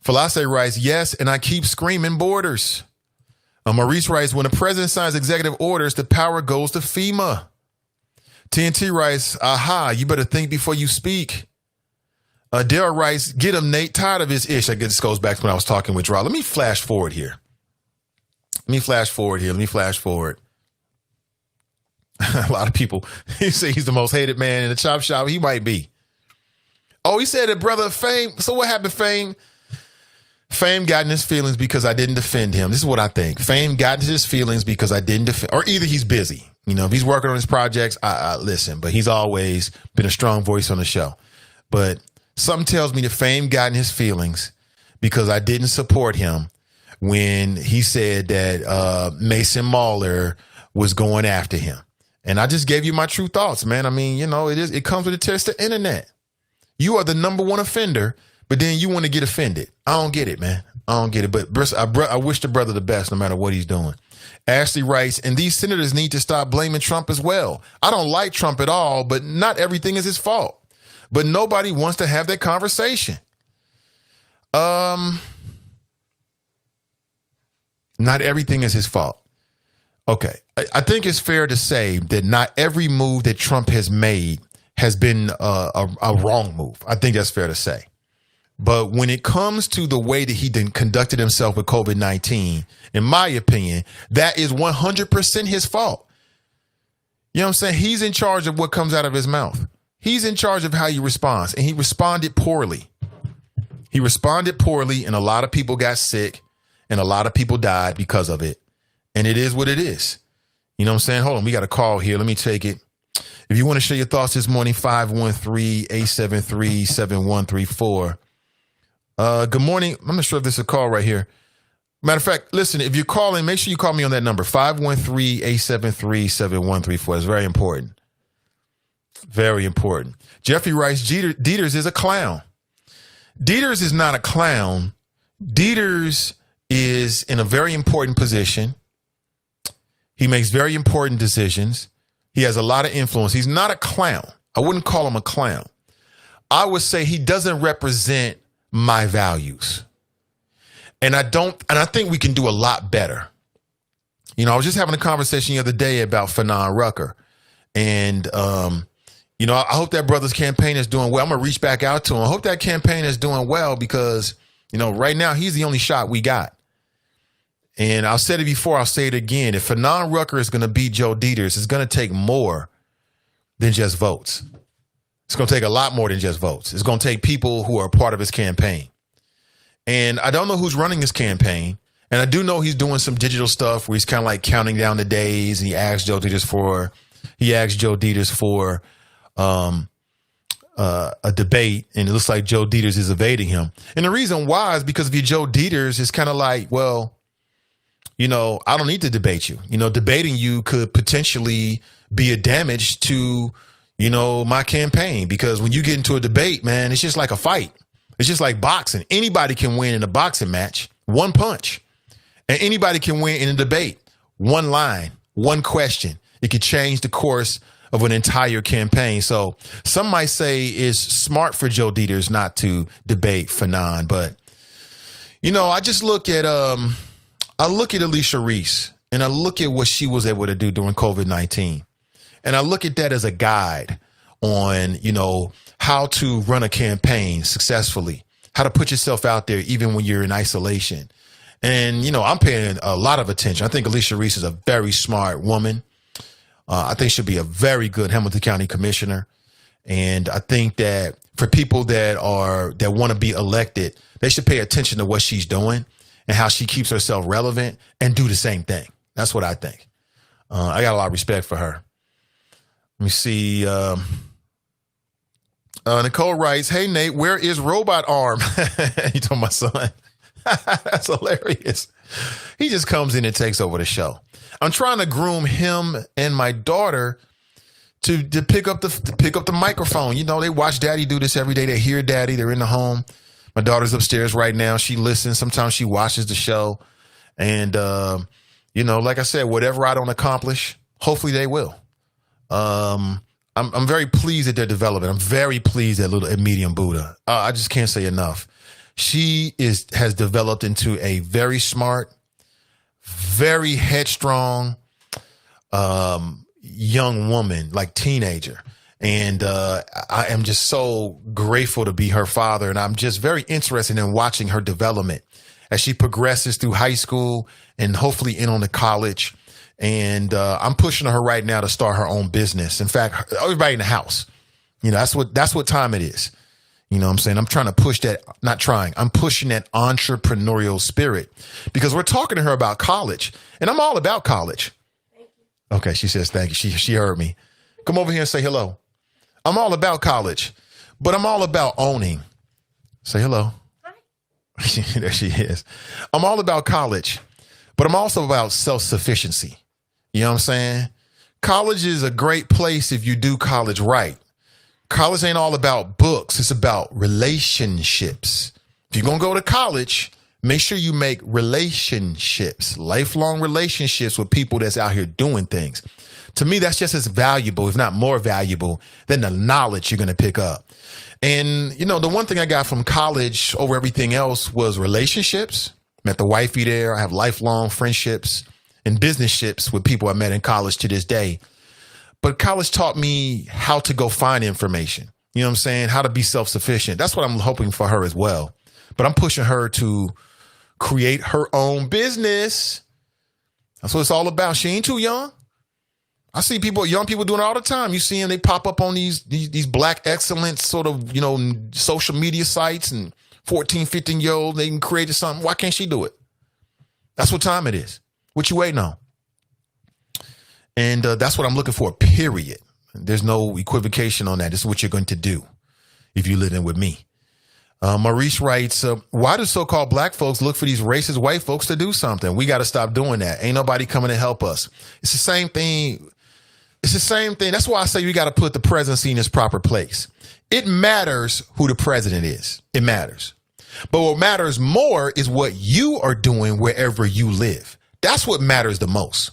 Falasse writes, yes, and I keep screaming borders. Maurice writes, when the president signs executive orders, the power goes to FEMA. TNT writes, aha, you better think before you speak. Dara writes, get him, Nate, tired of his ish. I guess this goes back to when I was talking with Draw. Let me flash forward here. Let me flash forward. A lot of people, he say he's the most hated man in the chop shop. He might be. Oh, he said that brother Fame. So what happened, Fame? Fame got in his feelings because I didn't defend him. This is what I think. Fame got in his feelings because I didn't defend, or either he's busy. You know, if he's working on his projects, I listen, but he's always been a strong voice on the show. But something tells me that Fame got in his feelings because I didn't support him when he said that Mason Mahler was going after him. And I just gave you my true thoughts, man. I mean, you know, it comes with the test of the internet. You are the number one offender, but then you want to get offended. I don't get it, man. I don't get it. But I wish the brother the best no matter what he's doing. Ashley writes, and these senators need to stop blaming Trump as well. I don't like Trump at all, but not everything is his fault. But nobody wants to have that conversation. Not everything is his fault. Okay. I think it's fair to say that not every move that Trump has made has been a wrong move. I think that's fair to say. But when it comes to the way that he conducted himself with COVID-19, in my opinion, that is 100% his fault. You know what I'm saying? He's in charge of what comes out of his mouth. He's in charge of how he responds, and he responded poorly. And a lot of people got sick, and a lot of people died because of it. And it is what it is. You know what I'm saying? Hold on, we got a call here. Let me take it. If you want to share your thoughts this morning, 513-873-7134. Good morning. I'm not sure if this is a call right here. Matter of fact, listen, if you're calling, make sure you call me on that number, 513-873-7134. It's very important. Very important. Jeffrey writes, Dieters is a clown. Dieters is not a clown. Dieters is in a very important position. He makes very important decisions. He has a lot of influence. He's not a clown. I wouldn't call him a clown. I would say he doesn't represent my values. And I think we can do a lot better. You know, I was just having a conversation the other day about Fanon Rucker. And, you know, I hope that brother's campaign is doing well. I'm going to reach back out to him. I hope that campaign is doing well because, you know, right now he's the only shot we got. And I've said it before, I'll say it again. If Fanon Rucker is going to beat Joe Dieters, it's going to take more than just votes. It's going to take a lot more than just votes. It's going to take people who are part of his campaign. And I don't know who's running his campaign. And I do know he's doing some digital stuff where he's kind of like counting down the days. And he asked Joe Dieters for a debate. And it looks like Joe Dieters is evading him. And the reason why is because if you're Joe Dieters, it's kind of like, well, you know, I don't need to debate you. You know, debating you could potentially be a damage to, you know, my campaign, because when you get into a debate, man, it's just like a fight. It's just like boxing. Anybody can win in a boxing match, one punch. And anybody can win in a debate, one line, one question. It could change the course of an entire campaign. So some might say it's smart for Joe Dieters not to debate Fanon. But, you know, I just look at Alicia Reese, and I look at what she was able to do during COVID-19. And I look at that as a guide on, you know, how to run a campaign successfully, how to put yourself out there even when you're in isolation. And, you know, I'm paying a lot of attention. I think Alicia Reese is a very smart woman. I think she'll be a very good Hamilton County commissioner. And I think that for people that want to be elected, they should pay attention to what she's doing and how she keeps herself relevant and do the same thing. That's what I think. I got a lot of respect for her. Let me see. Nicole writes, hey, Nate, where is Robot Arm? You told my son. That's hilarious. He just comes in and takes over the show. I'm trying to groom him and my daughter to pick up the microphone. You know, they watch Daddy do this every day. They hear Daddy. They're in the home. My daughter's upstairs right now. She listens. Sometimes she watches the show. And, like I said, whatever I don't accomplish, hopefully they will. I'm very pleased at their development. I'm very pleased at Medium Buddha. I just can't say enough. She has developed into a very smart, very headstrong, young woman, like teenager. And I am just so grateful to be her father. And I'm just very interested in watching her development as she progresses through high school and hopefully in on to college. And I'm pushing her right now to start her own business. In fact, everybody in the house, that's what time it is. You know what I'm saying? I'm trying to push that, I'm pushing that entrepreneurial spirit because we're talking to her about college and I'm all about college. Thank you. Okay. She says, thank you. She heard me. Come over here and say hello. I'm all about college, but I'm all about owning. Say hello. Hi. There she is. I'm all about college, but I'm also about self-sufficiency. You know what I'm saying? College is a great place if you do college right. College ain't all about books. It's about relationships. If you're going to go to college, make sure you make relationships, lifelong relationships with people that's out here doing things. To me, that's just as valuable, if not more valuable, than the knowledge you're going to pick up. And, the one thing I got from college over everything else was relationships. Met the wifey there. I have lifelong friendships and business-ships with people I met in college to this day. But college taught me how to go find information. You know what I'm saying? How to be self-sufficient. That's what I'm hoping for her as well. But I'm pushing her to create her own business. That's what it's all about. She ain't too young. I see young people doing it all the time. You see them, they pop up on these black excellence sort of, social media sites and 14, 15-year-old, they can create something. Why can't she do it? That's what time it is. What you waiting on? And that's what I'm looking for, period. There's no equivocation on that. This is what you're going to do if you live in with me. Maurice writes, why do so-called black folks look for these racist white folks to do something? We got to stop doing that. Ain't nobody coming to help us. It's the same thing. It's the same thing. That's why I say we got to put the presidency in its proper place. It matters who the president is. It matters. But what matters more is what you are doing wherever you live. That's what matters the most.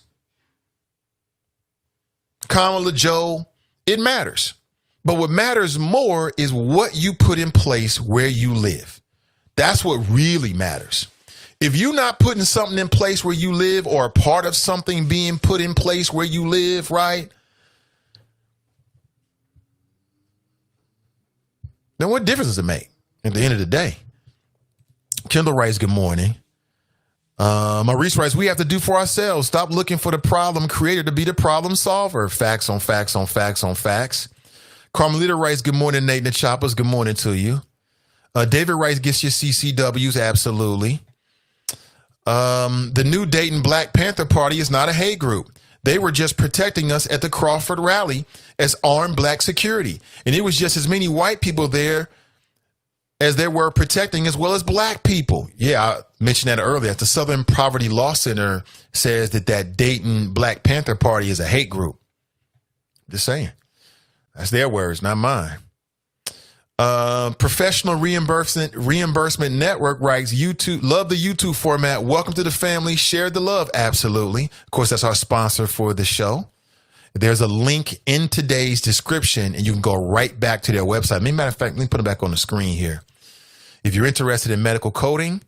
Kamala, Joe, it matters. But what matters more is what you put in place where you live. That's what really matters. If you're not putting something in place where you live or a part of something being put in place where you live, right? Then what difference does it make at the end of the day? Kendall writes, good morning. Maurice writes, we have to do for ourselves. Stop looking for the problem creator to be the problem solver. Facts on facts on facts on facts. Carmelita writes, good morning, Nate and the Choppers. Good morning to you. David writes, gets your CCWs. Absolutely. The new Dayton Black Panther Party is not a hate group. They were just protecting us at the Crawford rally as armed black security. And it was just as many white people there as there were protecting as well as black people. Yeah, I mentioned that earlier. The Southern Poverty Law Center says that Dayton Black Panther Party is a hate group. Just saying. That's their words, not mine. Professional Reimbursement Network writes, YouTube, love the YouTube format. Welcome to the family. Share the love. Absolutely. Of course, that's our sponsor for the show. There's a link in today's description and you can go right back to their website. Matter of fact, let me put it back on the screen here. If you're interested in medical coding,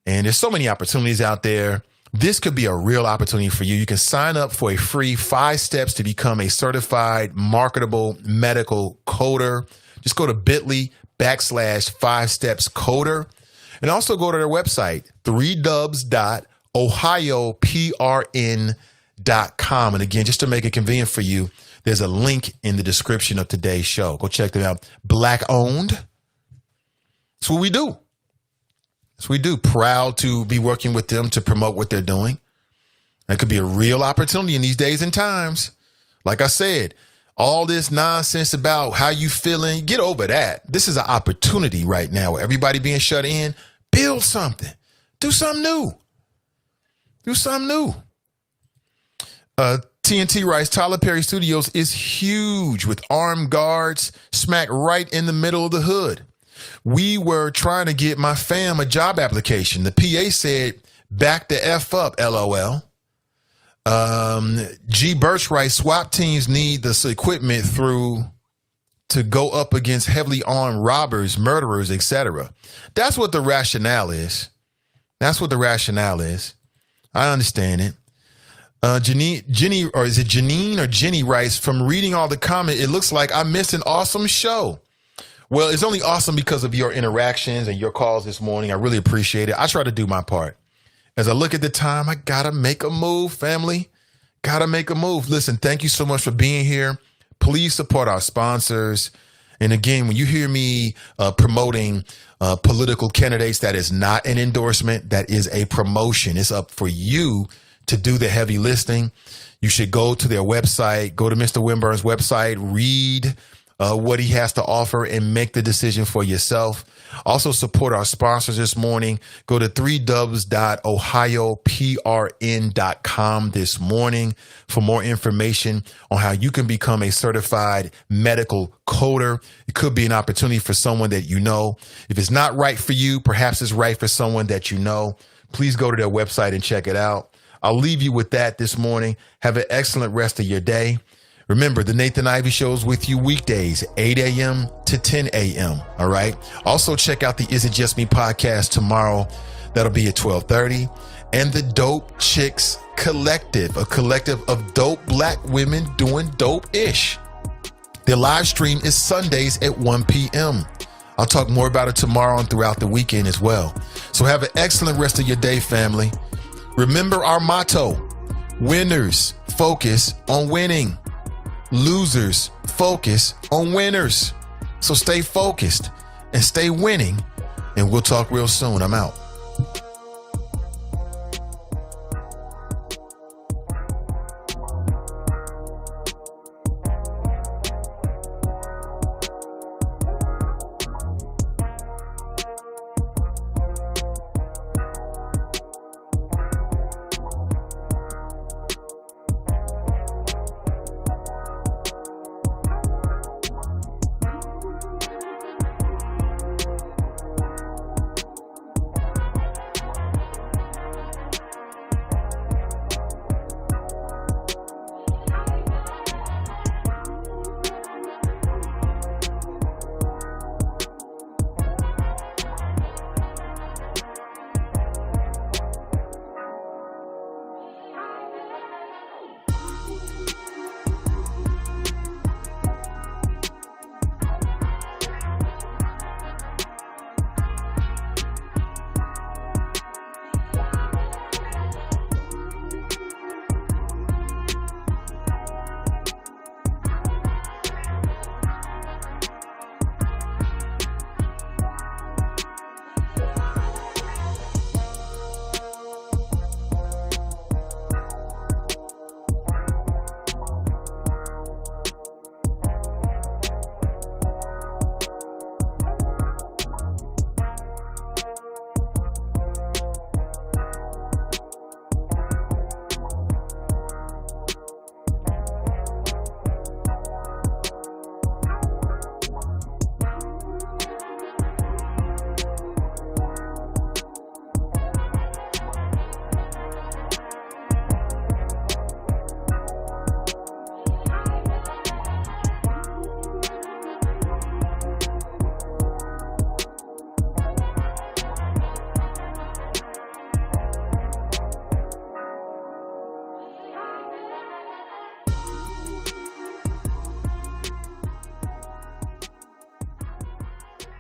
and there's so many opportunities out there, this could be a real opportunity for you. You can sign up for a free 5 steps to become a certified marketable medical coder. Just go to bit.ly/5stepscoder and also go to their website, 3dubs.ohioprn.com. And again, just to make it convenient for you, there's a link in the description of today's show. Go check them out. Black owned. That's what we do. That's what we do. Proud to be working with them to promote what they're doing. That could be a real opportunity in these days and times. Like I said, all this nonsense about how you feeling, get over that. This is an opportunity right now. Everybody being shut in, build something. Do something new. Do something new. TNT writes, Tyler Perry Studios is huge with armed guards smack right in the middle of the hood. We were trying to get my fam a job application. The PA said, Back the F up, LOL. G. Birchright, SWAT teams need this equipment to go up against heavily armed robbers, murderers, etc. That's what the rationale is. That's what the rationale is. I understand it. Jenny, or is it Janine or Jenny writes, from reading all the comments, it looks like I missed an awesome show. Well, it's only awesome because of your interactions and your calls this morning. I really appreciate it. I try to do my part. As I look at the time, I gotta make a move, family. Gotta make a move. Listen, thank you so much for being here. Please support our sponsors. And again, when you hear me promoting political candidates, that is not an endorsement. That is a promotion. It's up for you to do the heavy lifting. You should go to their website, go to Mr. Winburn's website, read what he has to offer and make the decision for yourself. Also support our sponsors this morning. Go to 3dubs.ohioprn.com this morning for more information on how you can become a certified medical coder. It could be an opportunity for someone that you know. If it's not right for you, perhaps it's right for someone that you know. Please go to their website and check it out. I'll leave you with that this morning. Have an excellent rest of your day. Remember, the Nathan Ivey Show is with you weekdays, 8 a.m. to 10 a.m. All right. Also, check out the Is It Just Me podcast tomorrow. That'll be at 12:30. And the Dope Chicks Collective, a collective of dope black women doing dope-ish. Their live stream is Sundays at 1 p.m. I'll talk more about it tomorrow and throughout the weekend as well. So have an excellent rest of your day, family. Remember our motto: winners focus on winning. Losers focus on winners. So stay focused and stay winning. And we'll talk real soon. I'm out.